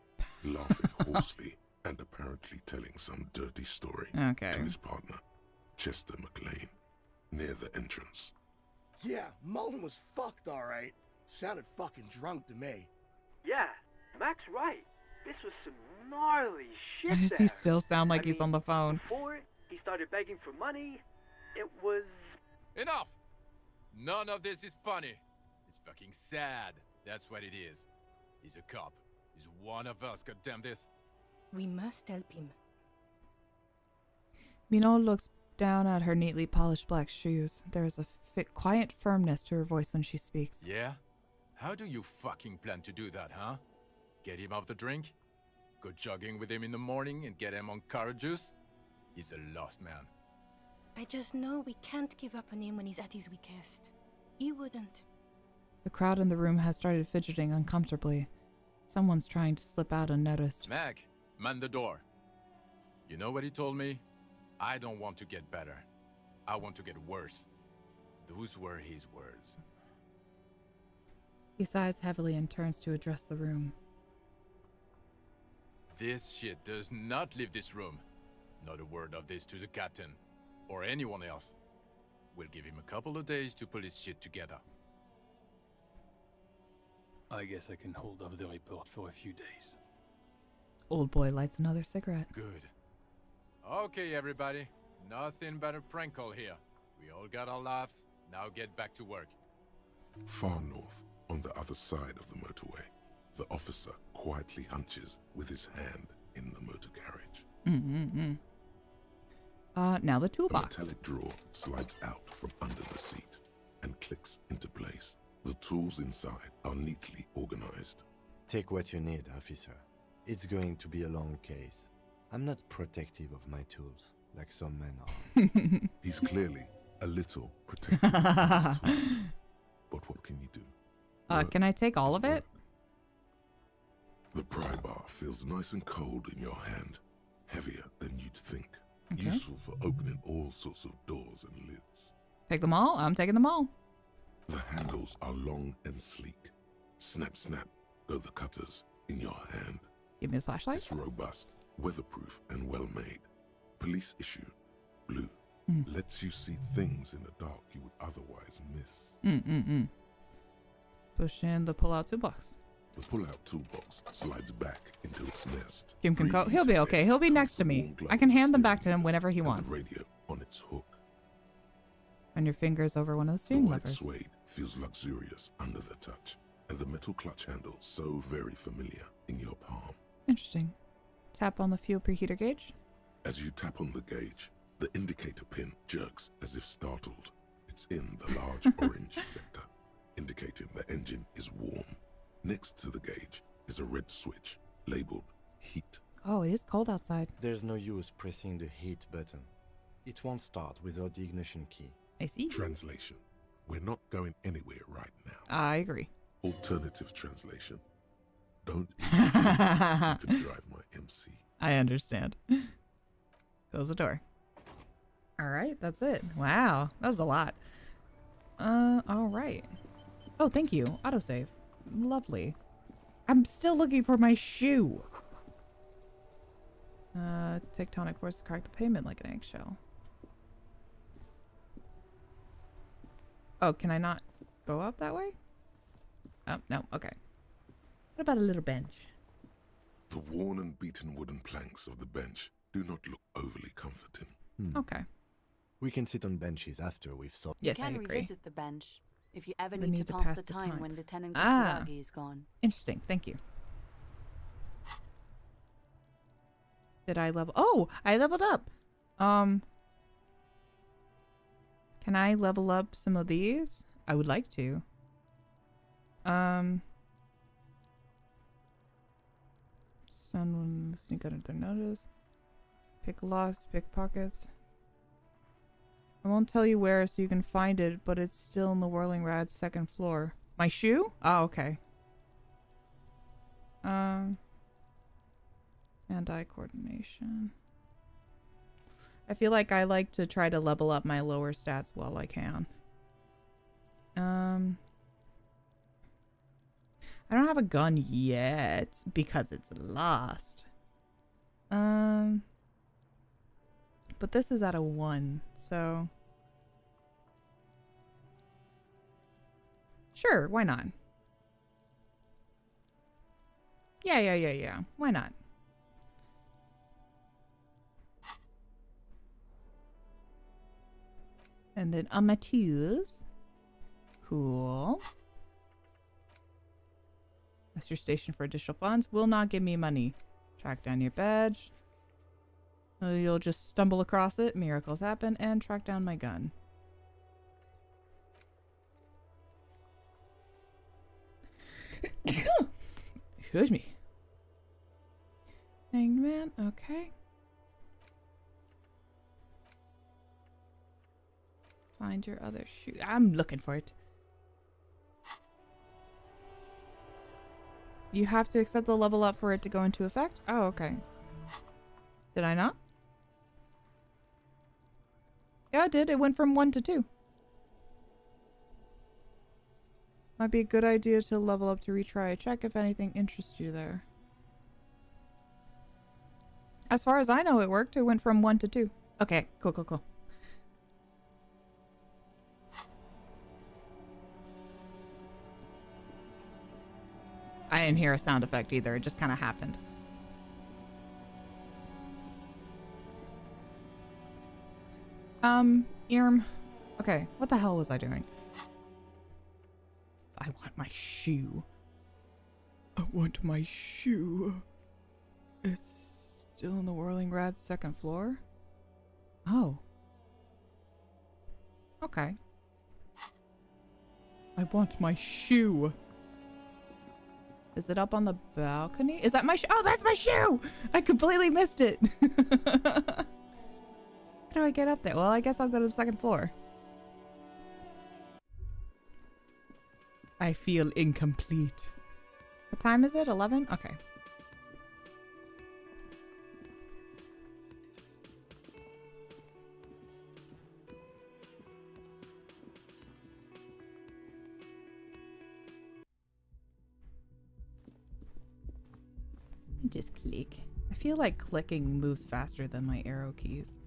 laughing hoarsely and apparently telling some dirty story to his partner, Chester McLean, near the entrance. Yeah, Mullen was fucked, alright. Sounded fucking drunk to me. Yeah, Mac's right. This was some gnarly shit. Why does he still sound like he's on the phone? Before he started begging for money, it was... Enough! None of this is funny. It's fucking sad. That's what it is. He's a cop. He's one of us, goddamn this. We must help him. Minot looks down at her neatly polished black shoes. There is a quiet firmness to her voice when she speaks. Yeah? How do you fucking plan to do that, huh? Get him off the drink? Go jogging with him in the morning and get him on carrot juice? He's a lost man. I just know we can't give up on him when he's at his weakest. He wouldn't. The crowd in the room has started fidgeting uncomfortably. Someone's trying to slip out unnoticed. Mac, man the door. You know what he told me? I don't want to get better. I want to get worse. Those were his words. He sighs heavily and turns to address the room. This shit does not leave this room. Not a word of this to the captain. Or anyone else. We'll give him a couple of days to pull his shit together. I guess I can hold off the report for a few days. Old boy lights another cigarette. Good. Okay, everybody. Nothing but a prank call here. We all got our laughs. Now get back to work. Far north, on the other side of the motorway, the officer quietly hunches with his hand in the motor carriage. Now the toolbox. A metallic drawer slides out from under the seat and clicks into place. The tools inside are neatly organized. Take what you need, officer. It's going to be a long case. I'm not protective of my tools, like some men are. He's clearly a little protective of his tools. But what can you do? Can I take all of it? The pry bar feels nice and cold in your hand, heavier than you'd think. Okay. Useful for opening all sorts of doors and lids. Take them all? I'm taking them all. The handles are long and sleek. Snap, snap, go the cutters in your hand. Give me the flashlight. It's robust, weatherproof, and well-made. Police issue, blue. Lets you see things in the dark you would otherwise miss. Push in the pull-out toolbox. The pull-out toolbox slides back into its nest. Kim can he'll be okay. He'll be next to me. I can hand them back to him whenever he wants. The radio on its hook. Run your fingers over one of the The steering white levers. suede feels luxurious under the touch, and the metal clutch handle so very familiar in your palm. Interesting. Tap on the fuel preheater gauge. As you tap on the gauge, the indicator pin jerks as if startled. It's in the large orange sector, indicating the engine is warm. Next to the gauge is a red switch labeled heat. Oh, it is cold outside. There's no use pressing the heat button. It won't start without the ignition key. I see. Translation. We're not going anywhere right now. I agree. Alternative translation. Don't even think you can drive my MC. I understand. Close the door. All right, that's it. Wow, that was a lot. All right. Oh, thank you. Autosave. Lovely. I'm still looking for my shoe. Tectonic force to crack the pavement like an eggshell. Oh, can I not go up that way? Oh, no. Okay. What about a little bench? The worn and beaten wooden planks of the bench do not look overly comforting. Okay. We can sit on benches after we've solved. Yes, you I can agree. revisit the bench if you ever We need to pass the time when Lieutenant Kuturagi is gone. Interesting. Thank you. Did I level? Oh, I leveled up. Can I level up some of these? I would like to. Someone sneak under their notice. Pick lost, pick pockets. I won't tell you where so you can find it, but it's still in the Whirling Rad's second floor. My shoe? Oh, okay. Hand-eye coordination. I feel like I like to try to level up my lower stats while I can. I don't have a gun yet because it's lost. But this is at a 1, so sure, why not? Yeah. Why not? And then on my twos. Cool. That's your station for additional funds. Will not give me money. Track down your badge. You'll just stumble across it. Miracles happen. And track down my gun. Excuse me. Hanged man. Okay. Find your other shoe. I'm looking for it. You have to accept the level up for it to go into effect? Oh, okay. Did I not? Yeah, I did. It went from 1 to 2. Might be a good idea to level up to retry a check if anything interests you there. As far as I know, it worked. It went from 1 to 2. Okay, cool, cool, cool. I didn't hear a sound effect either. It just kind of happened. Irm. Okay, what the hell was I doing? I want my shoe. I want my shoe. It's still in the Whirling Rat's second floor? Oh. Okay. I want my shoe. Is it up on the balcony? Is that my shoe? Oh, that's my shoe! I completely missed it. How do I get up there? Well, I guess I'll go to the second floor. I feel incomplete. What time is it? 11? Okay. Just click. I feel like clicking moves faster than my arrow keys.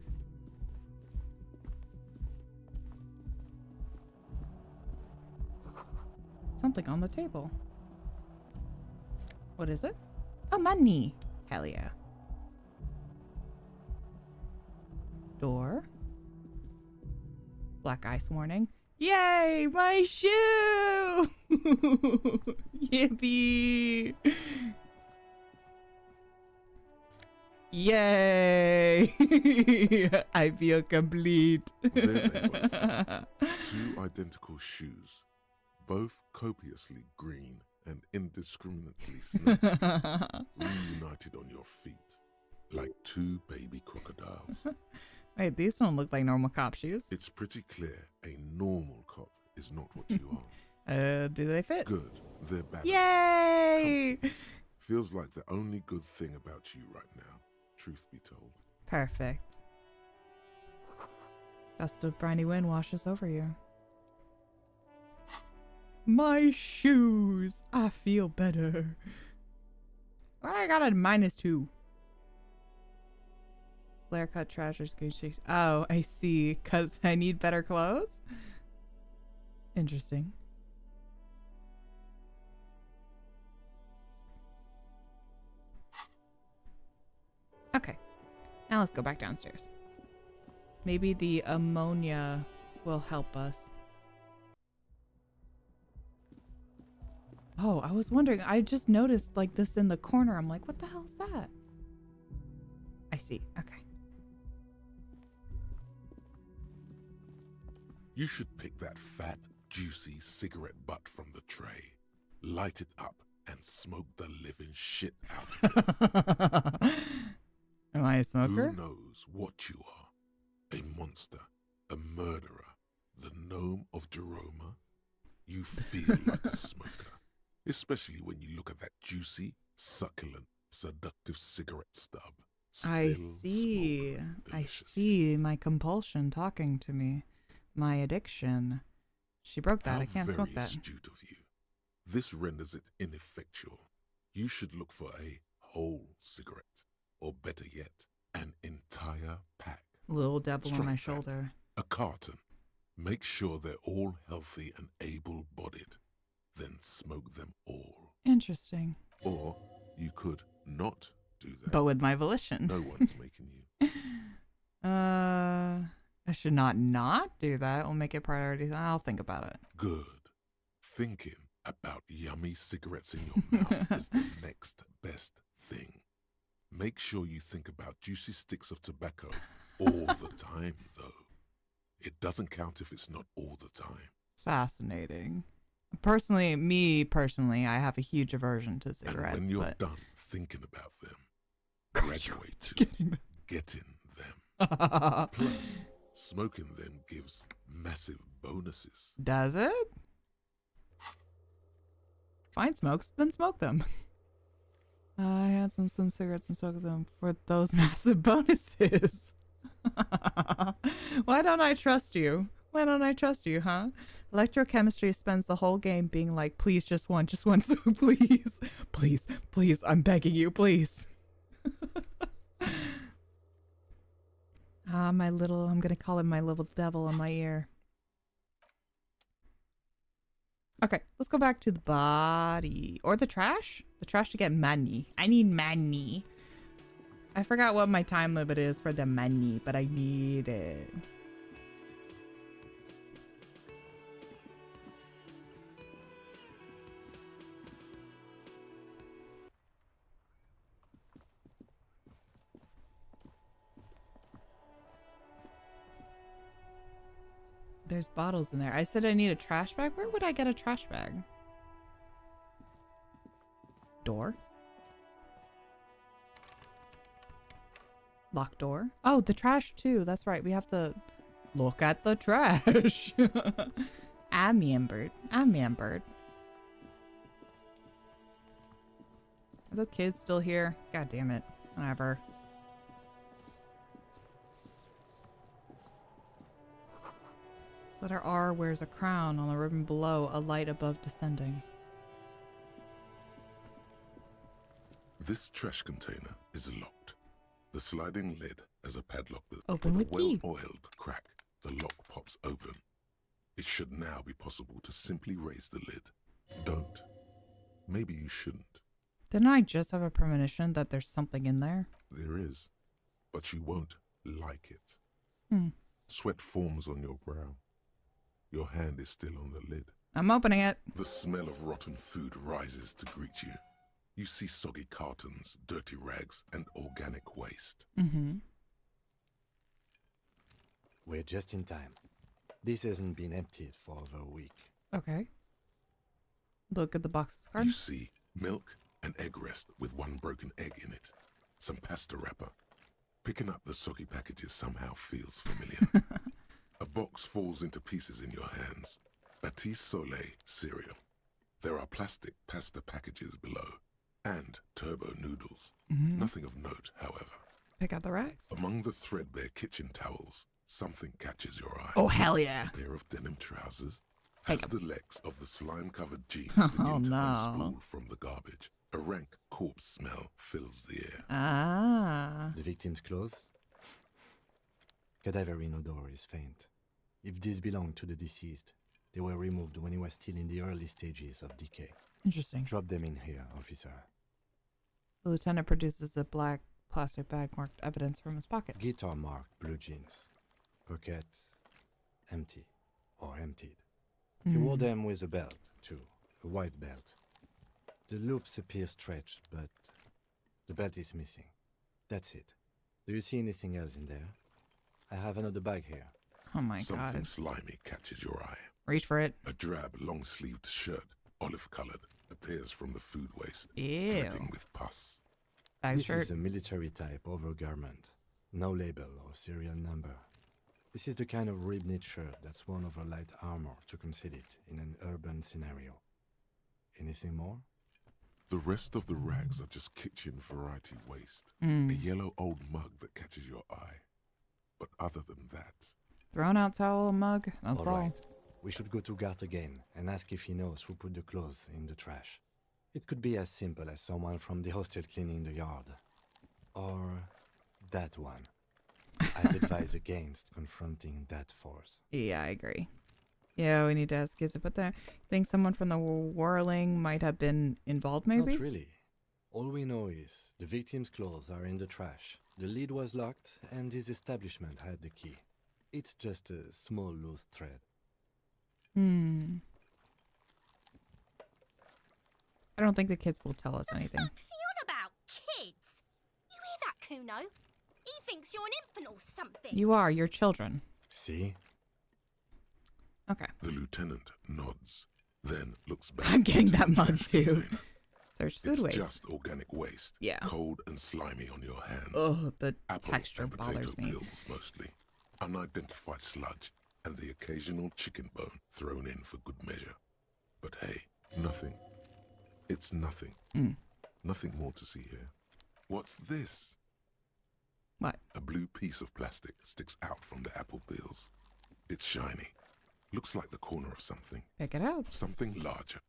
Something on the table. What is it? Oh, money. Hell yeah. Door. Black ice warning. Yay! My shoe! Yippee! Yay! I feel complete. There they were. 2 identical shoes, both copiously green and indiscriminately snakes, reunited on your feet, like 2 baby crocodiles. Wait, these don't look like normal cop shoes. It's pretty clear a normal cop is not what you are. Do they fit? Good. They're balanced. Yay! Comfy. Feels like the only good thing about you right now, truth be told. Perfect. Gust of briny wind washes over you. My shoes. I feel better. Why I got a -2? Flare cut treasures. Oh, I see. Because I need better clothes? Interesting. Okay. Now let's go back downstairs. Maybe the ammonia will help us. Oh, I was wondering. I just noticed like this in the corner. I'm like, what the hell is that? I see. Okay. You should pick that fat, juicy cigarette butt from the tray, light it up, and smoke the living shit out of it. Am I a smoker? Who knows what you are? A monster, a murderer, the gnome of Jeroma? You feel like a smoker, especially when you look at that juicy, succulent, seductive cigarette stub. I see. I see my compulsion talking to me. My addiction. She broke that. I can't smoke that. Astute of you. This renders it ineffectual. You should look for a whole cigarette, or better yet, an entire pack. Little devil on my shoulder. A carton. Make sure they're all healthy and able-bodied. Then smoke them all. Interesting. Or you could not do that. But with my volition. No one's making you. I should not do that. We'll make it priority. I'll think about it. Good. Thinking about yummy cigarettes in your mouth is the next best thing. Make sure you think about juicy sticks of tobacco all the time, though. It doesn't count if it's not all the time. Fascinating. Personally, I have a huge aversion to cigarettes. And when you're done thinking about them, graduate to getting them. Plus, smoking them gives massive bonuses. Does it? Find smokes, then smoke them. I had some cigarettes and smoked them for those massive bonuses. Why don't I trust you? Why don't I trust you, huh? Electrochemistry spends the whole game being like, please, just one, so please, please, I'm begging you, please. Ah, I'm gonna call him my little devil in my ear. Okay, let's go back to the body. Or the trash? The trash to get money. I need money. I forgot what my time limit is for the money, but I need it. There's bottles in there. I said I need a trash bag. Where would I get a trash bag? Door? Locked door? Oh, the trash too. That's right. We have to look at the trash. I'm Ambert. I'm Ambert. Are the kids still here? God damn it. Whatever. Letter R wears a crown on the ribbon below, a light above descending. This trash container is locked. The sliding lid has a padlock that, open with a key. well-oiled crack, the lock pops open. It should now be possible to simply raise the lid. Don't. Maybe you shouldn't. Didn't I just have a premonition that there's something in there? There is, but you won't like it. Hmm. Sweat forms on your brow. Your hand is still on the lid. I'm opening it. The smell of rotten food rises to greet you. You see soggy cartons, dirty rags, and organic waste. Mm-hmm. We're just in time. This hasn't been emptied for over a week. Okay. Look at the box of cards. You see milk, an egg rest with one broken egg in it, some pasta wrapper. Picking up the soggy packages somehow feels familiar. A box falls into pieces in your hands. Batiste Soleil cereal. There are plastic pasta packages below. And turbo noodles. Mm-hmm. Nothing of note, however. Pick out the rags. Among the threadbare kitchen towels, something catches your eye. Oh, hell yeah. A pair of denim trousers. As the legs of the slime-covered jeans Oh, begin to no. unspool from the garbage, a rank corpse smell fills the air. Ah. The victim's clothes? Cadaverine odor is faint. If these belong to the deceased, they were removed when he was still in the early stages of decay. Interesting. Drop them in here, officer. The lieutenant produces a black plastic bag marked evidence from his pocket. Guitar marked blue jeans. Pockets empty or emptied. He wore them with a belt, too. A white belt. The loops appear stretched, but the belt is missing. That's it. Do you see anything else in there? I have another bag here. Oh my Something god. slimy catches your eye. Reach for it. A drab, long-sleeved shirt, olive-colored, appears from the food waste, Ew. dripping with pus. This is a military-type overgarment. No label or serial number. This is the kind of rib-knit shirt that's worn over light armor to conceal it in an urban scenario. Anything more? The rest of the rags are just kitchen variety waste. Mm. A yellow old mug that catches your eye. But other than that... Thrown out towel, mug, that's all. Right. We should go to Gart again and ask if he knows who put the clothes in the trash. It could be as simple as someone from the hostel cleaning the yard. Or that one. I'd advise against confronting that force. Yeah, I agree. Yeah, we need to ask kids to put there. Think someone from the whirling might have been involved, maybe? Not really. All we know is the victim's clothes are in the trash. The lid was locked, and his establishment had the key. It's just a small loose thread. I don't think the kids will tell us anything. What's he on about? Kids? You hear that, Kuno? He thinks you're an infant or something. You are, your children. See? Okay. The lieutenant nods, then looks back. I'm getting into that the mug trash too. container. Search food It's waste. just organic waste. Yeah. Cold and slimy on your hands. Oh, the Apple texture and potato bothers me. peels mostly. Unidentified sludge and the occasional chicken bone thrown in for good measure. But hey, nothing. It's nothing. Nothing more to see here. What's this? What? A blue piece of plastic sticks out from the apple peels. It's shiny. Looks like the corner of something. Pick it out. Something larger.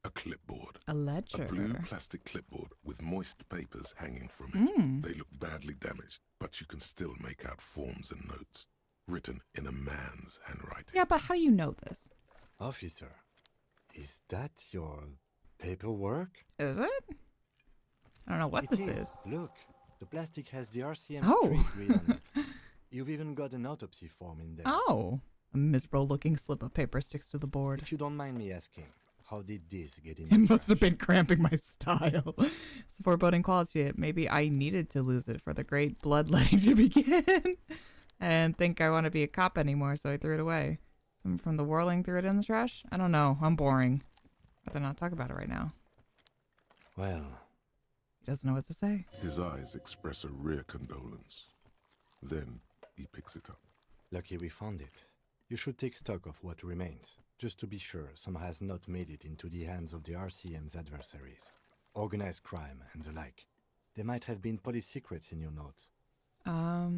A clipboard. A ledger. A blue plastic clipboard with moist papers hanging from it. They look badly damaged, but you can still make out forms and notes, written in a man's handwriting. Yeah, but how do you know this? Officer, is that your paperwork? Is it? I don't know what this is. Look, the plastic has the RCM Oh. street on it. You've even got an autopsy form in there. Oh. A miserable-looking slip of paper sticks to the board. If you don't mind me asking, how did this get in? It must have been cramping my style. It's a foreboding quality. Maybe I needed to lose it for the great bloodletting to begin. I didn't think I want to be a cop anymore, so I threw it away. Someone from the whirling threw it in the trash? I don't know. I'm boring. I'd rather not talk about it right now. Well. He doesn't know what to say. His eyes express a rare condolence. Then he picks it up. Lucky we found it. You should take stock of what remains, just to be sure some has not made it into the hands of the RCM's adversaries. Organized crime and the like. There might have been police secrets in your notes. I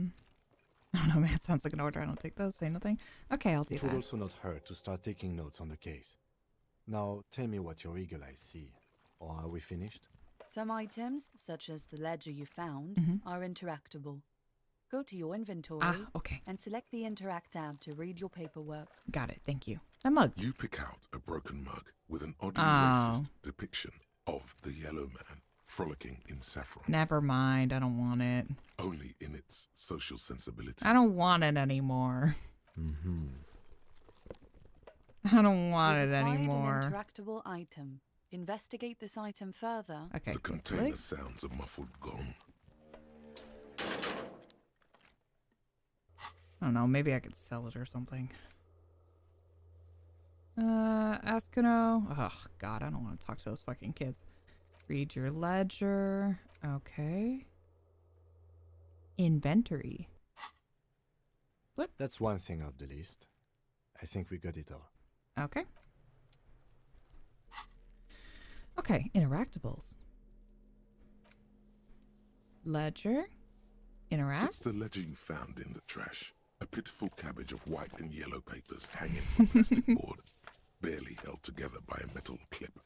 don't know, man. It sounds like an order. I don't take those. Say nothing. Okay, I'll do It that. would also not hurt to start taking notes on the case. Now, tell me what your eagle eyes see. Or are we finished? Some items, such as the ledger you found, are interactable. Go to your inventory okay. and select the Interact tab to read your paperwork. Got it. Thank you. A mug. You pick out a broken mug with an oddly racist depiction of the yellow man frolicking in saffron. Never mind. I don't want it. Only in its social sensibility. I don't want it anymore. I don't want it anymore. An interactable item. Investigate this item further. Okay. The container sounds a muffled gong. I don't know. Maybe I could sell it or something. Ascano. Oh, God. I don't want to talk to those fucking kids. Read your ledger. Okay. Inventory. What? That's one thing off the list. I think we got it all. Okay. Okay. Interactables. Ledger. Interact. It's the ledger you found in the trash. A pitiful cabbage of white and yellow papers hanging from plastic board, barely held together by a metal clip.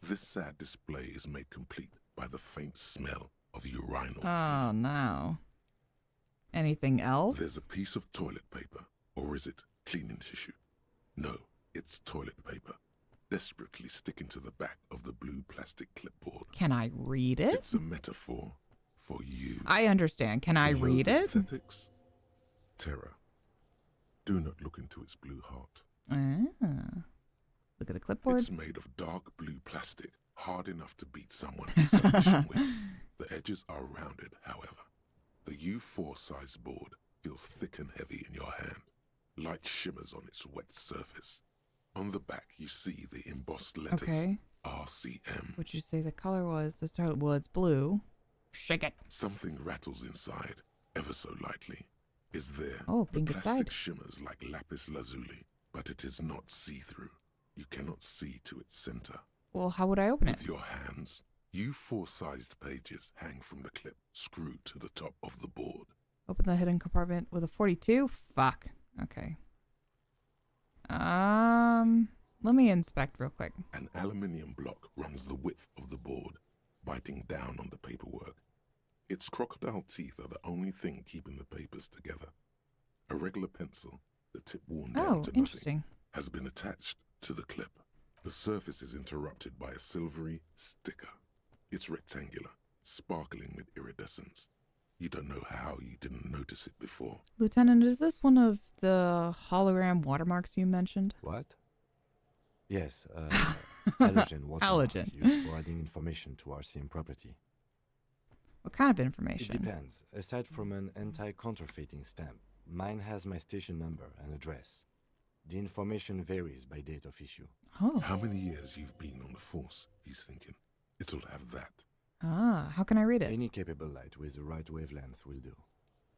This sad display is made complete by the faint smell of urinal. Oh, no. Anything else? There's a piece of toilet paper, or is it cleaning tissue? No, it's toilet paper, desperately sticking to the back of the blue plastic clipboard. Can I read it? It's a metaphor for you. I understand. Can I read it? Pathetics, terror. Do not look into its blue heart. Look at the clipboard. It's made of dark blue plastic, hard enough to beat someone to submission with. The edges are rounded, however. The U4 size board feels thick and heavy in your hand. Light shimmers on its wet surface. On the back, you see the embossed letters. Okay. RCM. What'd you say the color was? The start. Well, it's blue. Shake it. Something rattles inside, ever so lightly. Is there? Oh, the pink plastic inside. shimmers like lapis lazuli, but it is not see-through. You cannot see to its center. Well, how would I open it? With your hands, U4-sized pages hang from the clip, screwed to the top of the board. Open the hidden compartment with a 42? Fuck. Okay. Let me inspect real quick. An aluminium block runs the width of the board, biting down on the paperwork. Its crocodile teeth are the only thing keeping the papers together. A regular pencil, the tip worn down to nothing, has been attached to the clip. The surface is interrupted by a silvery sticker. It's rectangular, sparkling with iridescence. You don't know how you didn't notice it before. Lieutenant, is this one of the hologram watermarks you mentioned? What? Yes, halogen watermark Halogen. used for adding information to RCM property. What kind of information? It depends. Aside from an anti-counterfeiting stamp, mine has my station number and address. The information varies by date of issue. Oh. How many years you've been on the force, he's thinking. It'll have that. How can I read it? Any capable light with the right wavelength will do.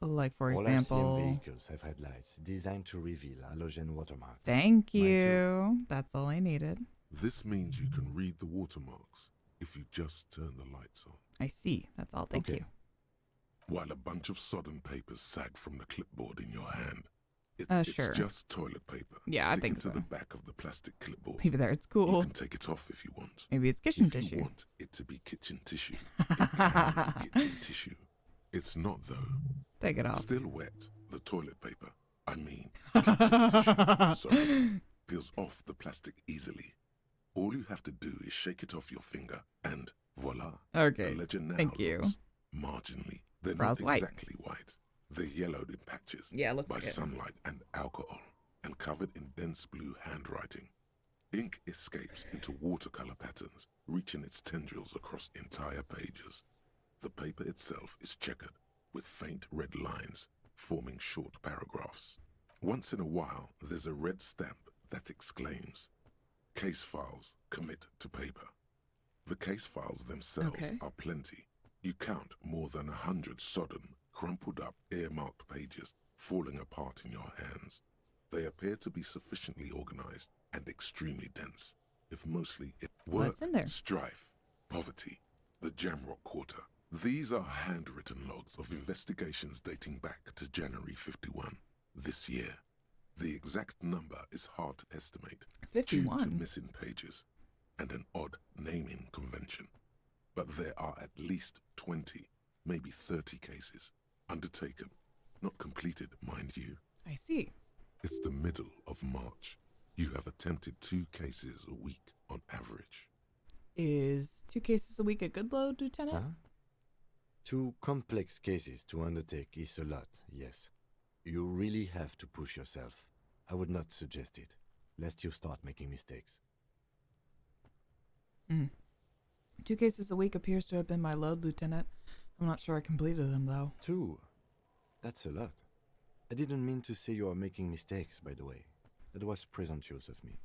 Like, for All example... RCM vehicles have had lights designed to reveal halogen watermarks. Thank you. That's all I needed. This means you can read the watermarks if you just turn the lights on. I see. That's all. Thank you. While a bunch of sodden papers sag from the clipboard in your hand, It's Sure. just toilet paper. Yeah, I Stick think it to so. the back of the plastic clipboard. Leave it there. It's cool. You can take it off if you want. Maybe it's kitchen if tissue. You want it to be kitchen tissue. It can be kitchen tissue. It's not though. Take it off. Still wet. The toilet paper. I mean, kitchen tissue. Sorry. Peels off the plastic easily. All you have to do is shake it off your finger, and voila. Okay. The ledger now Thank you. looks marginally. They're Browse not white. exactly white. They're yellowed in patches Yeah, it looks by like it. sunlight and alcohol, and covered in dense blue handwriting. Ink escapes into watercolor patterns, reaching its tendrils across entire pages. The paper itself is checkered, with faint red lines, forming short paragraphs. Once in a while, there's a red stamp that exclaims, "Case files commit to paper." The case files themselves are plenty. You count more than 100 sodden, crumpled up, earmarked pages falling apart in your hands. They appear to be sufficiently organized and extremely dense, if mostly work, What's in there? strife, poverty, the Jamrock Quarter. These are handwritten logs of investigations dating back to January 51, this year. The exact number is hard to estimate, 51? due to missing pages and an odd naming convention. But there are at least 20, maybe 30 cases undertaken, not completed, mind you. I see. It's the middle of March. You have attempted 2 cases a week on average. Is 2 cases a week a good load, Lieutenant? Huh? 2 complex cases to undertake is a lot, yes. You really have to push yourself. I would not suggest it, lest you start making mistakes. 2 cases a week appears to have been my load, Lieutenant. I'm not sure I completed them, though. 2? That's a lot. I didn't mean to say you are making mistakes, by the way. That was presumptuous of me.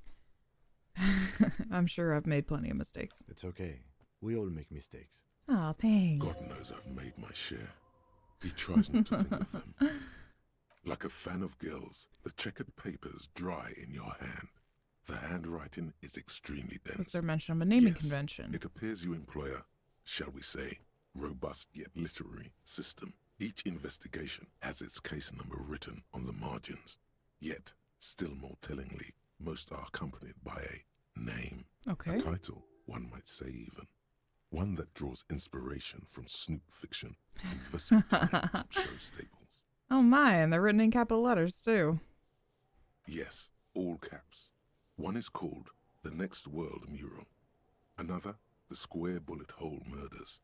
I'm sure I've made plenty of mistakes. It's okay. We all make mistakes. Oh, thanks. God knows I've made my share. He tries not to think of them. Like a fan of girls, the checkered papers dry in your hand. The handwriting is extremely dense. Was there mention of a naming Yes, convention? It appears you employ a, shall we say, robust yet literary system. Each investigation has its case number written on the margins. Yet, still more tellingly, most are accompanied by a name. Okay. A title, one might say even. One that draws inspiration from Snoop fiction and Vespertine show staples. Oh my, and they're written in capital letters, too. Yes, all caps. One is called The Next World Mural. Another, The Square Bullet Hole Murders.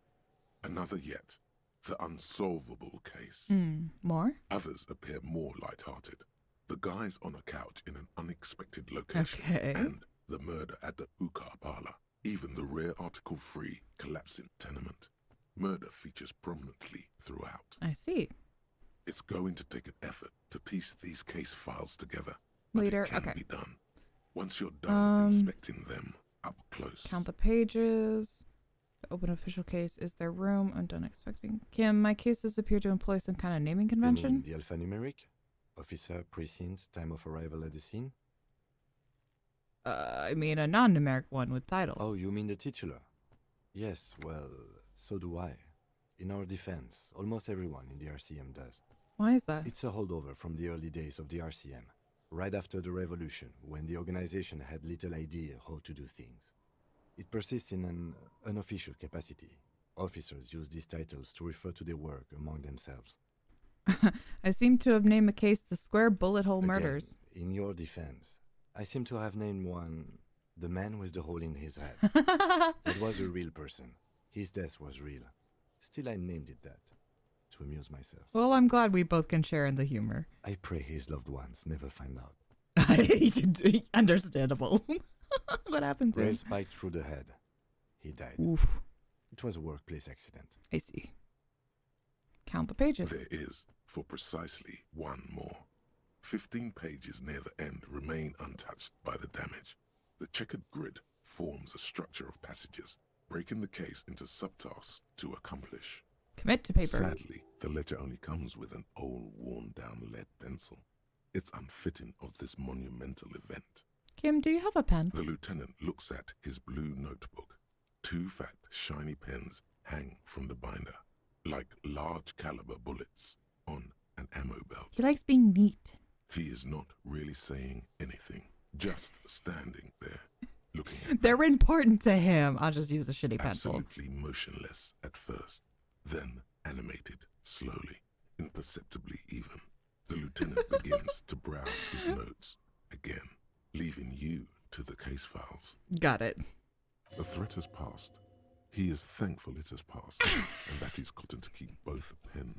Another yet, The Unsolvable Case. More? Others appear more light-hearted. The guys on a couch in an unexpected location. Okay. And the murder at the Ukar Parlor. Even the rare article-free collapsing tenement. Murder features prominently throughout. I see. It's going to take an effort to piece these case files together. But Later, it can okay. be done. Once you're done inspecting them up close. Count the pages. To open official case. Is there room? I'm done expecting. Kim, my cases appear to employ some kind of naming You mean convention. the alphanumeric? Officer, precinct, time of arrival at the scene? I mean a non-numeric one with titles. Oh, you mean the titular? Yes, well, so do I. In our defense, almost everyone in the RCM does. Why is that? It's a holdover from the early days of the RCM, right after the revolution, when the organization had little idea how to do things. It persists in an unofficial capacity. Officers use these titles to refer to their work among themselves. I seem to have named a case the Square Bullet Hole Again, Murders. In your defense, I seem to have named one the man with the hole in his head. It was a real person. His death was real. Still, I named it that, to amuse myself. Well, I'm glad we both can share in the humor. I pray his loved ones never find out. Understandable. What happened to Rail him? spiked through the head. He died. Oof. It was a workplace accident. I see. Count the pages. There is, for precisely one more. 15 pages near the end remain untouched by the damage. The checkered grid forms a structure of passages, breaking the case into subtasks to accomplish. Commit to paper. Sadly, the ledger only comes with an old, worn-down lead pencil. It's unfitting of this monumental event. Kim, do you have a pen? The lieutenant looks at his blue notebook. 2 fat, shiny pens hang from the binder, like large caliber bullets on an ammo belt. He likes being neat. He is not really saying anything, just standing there, looking at They're important to him. I'll just use a shitty pencil. absolutely motionless at first, then animated slowly, imperceptibly even. The lieutenant begins to browse his notes again, leaving you to the case files. Got it. The threat has passed. He is thankful it has passed, and that he's gotten to keep both pens.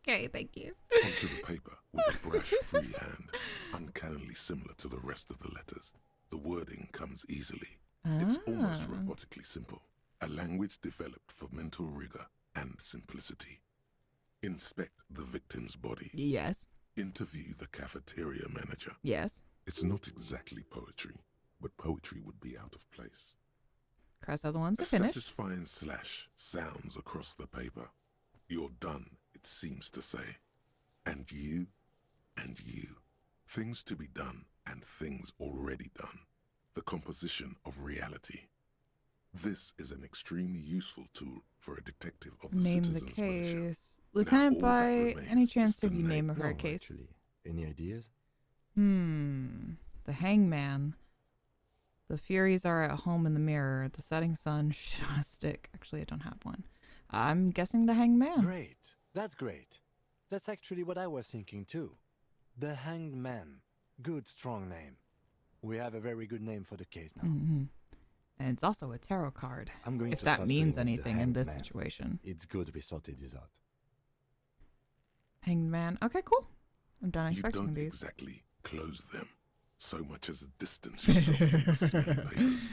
Okay, thank you. Onto the paper with a brash free hand, uncannily similar to the rest of the letters. The wording comes easily. It's almost robotically simple. A language developed for mental rigor and simplicity. Inspect the victim's body. Yes. Interview the cafeteria manager. Yes. It's not exactly poetry, but poetry would be out of place. Cross out the ones A to finish. satisfying slash sounds across the paper. You're done, it seems to say. And you, and you. Things to be done and things already done. The composition of reality. This is an extremely useful tool for a detective of the Name the Citizens Militia. case. Lieutenant, all that by remains any is chance to have you name- name her No, case? actually. Any ideas? The hangman. The Furies are at home in the mirror. The setting sun, shit on a stick. Actually, I don't have one. I'm guessing the hangman. Great. That's great. That's actually what I was thinking too. The Hanged Man. Good, strong name. We have a very good name for the case now. And it's also a tarot card. I'm going if to that start means playing with the anything in Hanged this Man. situation. It's good we sorted this out. Hanged man. Okay, cool. I'm done You expecting don't these. exactly close them, so much as distance yourself from the smelly papers.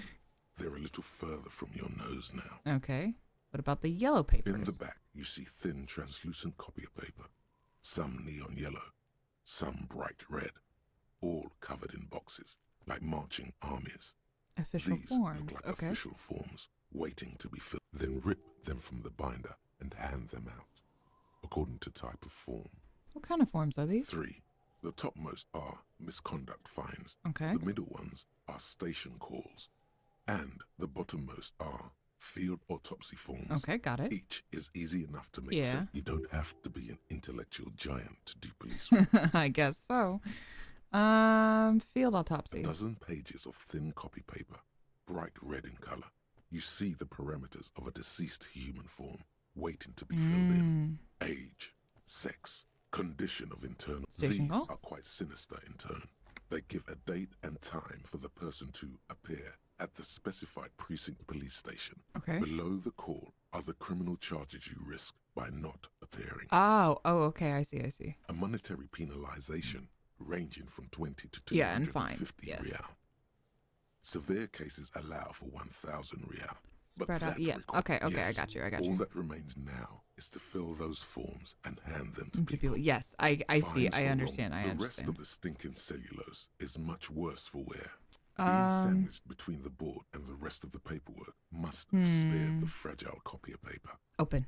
They're a little further from your nose now. Okay. What about the yellow papers? In the back, you see thin, translucent copy paper. Some neon yellow, some bright red, all covered in boxes, like marching armies. Official These forms. look like Okay. official forms, waiting to be filled. Then rip them from the binder and hand them out, according to type of form. What kind of forms are these? 3. The topmost are misconduct fines. Okay. The middle ones are station calls. And the bottommost are field autopsy forms. Okay, got it. Each is easy enough to make Yeah. sense. You don't have to be an intellectual giant to do police work. I guess so. Field autopsy. A dozen pages of thin copy paper, bright red in color. You see the parameters of a deceased human form waiting to be filled in. Age, sex, condition of internal. Station These call? are quite sinister in turn. They give a date and time for the person to appear at the specified precinct police station. Okay. Below the call are the criminal charges you risk by not appearing. Oh, okay, I see. A monetary penalization ranging from 20 to 250 Yeah, and fines, yes. real. Severe cases allow for 1,000 real. Spread but out, that's yeah. required. Okay, Yes, I got you. All that remains now is to fill those forms and hand them to To people. Yes, I see. Fines I for understand. wrong. I The understand. rest of the stinking cellulose is much worse for wear. Being sandwiched between the board and the rest of the paperwork must have spared the fragile copier paper. Open.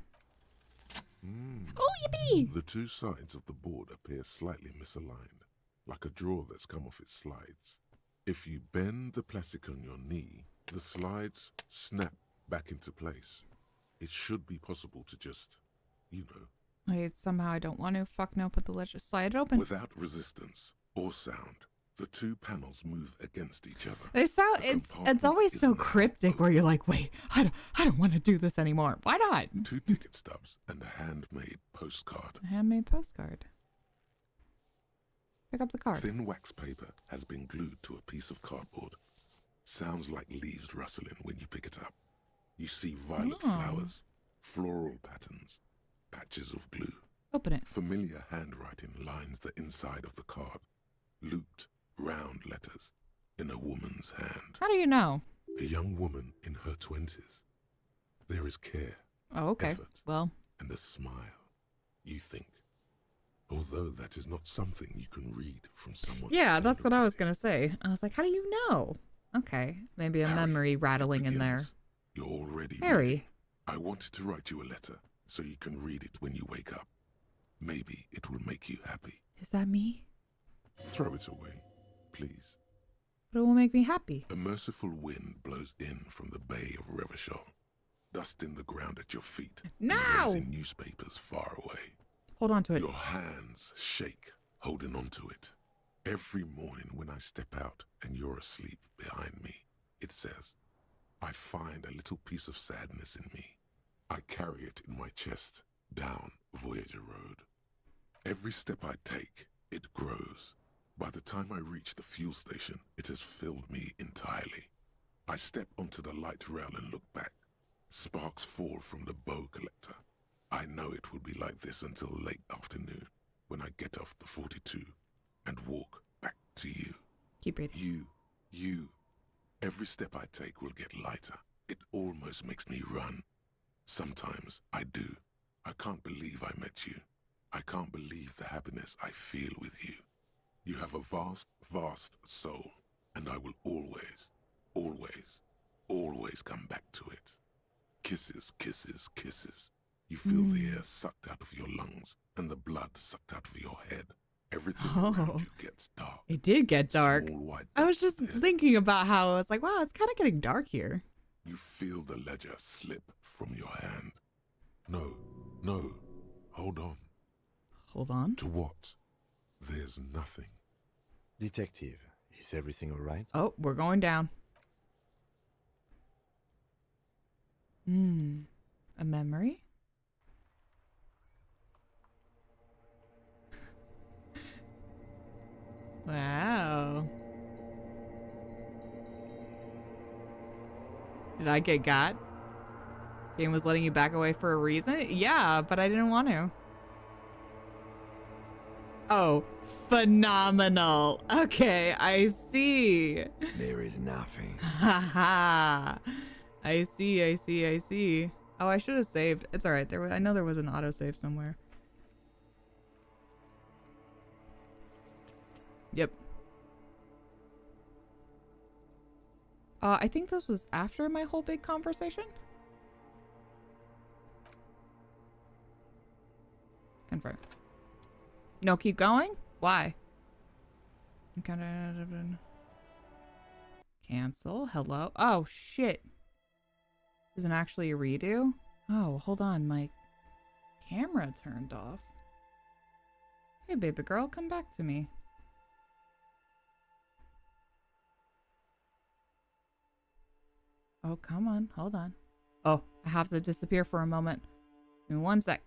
Oh, yippee! The two sides of the board appear slightly misaligned, like a drawer that's come off its slides. If you bend the plastic on your knee, the slides snap back into place. It should be possible to just, Somehow I don't want to. Fuck no, put the ledger. Slide it open. without resistance or sound, the two panels move against each other. They sound. It's always so cryptic where you're like, wait, I don't want to do this anymore. Why not? 2 ticket stubs and a handmade postcard. A handmade postcard. Pick up the card. Thin wax paper has been glued to a piece of cardboard. Sounds like leaves rustling when you pick it up. You see violet flowers, floral patterns, patches of glue. Open it. Familiar handwriting lines the inside of the card. Looped, round letters in a woman's hand. How do you know? A young woman in her 20s. There is care, Oh, okay. effort, Well, and a smile, you think. Although that is not something you can read from someone. yeah, that's what I was gonna say. I was like, how do you know? Okay, maybe a memory rattling in there. You're already Harry. ready. I wanted to write you a letter so you can read it when you wake up. Maybe it will make you happy. Is that me? Throw it away, please. But it will make me happy. A merciful wind blows in from the bay of Revachol, dusting the ground at your feet No! and raising newspapers far away. Hold on to it. Your hands shake, holding on to it. Every morning when I step out and you're asleep behind me, it says, I find a little piece of sadness in me. I carry it in my chest, down Voyager Road. Every step I take, it grows. By the time I reach the fuel station, it has filled me entirely. I step onto the light rail and look back. Sparks fall from the bow collector. I know it will be like this until late afternoon, when I get off the 42 and walk back to you. Keep reading. You. Every step I take will get lighter. It almost makes me run. Sometimes I do. I can't believe I met you. I can't believe the happiness I feel with you. You have a vast, vast soul, and I will always, always, always come back to it. Kisses, kisses, kisses. You feel the air sucked out of your lungs and the blood sucked out of your head. Everything around you gets dark. It did get dark. Small white I was dots just there. thinking about how I was like, wow, it's kind of getting dark here. You feel the ledger slip from your hand. No, hold on. Hold on? To what? There's nothing. Detective, is everything all right? Oh, we're going down. A memory? Wow. Did I get got? Game was letting you back away for a reason? Yeah, but I didn't want to. Oh, phenomenal. Okay, I see. There is nothing. Haha. I see. Oh, I should have saved. It's all right. I know there was an autosave somewhere. Yep. I think this was after my whole big conversation. Confirm. No, keep going? Why? Cancel. Hello. Oh, shit. Isn't actually a redo? Oh, hold on. My camera turned off. Hey, baby girl, come back to me. Oh, come on. Hold on. Oh, I have to disappear for a moment. In 1 sec.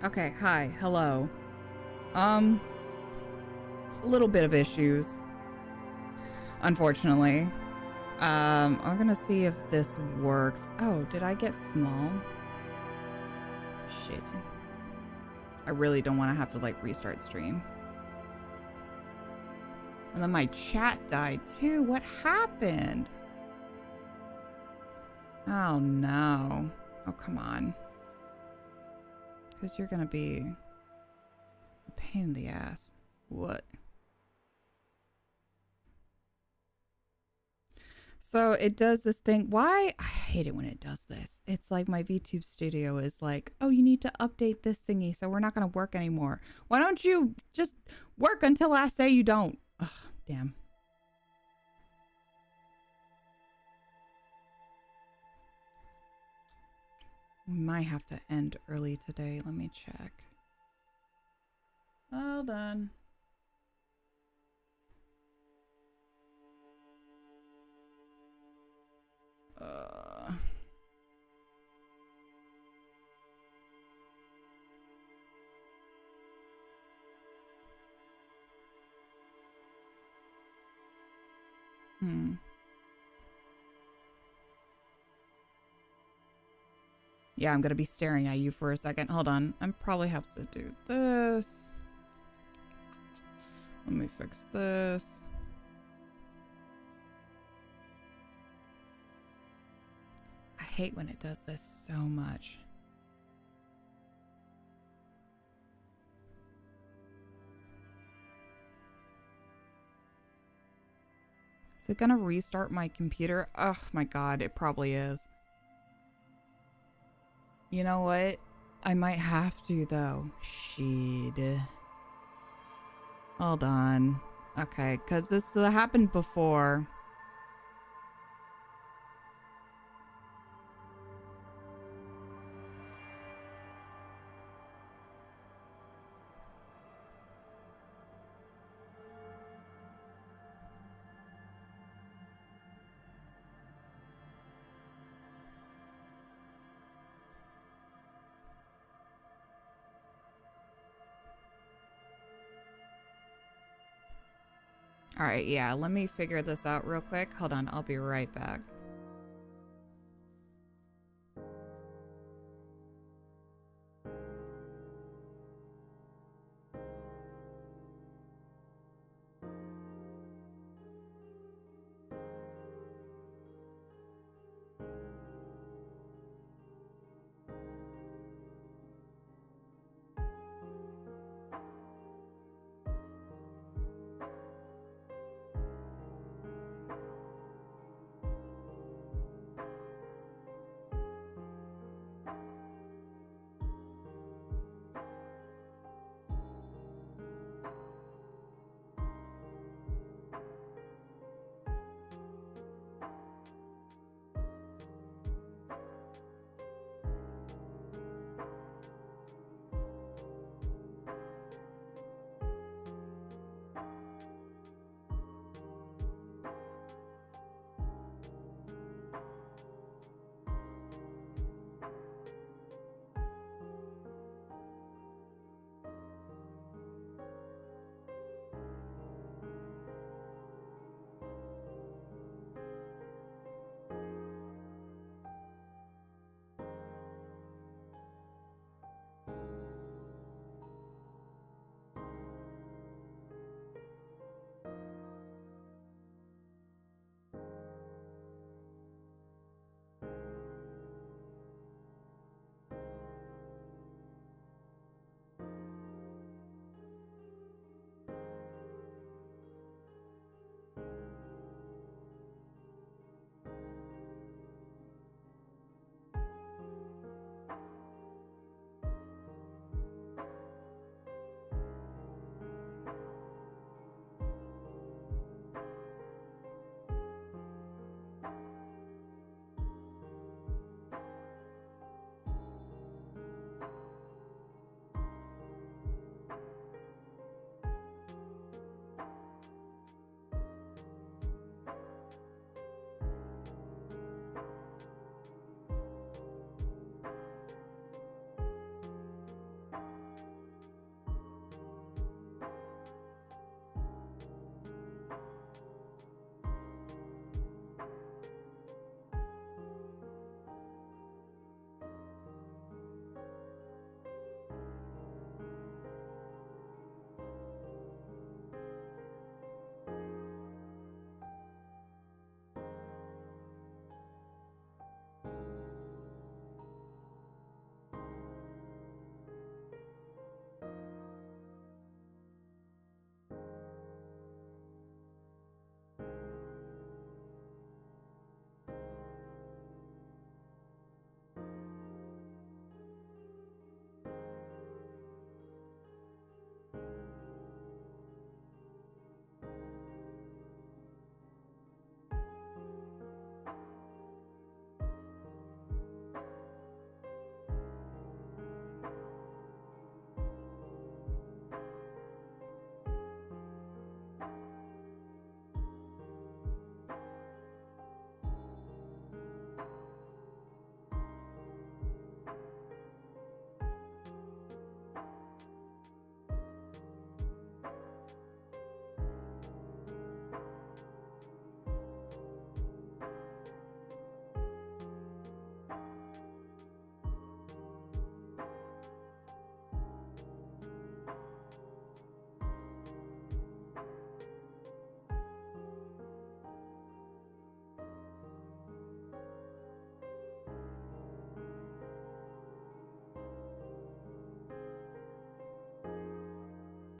Okay, hi, hello. A little bit of issues, unfortunately. I'm gonna see if this works. Oh, did I get small? Shit. I really don't want to have to like restart stream. And then my chat died too. What happened? Oh no. Oh, come on. Because you're gonna be a pain in the ass. What? So it does this thing. Why? I hate it when it does this. It's like my VTube studio is like, oh, you need to update this thingy, so we're not going to work anymore. Why don't you just work until I say you don't? Ugh, damn. We might have to end early today. Let me check. Well done. Yeah, I'm gonna be staring at you for a second. Hold on. I probably have to do this. Let me fix this. I hate when it does this so much. Is it gonna restart my computer? Oh my god, it probably is. You know what? I might have to though. Shit. Hold on. Okay, because this happened before. All right, yeah, let me figure this out real quick. Hold on, I'll be right back.